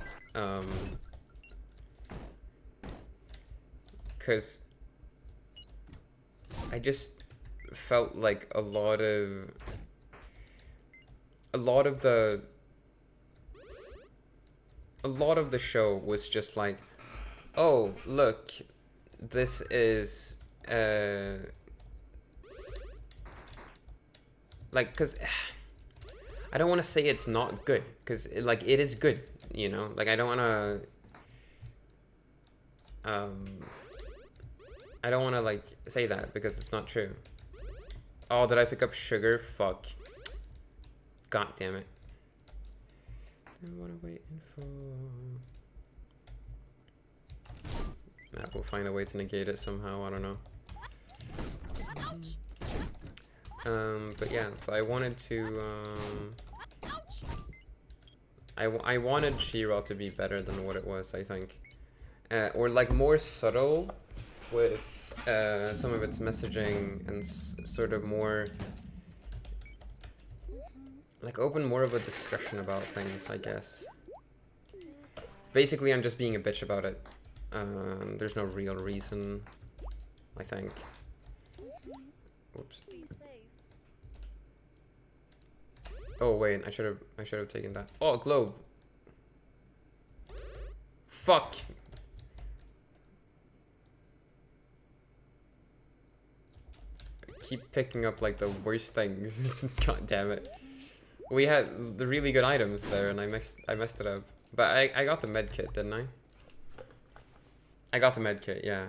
Because I just felt like a lot of the show was just like, oh look, this is like, because I don't want to say it's not good, because like it is good, you know, like I don't want to like say that because it's not true. Oh, did I pick up sugar? Fuck. God damn it. And what am I waiting for? Nah, we'll find a way to negate it somehow, I don't know. But yeah, so I wanted to, I wanted She-Ra to be better than what it was, I think. or like more subtle with some of its messaging and sort of more like open more of a discussion about things, I guess. Basically, I'm just being a bitch about it. There's no real reason, I think. Oops. Oh wait, I should have taken that. Oh, globe. Fuck. I keep picking up like the worst things. God damn it. We had the really good items there, and I messed it up. But I got the med kit, didn't I? I got the med kit, yeah.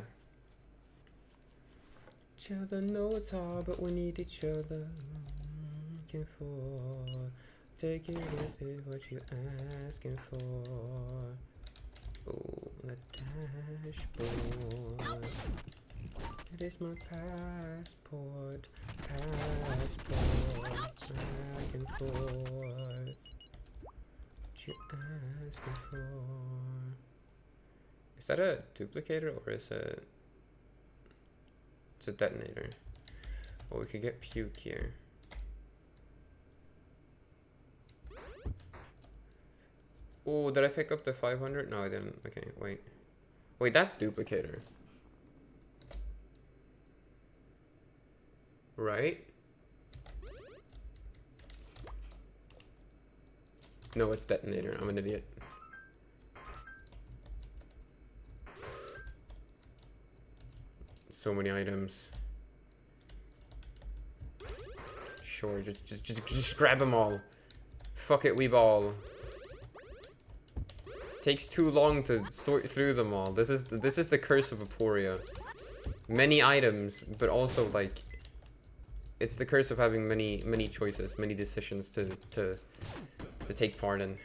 Each other know it's hard, but we need each other. Looking for, take it with it, what you asking for. Oh, the dashboard. It is my passport, back and forth. What you asking for? Is that a duplicator or is it? It's a detonator. Oh, we could get puke here. Oh, did I pick up the 500? No, I didn't. Okay, wait. Wait, that's duplicator. Right? No, it's detonator. I'm an idiot. So many items. Sure, just grab them all. Fuck it, we ball. Takes too long to sort through them all. This is the curse of Aporia. Many items, but also like it's the curse of having many choices, many decisions to take part in.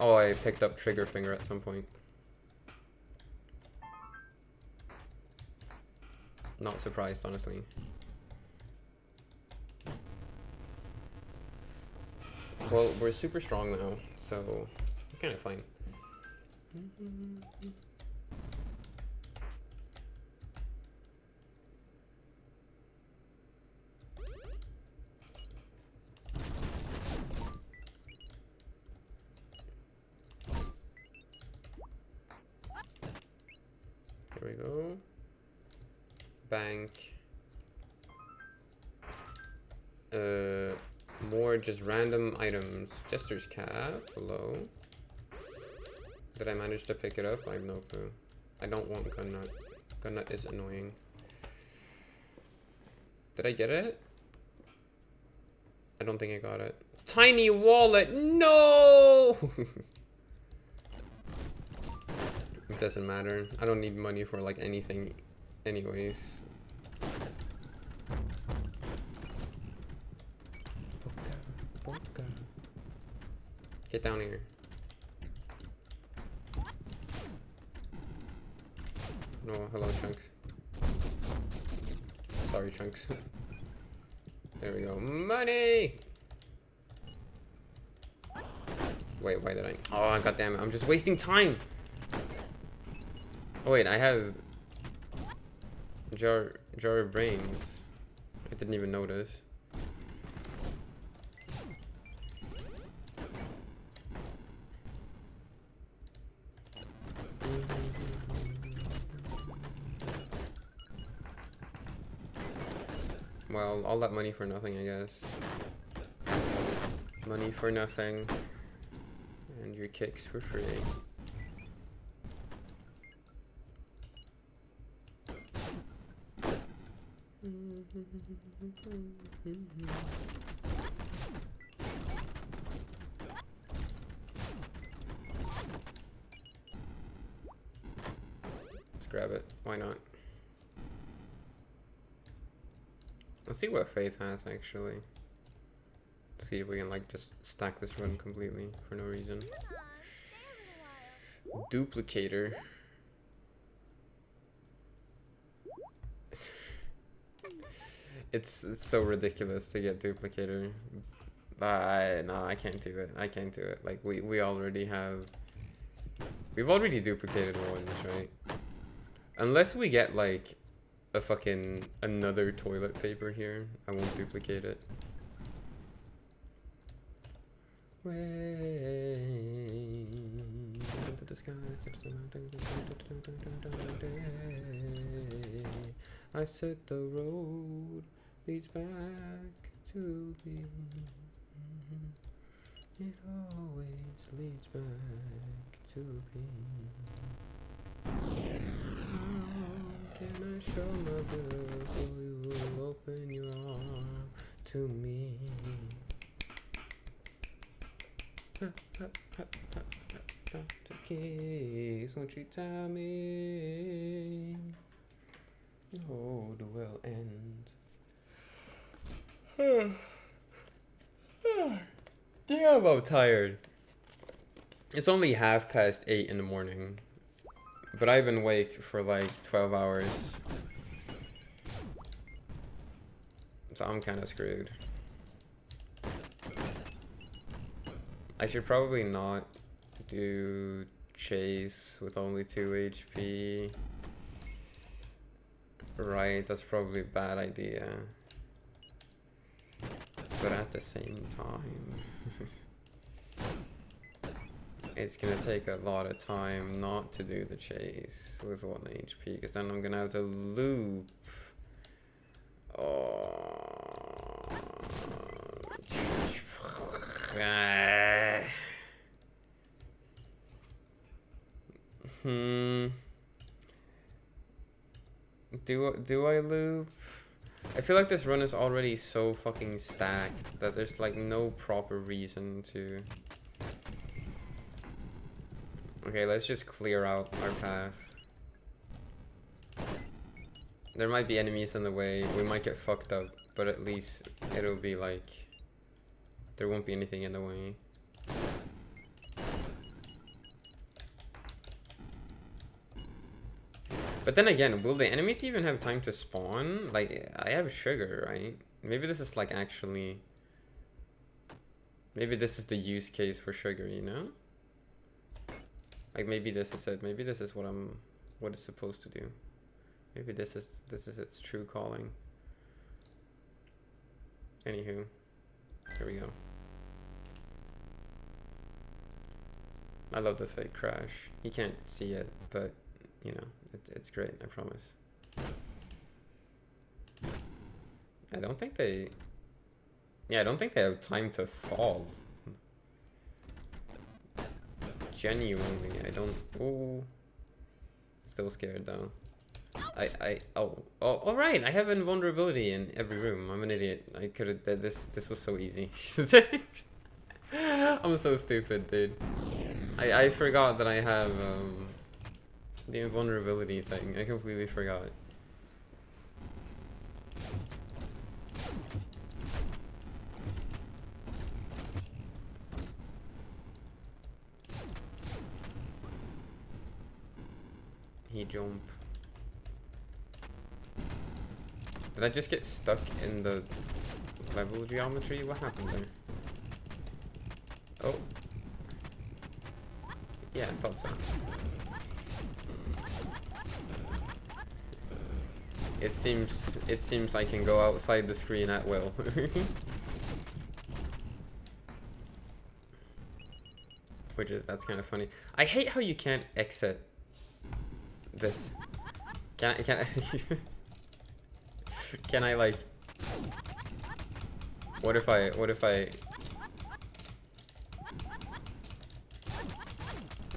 Oh, I picked up trigger finger at some point. Not surprised, honestly. Well, we're super strong now, so we're kind of fine. There we go. Bank. More just random items. Jester's cap. Hello. Did I manage to pick it up? I have no clue. I don't want gun nut. Gun nut is annoying. Did I get it? I don't think I got it. Tiny wallet. No. It doesn't matter. I don't need money for like anything anyways. Get down here. No, hello, Chunks. Sorry, Chunks. There we go. Money! Wait, why did I? Oh, god damn it. I'm just wasting time. Oh, wait, I have jar of brains. I didn't even notice. Well, all that money for nothing, I guess. Money for nothing. And your kicks for free. Let's grab it. Why not? Let's see what Faith has, actually. Let's see if we can, like, just stack this run completely for no reason. Duplicator. It's so ridiculous to get Duplicator. No, I can't do it. I can't do it. Like we already have. We've already duplicated ones, right? Unless we get like a fucking another toilet paper here, I won't duplicate it. Way into the sky, I said the road leads back to me. It always leads back to me. How can I show my love for you will open your arm to me? Dr. Kiss, won't you tell me? Oh, the will end. Damn, I'm tired. It's only 8:30 in the morning, but I've been awake for like 12 hours. So I'm kind of screwed. I should probably not do chase with only 2 HP. Right, that's probably a bad idea. But at the same time, it's gonna take a lot of time not to do the chase with 1 HP, because then I'm gonna have to loop. Oh. Do I loop? I feel like this run is already so fucking stacked that there's like no proper reason to. Okay, let's just clear out our path. There might be enemies in the way, we might get fucked up, but at least it'll be like there won't be anything in the way. But then again, will the enemies even have time to spawn? Like, I have sugar, right? Maybe this is like actually... Maybe this is the use case for sugar, you know? Like, maybe this is it. Maybe this is what it's supposed to do. Maybe this is its true calling. Anywho, here we go. I love the fake crash. You can't see it, but you know, it's great, I promise. I don't think they have time to fall. Genuinely, I don't. Oh, still scared though. Oh, right. I have invulnerability in every room. I'm an idiot. I could have. This was so easy. I'm so stupid, dude. I forgot that I have the invulnerability thing. I completely forgot. He jump. Did I just get stuck in the level geometry? What happened there? Oh. Yeah, I thought so. It seems I can go outside the screen at will. That's kind of funny. I hate how you can't exit this. Can I can I like what if I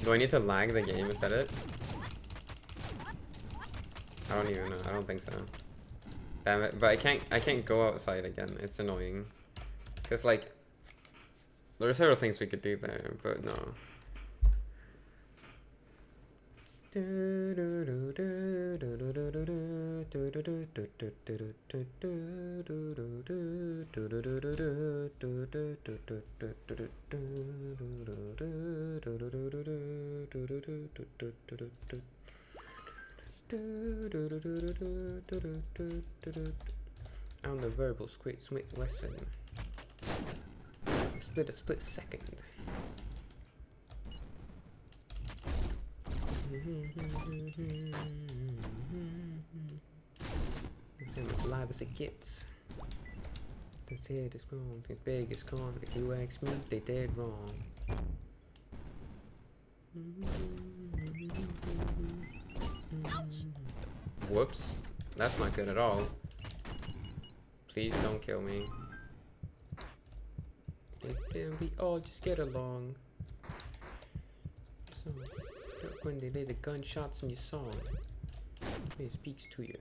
do I need to lag the game? Is that it? I don't even know. I don't think so. Damn it! But I can't go outside again. It's annoying. Cause like there are several things we could do there, but no. On the verbal sweet lesson. Split a split second. I'm as live as it gets. This head is wrong, this bag is gone. If you ask me, they dead wrong. Ouch. Whoops. That's not good at all. Please don't kill me. Then we all just get along. So, when they lay the gunshots in your song, it speaks to you.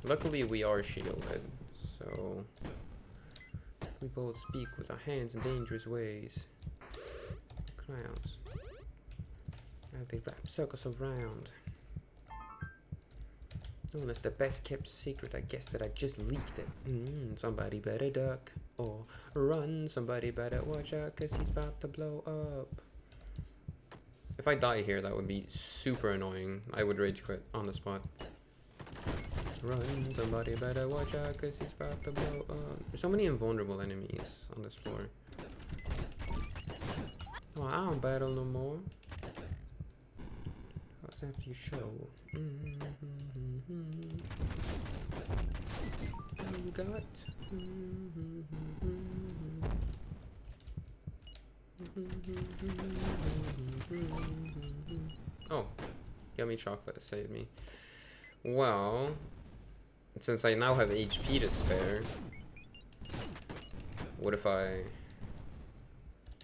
Luckily, we are shielded, so we both speak with our hands in dangerous ways. Clowns. Now they wrap circles around. Oh, that's the best kept secret, I guess, that I just leaked it. Somebody better duck or run. Somebody better watch out, cause he's about to blow up. If I die here, that would be super annoying. I would rage quit on the spot. Run, somebody better watch out, cause he's about to blow up. There's so many invulnerable enemies on this floor. Oh, I don't battle no more. What's after your show? What you got? Oh, yummy chocolate saved me. Well, since I now have HP to spare, what if I...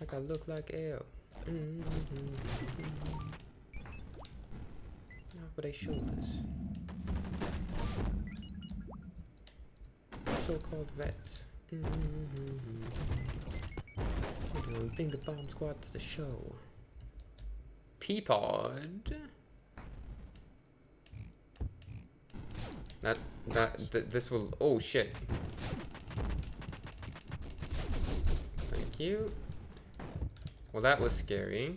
Like I look like Ale. How would I show this? So-called vets. Bring the bomb squad to the show. Peapod. This will. Oh shit. Thank you. Well, that was scary.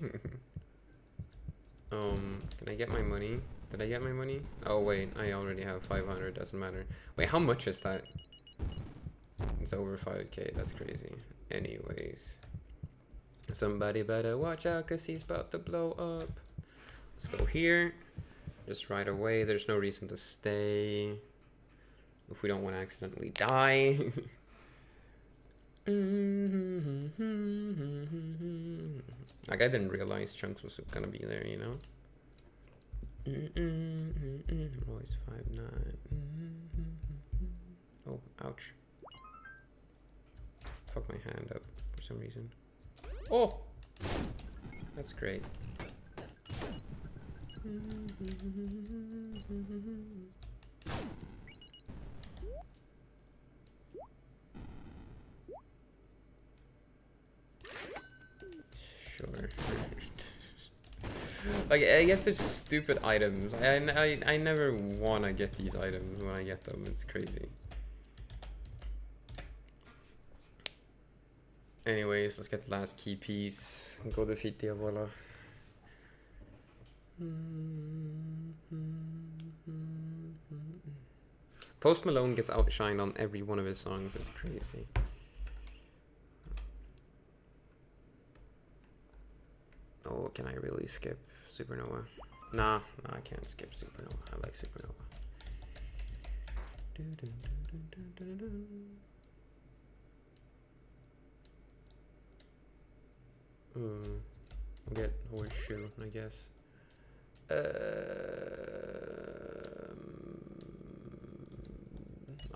Can I get my money? Did I get my money? Oh wait, I already have 500. Doesn't matter. Wait, how much is that? It's over 5k. That's crazy. Anyways, somebody better watch out, cause he's about to blow up. Let's go here. Just right away. There's no reason to stay if we don't want to accidentally die. Like, I didn't realize Chunks was gonna be there, you know? Royce 5'9". Oh, ouch. Fuck my hand up for some reason. Oh! That's great. Sure. Like, I guess it's stupid items. I never want to get these items when I get them. It's crazy. Anyways, let's get the last key piece and go defeat Diavola. Post Malone gets outshined on every one of his songs. It's crazy. Oh, can I really skip Supernova? Nah, I can't skip Supernova. I like Supernova. I'll get Horseshoe, I guess.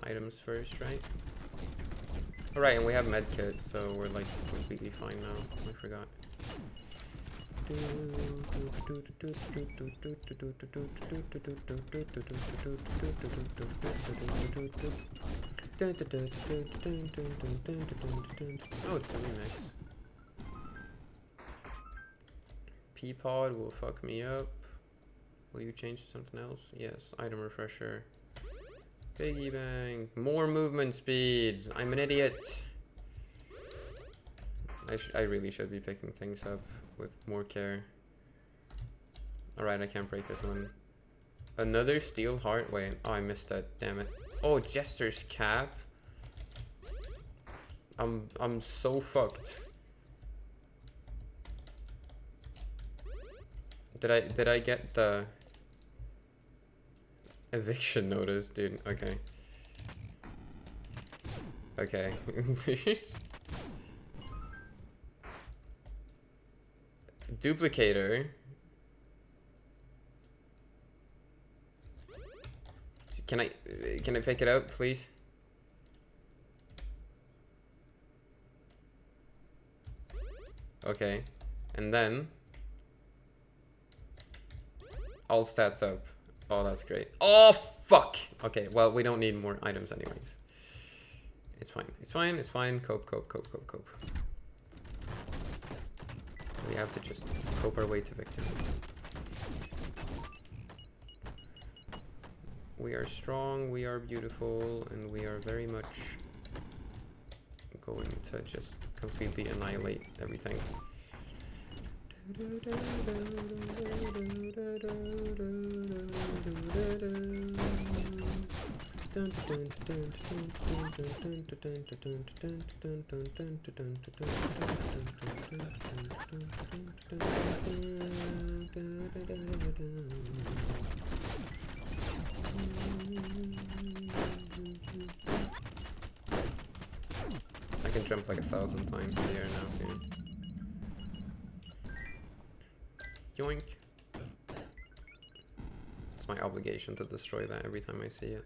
Items first, right? Alright, and we have medkit, so we're like completely fine now. I forgot. Oh, it's the remix. Peapod will fuck me up. Will you change to something else? Yes, item refresher. Piggy bang. More movement speed. I'm an idiot. I really should be picking things up with more care. Alright, I can't break this one. Another steel heart? Wait, oh, I missed that. Damn it. Oh, Jester's cap. I'm so fucked. Did I get the eviction notice, dude? Okay. Okay. Duplicator. Can I pick it up, please? Okay. And then all stats up. Oh, that's great. Oh, fuck. Okay, well, we don't need more items anyways. It's fine. It's fine. It's fine. Cope. We have to just cope our way to victory. We are strong, we are beautiful, and we are very much going to just completely annihilate everything. I can jump like 1,000 times in the air now, too. Yoink. It's my obligation to destroy that every time I see it.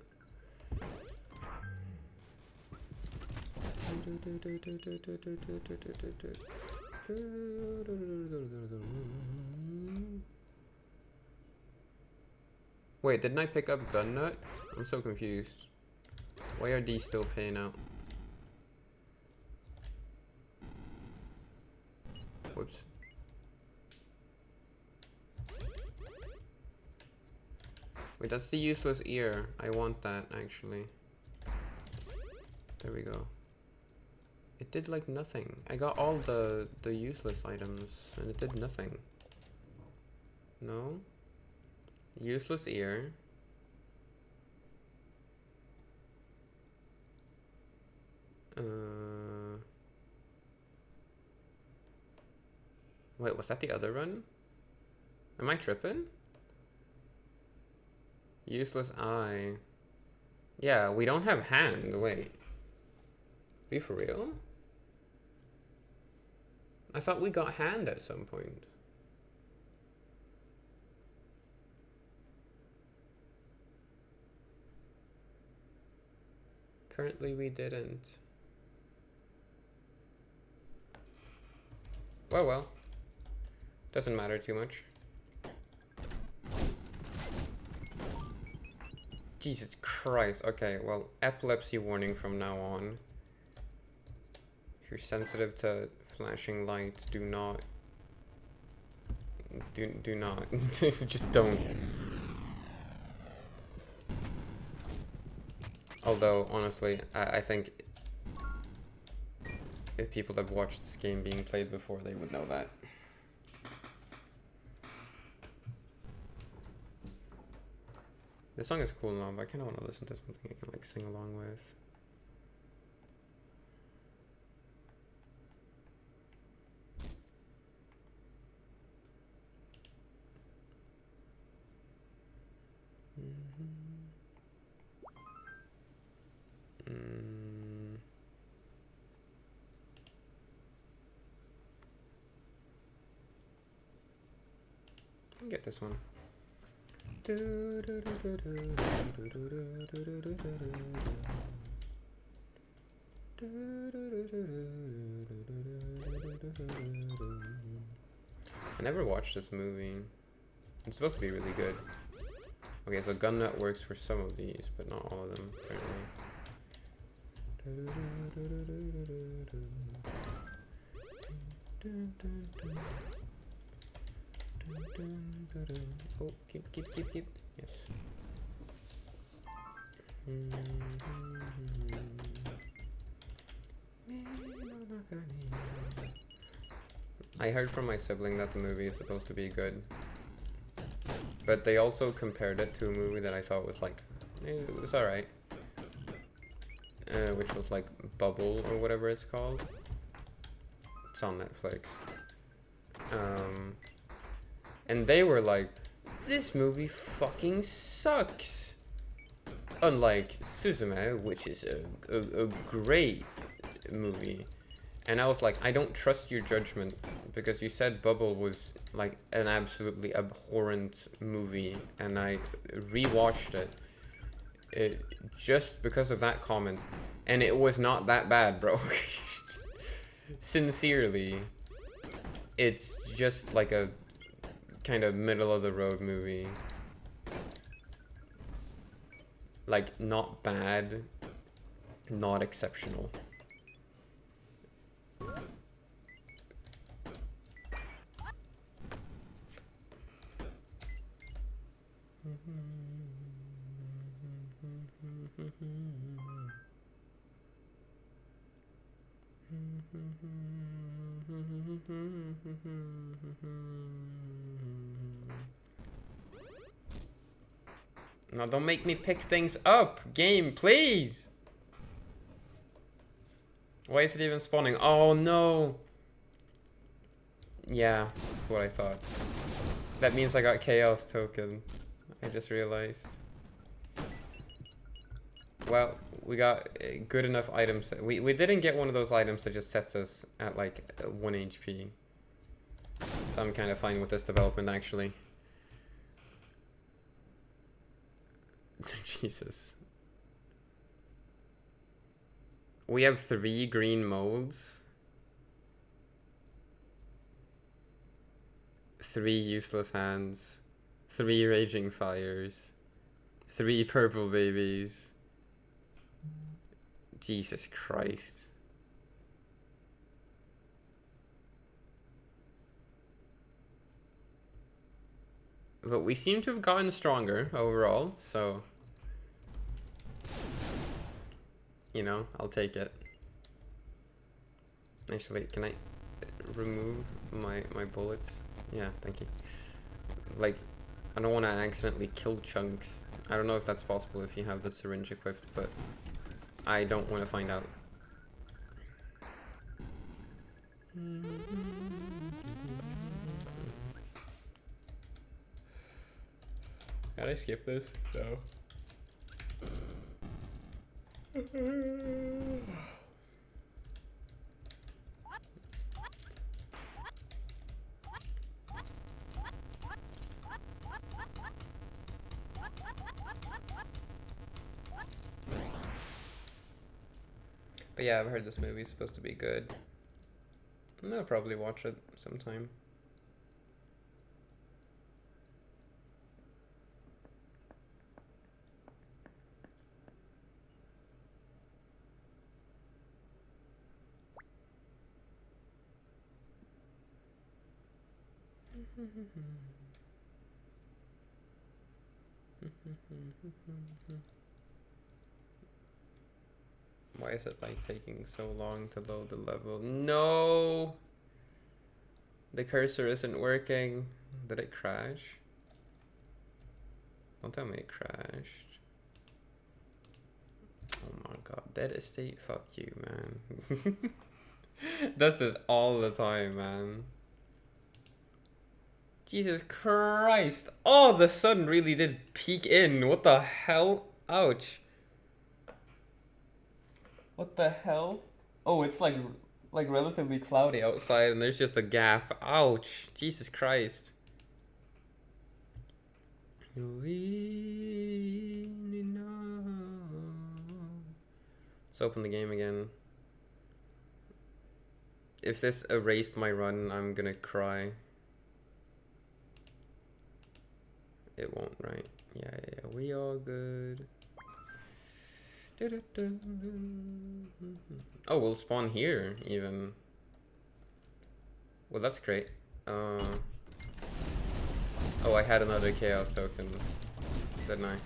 Wait, didn't I pick up Gun Nut? I'm so confused. Why are these still paying out? Whoops. Wait, that's the useless ear. I want that, actually. There we go. It did like nothing. I got all the useless items and it did nothing. No? Useless ear. Wait, was that the other run? Am I tripping? Useless eye. Yeah, we don't have hand. Wait. Be for real? I thought we got hand at some point. Apparently we didn't. Well. Doesn't matter too much. Jesus Christ. Okay, well, epilepsy warning from now on. If you're sensitive to flashing lights, do not. Do not. Just don't. Although, honestly, I think if people have watched this game being played before, they would know that. This song is cool now, but I kind of want to listen to something I can like sing along with. I'll get this one. I never watched this movie. It's supposed to be really good. Okay, so Gun Nut works for some of these, but not all of them, apparently. Oh, keep. Yes. I heard from my sibling that the movie is supposed to be good. But they also compared it to a movie that I thought was like, it was alright. which was like Bubble or whatever it's called. It's on Netflix. And they were like, this movie fucking sucks. Unlike Suzume, which is a great movie. And I was like, I don't trust your judgment, because you said Bubble was like an absolutely abhorrent movie, and I rewatched it just because of that comment, and it was not that bad, bro. Sincerely, it's just like a kind of middle of the road movie. Like, not bad, not exceptional. No, don't make me pick things up. Game, please. Why is it even spawning? Oh no. Yeah, that's what I thought. That means I got Chaos Token. I just realized. Well, we got good enough items. We didn't get one of those items that just sets us at like 1 HP. So I'm kind of fine with this development, actually. Jesus. We have 3 green molds. 3 useless hands. 3 raging fires. 3 purple babies. Jesus Christ. But we seem to have gotten stronger overall, so... You know, I'll take it. Actually, can I remove my bullets? Yeah, thank you. Like, I don't want to accidentally kill chunks. I don't know if that's possible if you have the syringe equipped, but I don't want to find out. Can I skip this? No. But yeah, I've heard this movie's supposed to be good. I'll probably watch it sometime. Why is it like taking so long to load the level? No! The cursor isn't working. Did it crash? Don't tell me it crashed. Oh my god, Dead Estate, fuck you, man. Does this all the time, man. Jesus Christ. Oh, the sun really did peek in. What the hell? Ouch. What the hell? Oh, it's like relatively cloudy outside and there's just a gap. Ouch. Jesus Christ. Let's open the game again. If this erased my run, I'm gonna cry. It won't, right? Yeah, we all good. Oh, we'll spawn here, even. Well, that's great. Oh, I had another chaos token, didn't I?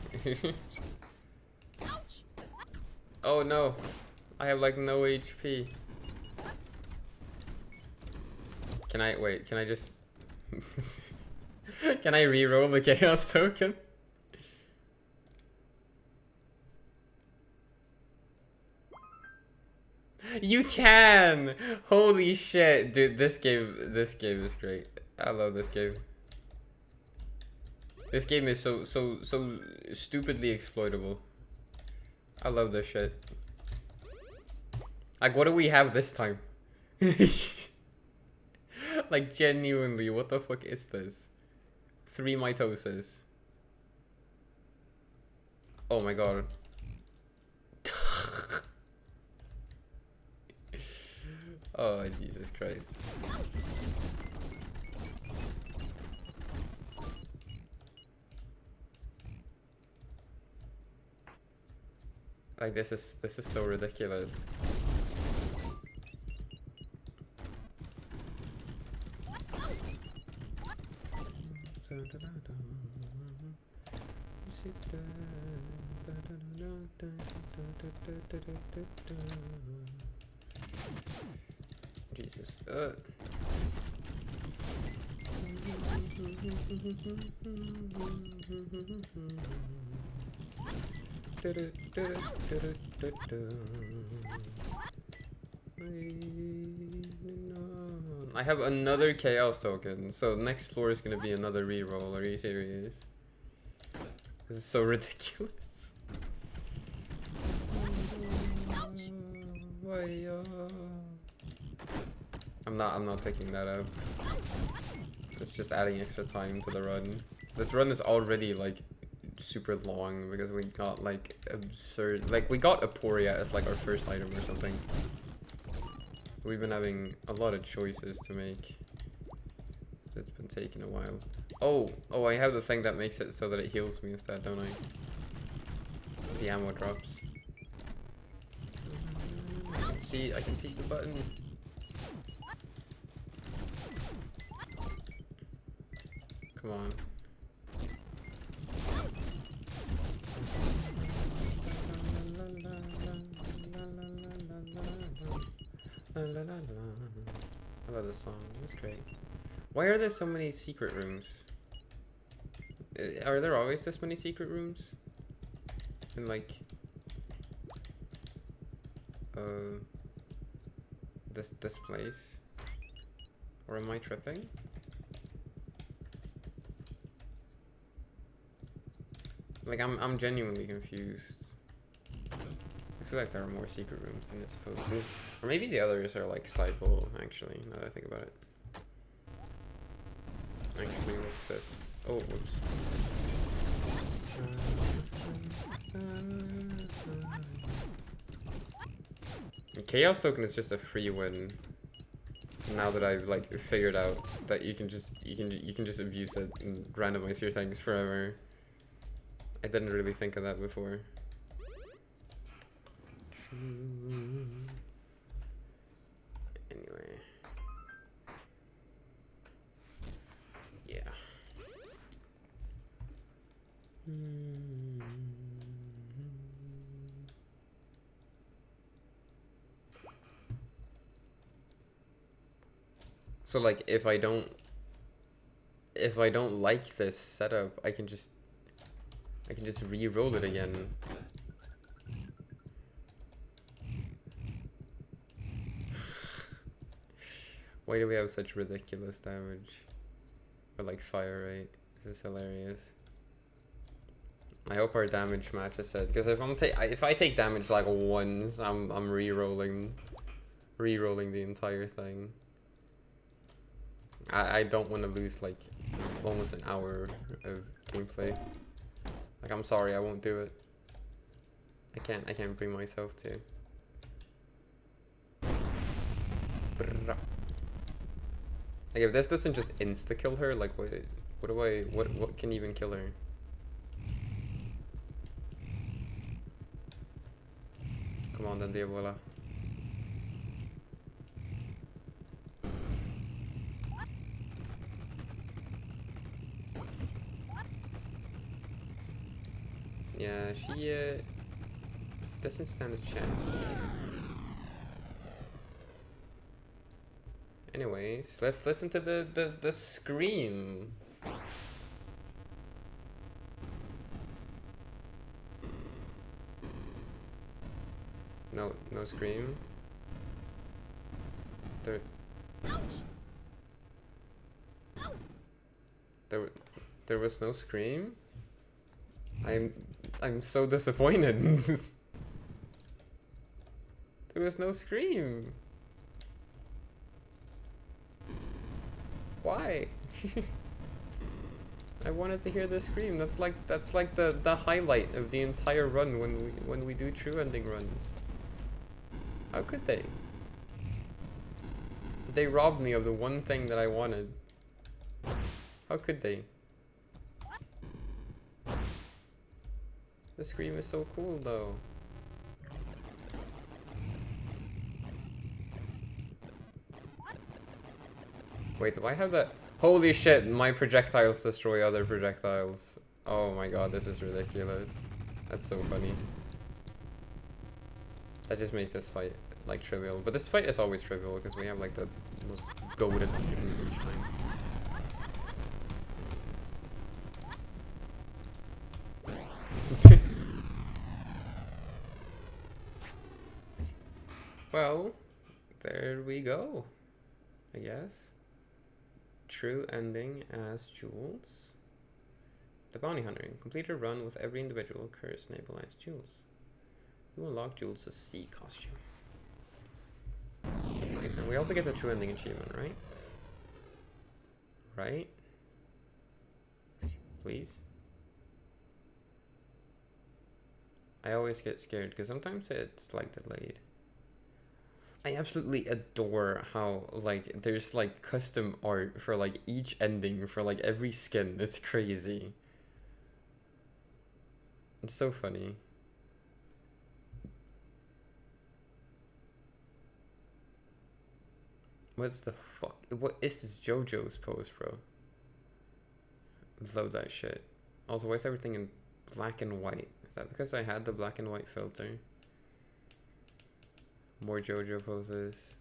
Oh no, I have like no HP. Can I, wait, can I just... Can I re-roll the chaos token? You can! Holy shit, dude, this game is great. I love this game. This game is so stupidly exploitable. I love this shit. Like, what do we have this time? Like, genuinely, what the fuck is this? 3 mitosis. Oh my god. Oh, Jesus Christ. Like, this is so ridiculous. Jesus. I have another chaos token, so next floor is gonna be another reroll. Are you serious? This is so ridiculous. I'm not picking that up. It's just adding extra time to the run. This run is already like super long because we got like absurd, like we got Aporia as like our first item or something. We've been having a lot of choices to make. It's been taking a while. Oh, I have the thing that makes it so that it heals me instead, don't I? The ammo drops. I can see the button. Come on. I love this song. It's great. Why are there so many secret rooms? Are there always this many secret rooms? In like this place? Or am I tripping? Like I'm genuinely confused. I feel like there are more secret rooms than it's supposed to. Or maybe the others are like sidewall, actually, now that I think about it. Actually, what's this? Oh, whoops. Chaos token is just a free win. Now that I've like figured out that you can just abuse it and randomize your things forever. I didn't really think of that before. Anyway. Yeah. So like if I don't like this setup, I can just re-roll it again. Why do we have such ridiculous damage? Or like fire rate? This is hilarious. I hope our damage matches it, because if I take damage like once, I'm re-rolling the entire thing. I don't want to lose like almost an hour of gameplay. Like, I'm sorry, I won't do it. I can't bring myself to. Like, if this doesn't just insta kill her, like what can even kill her? Come on then, Diabola. Yeah, she doesn't stand a chance. Anyways, let's listen to the scream. No scream. There, there, there was no scream? I'm so disappointed. There was no scream. Why? I wanted to hear the scream. That's like the highlight of the entire run when we do true ending runs. How could they? They robbed me of the one thing that I wanted. How could they? The scream is so cool though. Wait, do I have that? Holy shit, my projectiles destroy other projectiles. Oh my god, this is ridiculous. That's so funny. That just makes this fight like trivial. But this fight is always trivial because we have like the most goated items each time. Well, there we go, I guess. True ending as Jules. The Bounty Hunter. Complete a run with every individual curse enabled as Jules. You unlock Jules' sea costume. That's nice. And we also get the true ending achievement, right? Right? Please? I always get scared because sometimes it's like delayed. I absolutely adore how like there's like custom art for like each ending for like every skin. It's crazy. It's so funny. What's the fuck? What is this JoJo's pose, bro? Love that shit. Also, why is everything in black and white? Is that because I had the black and white filter? More JoJo poses.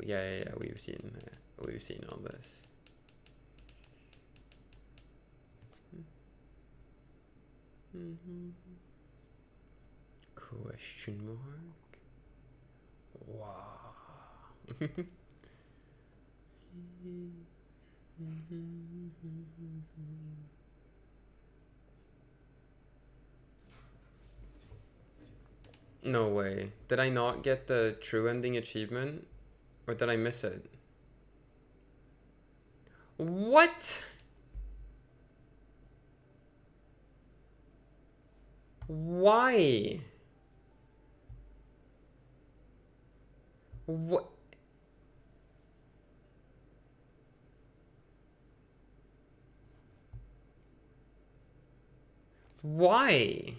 Yeah. We've seen all this. Question mark. Wow. No way. Did I not get the true ending achievement? Or did I miss it? What? Why? What? Why?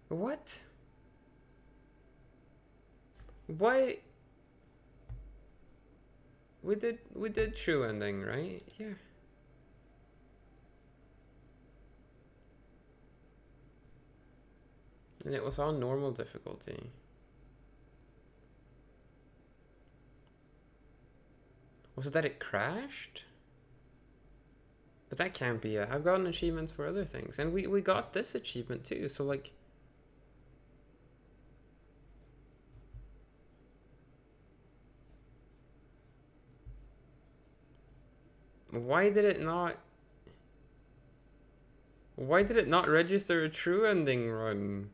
What? Why? We did true ending, right? Yeah. And it was on normal difficulty. Was it that it crashed? But that can't be it. I've gotten achievements for other things. And we got this achievement too, so like... Why did it not register a true ending run?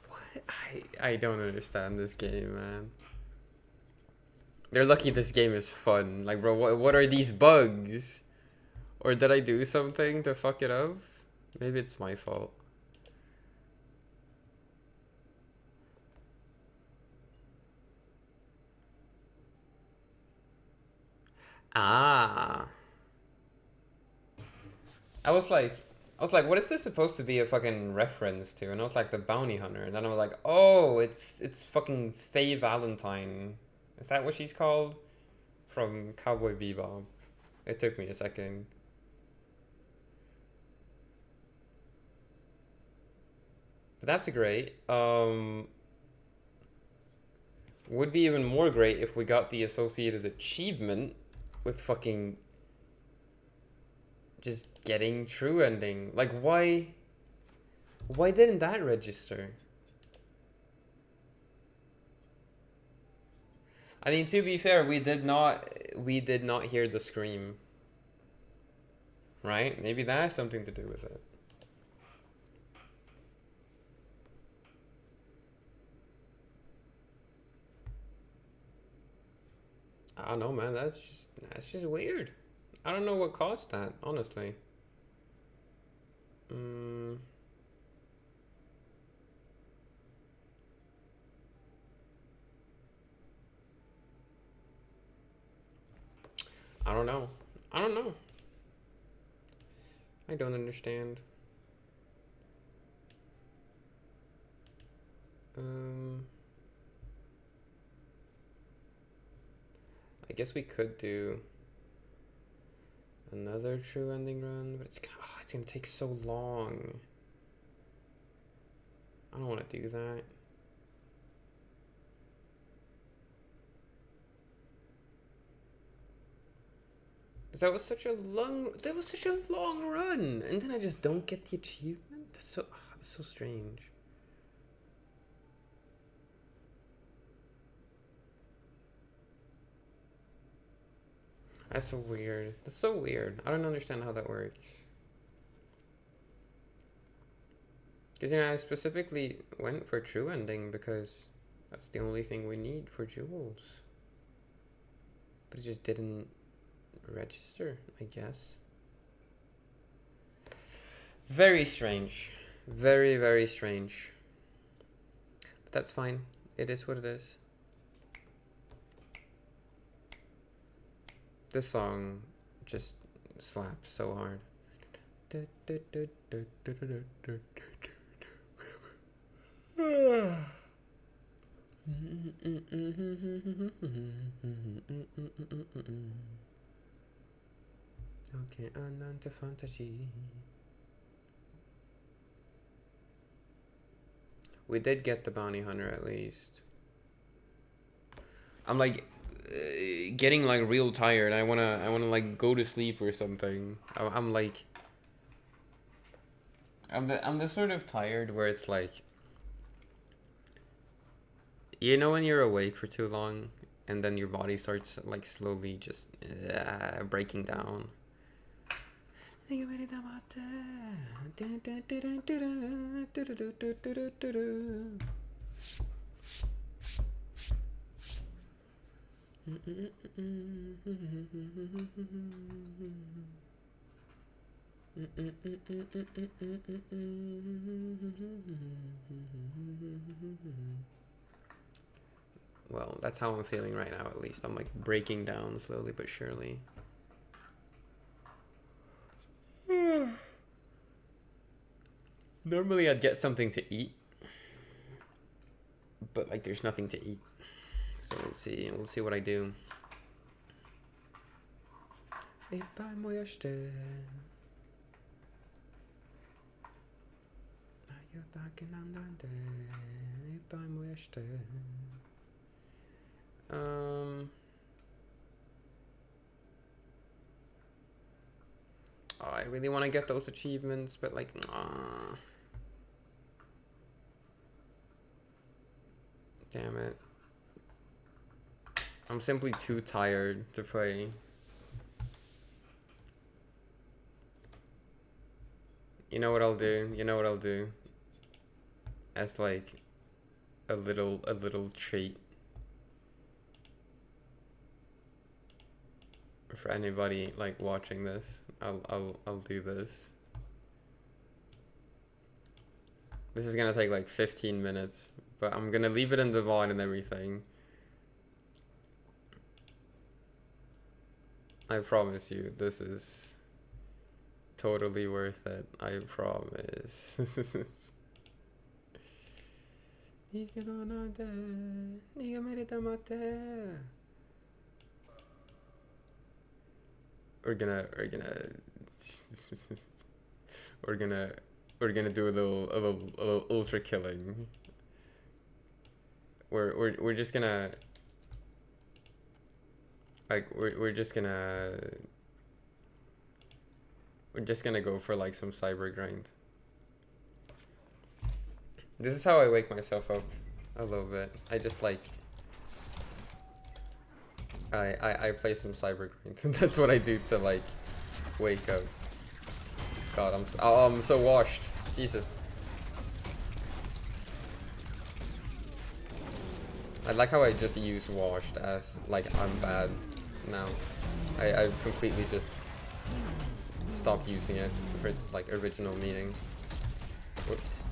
What? I don't understand this game, man. They're lucky this game is fun. Like, bro, what are these bugs? Or did I do something to fuck it up? Maybe it's my fault. Ah. I was like, what is this supposed to be a fucking reference to? And I was like, the Bounty Hunter. And then I was like, oh, it's fucking Faye Valentine. Is that what she's called? From Cowboy Bebop. It took me a second. But that's great. Would be even more great if we got the associated achievement with fucking just getting true ending. Like, why didn't that register? I mean, to be fair, we did not hear the scream. Right? Maybe that has something to do with it. I don't know, man. That's just weird. I don't know what caused that, honestly. I don't know. I don't know. I don't understand. I guess we could do another true ending run, but it's gonna take so long. I don't want to do that. That was such a long run, and then I just don't get the achievement. That's so strange. That's so weird. That's so weird. I don't understand how that works. Because, I specifically went for true ending because that's the only thing we need for jewels. But it just didn't register, I guess. Very strange. Very, very strange. But that's fine. It is what it is. This song just slaps so hard. Okay, another fantasy. We did get the bounty hunter at least. I'm like getting like real tired. I wanna like go to sleep or something. I'm like I'm the sort of tired where it's like, when you're awake for too long and then your body starts like slowly just breaking down. Well, that's how I'm feeling right now, at least. I'm like breaking down slowly but surely. Normally I'd get something to eat, but like there's nothing to eat. So we'll see what I do. Oh, I really want to get those achievements, but like, damn it. I'm simply too tired to play. You know what I'll do? As like a little treat for anybody like watching this. I'll do this. This is gonna take like 15 minutes, but I'm gonna leave it in the VOD and everything. I promise you, this is totally worth it. I promise. We're gonna we're gonna do a little ultra killing. We're just gonna like we're just gonna go for like some cyber grind. This is how I wake myself up a little bit. I just like I play some cyber grind. That's what I do to like wake up. God, I'm so washed. Jesus. I like how I just use washed as like I'm bad now. I completely just stopped using it for its like original meaning. Whoops.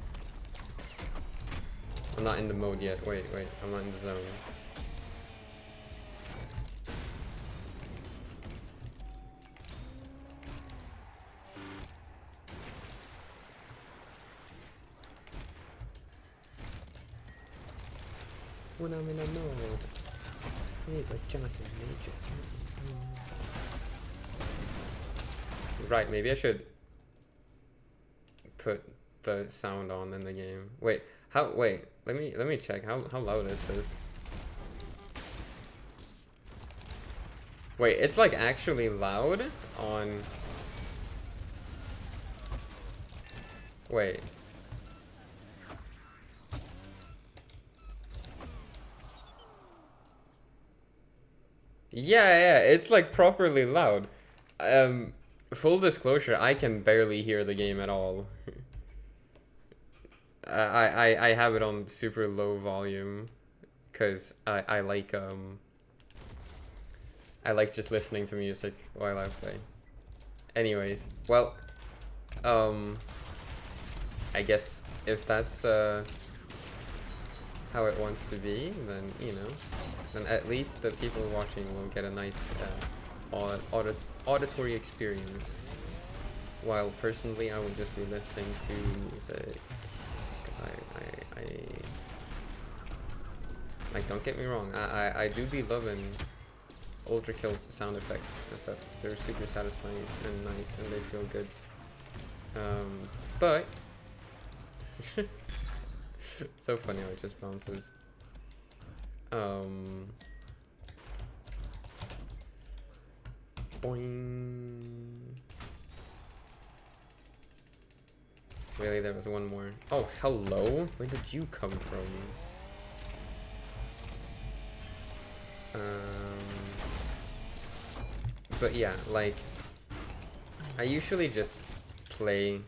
I'm not in the mode yet. Wait, I'm not in the zone. When I'm in a mode, hey, but Jonathan Major. Right, maybe I should put the sound on in the game. Wait, wait, let me check. How loud is this? Wait, it's like actually loud on. Wait. Yeah, it's like properly loud. Full disclosure, I can barely hear the game at all. I have it on super low volume because I like just listening to music while I play. Anyways, well, I guess if that's how it wants to be, then you know, then at least the people watching will get a nice auditory experience. While personally, I will just be listening to music. Like, don't get me wrong, I do be loving Ultra Kill's sound effects and stuff. They're super satisfying and nice and they feel good. But so funny how it just bounces. Boing. Really, there was one more. Oh, hello? Where did you come from? But yeah, like, I usually just play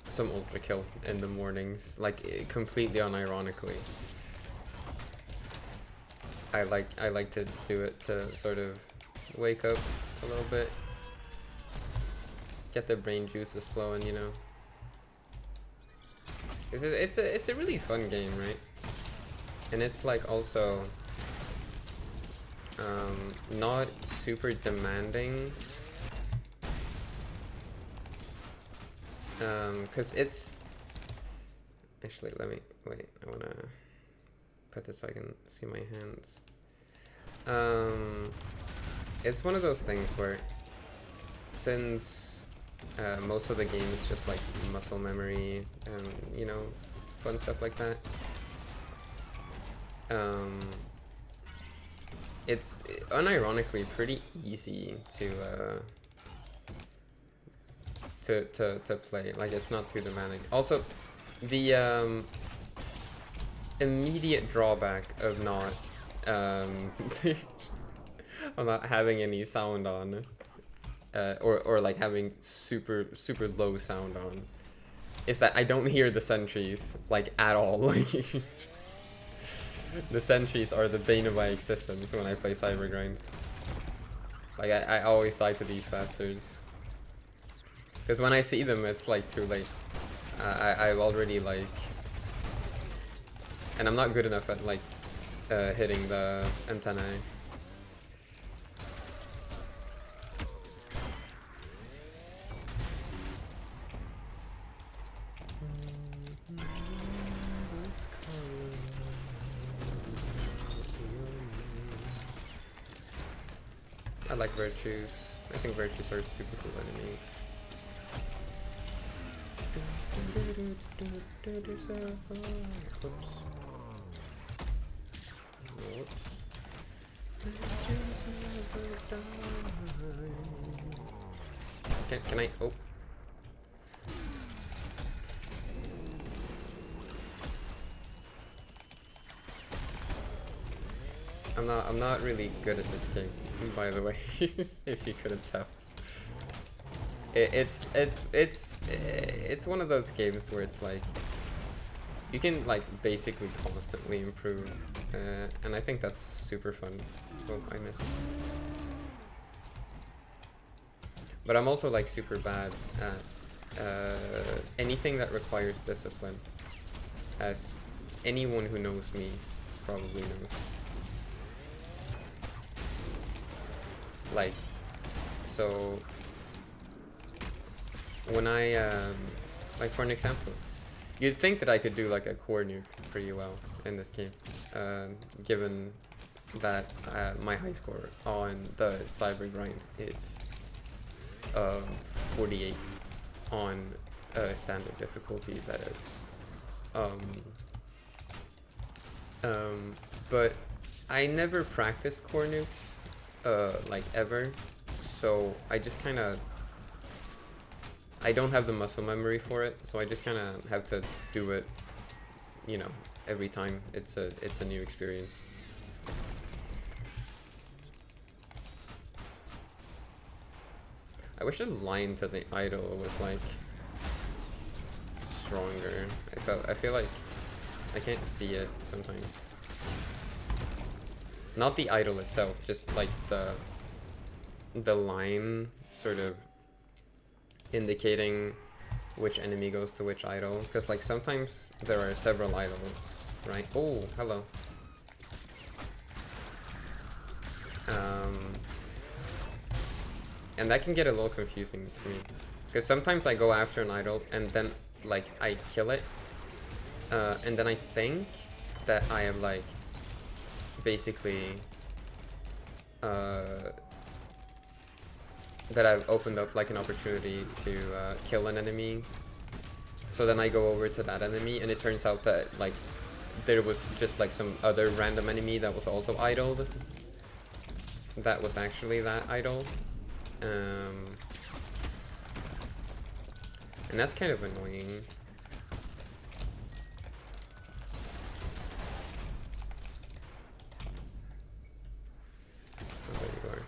some Ultra Kill in the mornings, like completely unironically. I like to do it to sort of wake up a little bit, get the brain juices flowing, you know. It's a really fun game, right? And it's like also not super demanding, because it's actually, let me wait, I wanna put this so I can see my hands. It's one of those things where since most of the game is just like muscle memory and, you know, fun stuff like that, it's unironically pretty easy to play. Like, it's not too demanding. Also, the immediate drawback of not of not having any sound on, or like having super low sound on, is that I don't hear the sentries like at all. Like, the sentries are the bane of my existence when I play Cybergrind. Like, I always die to these bastards. Because when I see them, it's like too late. I've already like... And I'm not good enough at like hitting the antennae. I like virtues. I think Virtues are super cool enemies. Oops. Whoops. Can I? Oh. I'm not really good at this game, by the way, if you couldn't tell. It's one of those games where it's like you can like basically constantly improve, and I think that's super fun. Oh, I missed. But I'm also like super bad at anything that requires discipline, as anyone who knows me probably knows. Like, so when I like, for an example, you'd think that I could do like a core nuke pretty well in this game, given that my high score on the cyber grind is 48 on standard difficulty, that is. But I never practiced core nukes, like ever, so I just kind of, I don't have the muscle memory for it, so I just kind of have to do it, you know, every time it's a new experience. I wish the line to the idol was like stronger. I feel like I can't see it sometimes. Not the idol itself, just like the line sort of indicating which enemy goes to which idol, because like sometimes there are several idols, right? Oh, hello. And that can get a little confusing to me, because sometimes I go after an idol and then like I kill it, and then I think that I have like basically that I've opened up like an opportunity to kill an enemy. So then I go over to that enemy, and it turns out that like there was just like some other random enemy that was also idled. That was actually that idol. And that's kind of annoying. Oh, there you are.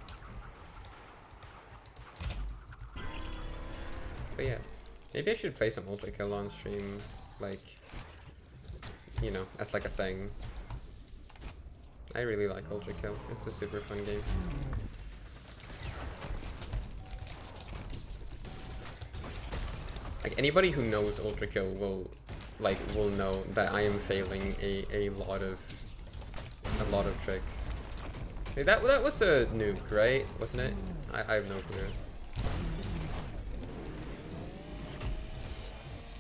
But yeah, maybe I should play some Ultra Kill on stream, like, you know, as like a thing. I really like Ultra Kill. It's a super fun game. Like, anybody who knows Ultra Kill will know that I am failing a lot of tricks. Hey, that was a nuke, right? Wasn't it? I have no clue.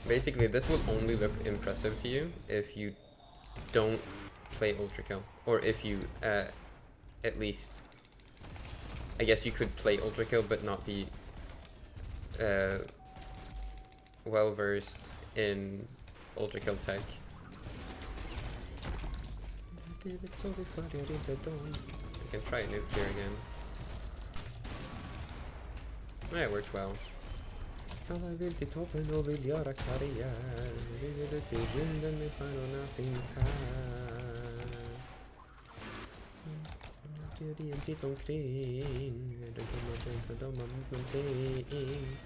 Basically, this will only look impressive to you if you don't play Ultra Kill, or if you at least, I guess you could play Ultra Kill but not be well versed in Ultra Kill tech. I can try a nuke here again. Yeah, it worked well. Alla vill till toppen och vill göra karriär. Vi vill ut i rymden med stjärnorna finns här. Teori en titt omkring. Det kommer tänka dem om någonting.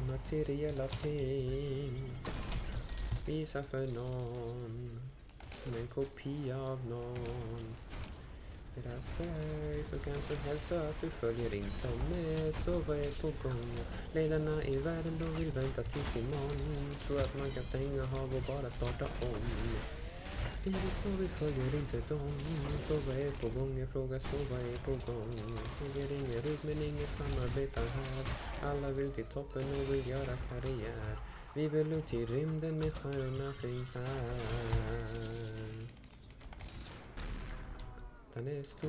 Materiella ting visar för någon som en kopia av någon. Deras väg så kan som helst så att du följer inte med. Så vad är på gång? Ledarna i världen de vill vänta tills imorgon. Tror att man kan stänga av och bara starta om. Livet så vi följer inte dem. Så vad är på gång? Jag frågar så vad är på gång? Jag ringer ut men ingen samarbetar här. Alla vill till toppen och vill göra karriär. Vi vill ut till rymden med stjärnorna finns här. gatan är stor.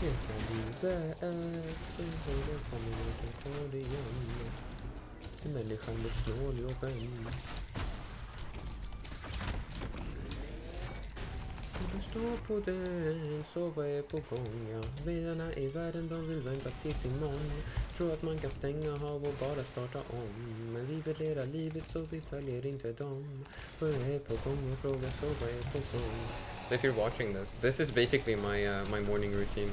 Hela livet så håller familjen kvar igen. Människan med snåljåpen. Du står på den, så vad är på gång? Ja, redarna i världen de vill vänta tills imorgon. Tror att man kan stänga av och bara starta om. Men vi vill leda livet så vi följer inte dem. Vad är på gång? Jag frågar så vad är på gång? So if you're watching this is basically my morning routine.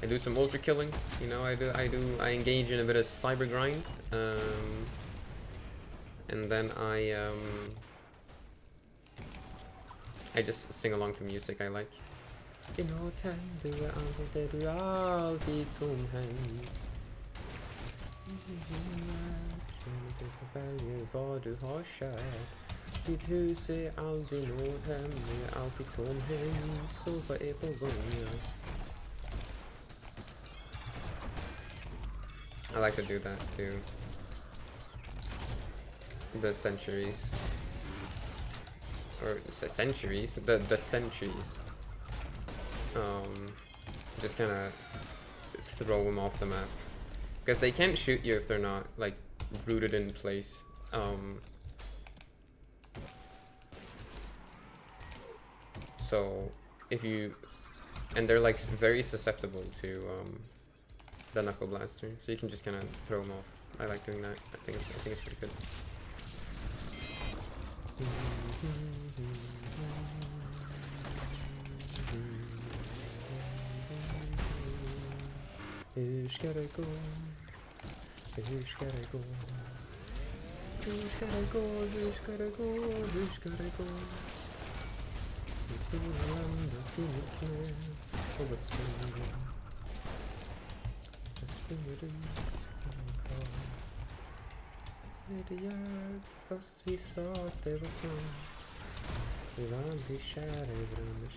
I do some ultra killing, you know. I engage in a bit of cyber grind, and then I just sing along to music I like. Du är aldrig det du alltid tomhänt. Väljer vad du har kört. Ditt hus är aldrig nåd hem, du är alltid tomhänt. Så vad är på gång? I like to do that too. The centuries. Or centuries? The centuries. Just kind of throw them off the map. Because they can't shoot you if they're not, like, rooted in place. So, if you... And they're, like, very susceptible to, the Knuckle Blaster. So you can just kind of throw them off. I like doing that. I think it's pretty good. Hur ska det gå? Hur ska det gå? Hur ska det gå? Hur ska det gå? Hur ska det gå? I solen landat i mitt knä på ett sol. Jag springer ut på en kar. Med det hjärт fast vi sa att det var sant. Vi var aldrig kära i varandra,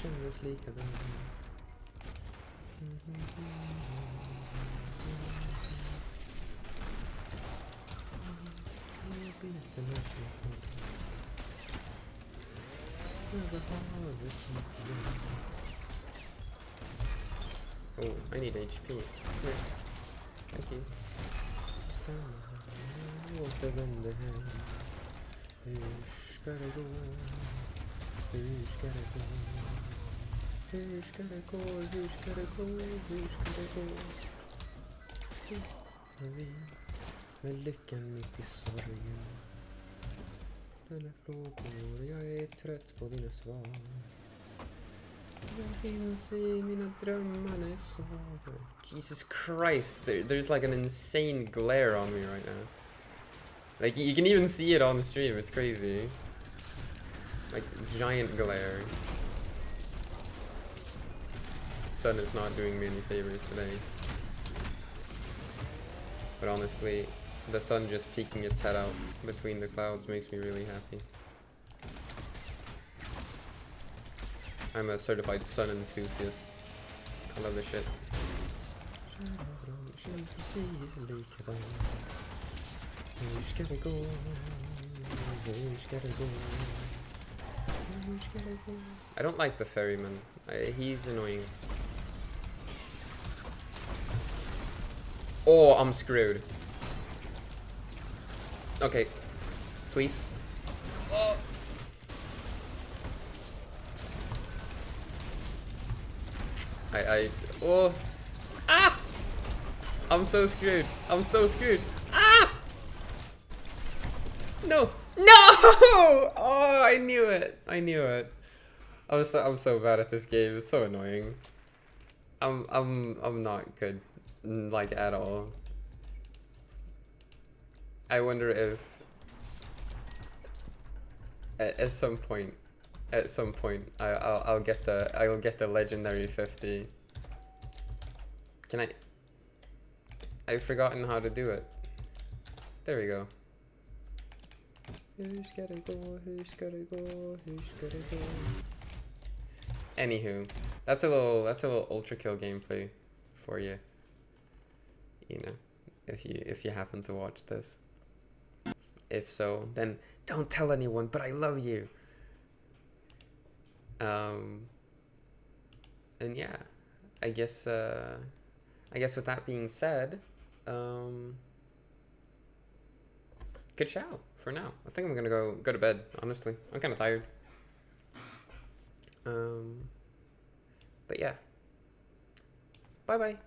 kändes likadant. Oh, I need HP. Here. Thank you. Återvänder hem. Hur ska det gå? Hur ska det gå? Hur ska det gå? Hur ska det gå? Hur ska det gå? Vi med lyckan mitt i sorgen. Dina frågor, jag är trött på dina svar. Jag finns i mina drömmar när jag sover. Jesus Christ, there's like an insane glare on me right now. Like, you can even see it on the stream, it's crazy. Like, giant glare. Sun is not doing me any favors today. But honestly, the sun just peeking its head out between the clouds makes me really happy. I'm a certified sun enthusiast. I love this shit. I don't like the ferryman. He's annoying. Oh, I'm screwed. Okay, please. Oh. Oh. Ah! I'm so screwed. I'm so screwed. Ah! No. No! Oh, I knew it. I knew it. I'm so bad at this game. It's so annoying. I'm not good, like, at all. I wonder if at some point I'll get the legendary 50. Can I? I've forgotten how to do it. There we go. Who's gotta go? Who's gotta go? Who's gotta go? Anywho, that's a little ultra kill gameplay for you. You know, if you happen to watch this. If so, then don't tell anyone, but I love you. And yeah, I guess with that being said, good ciao for now. I think I'm gonna go to bed, honestly. I'm kind of tired. But yeah. Bye bye.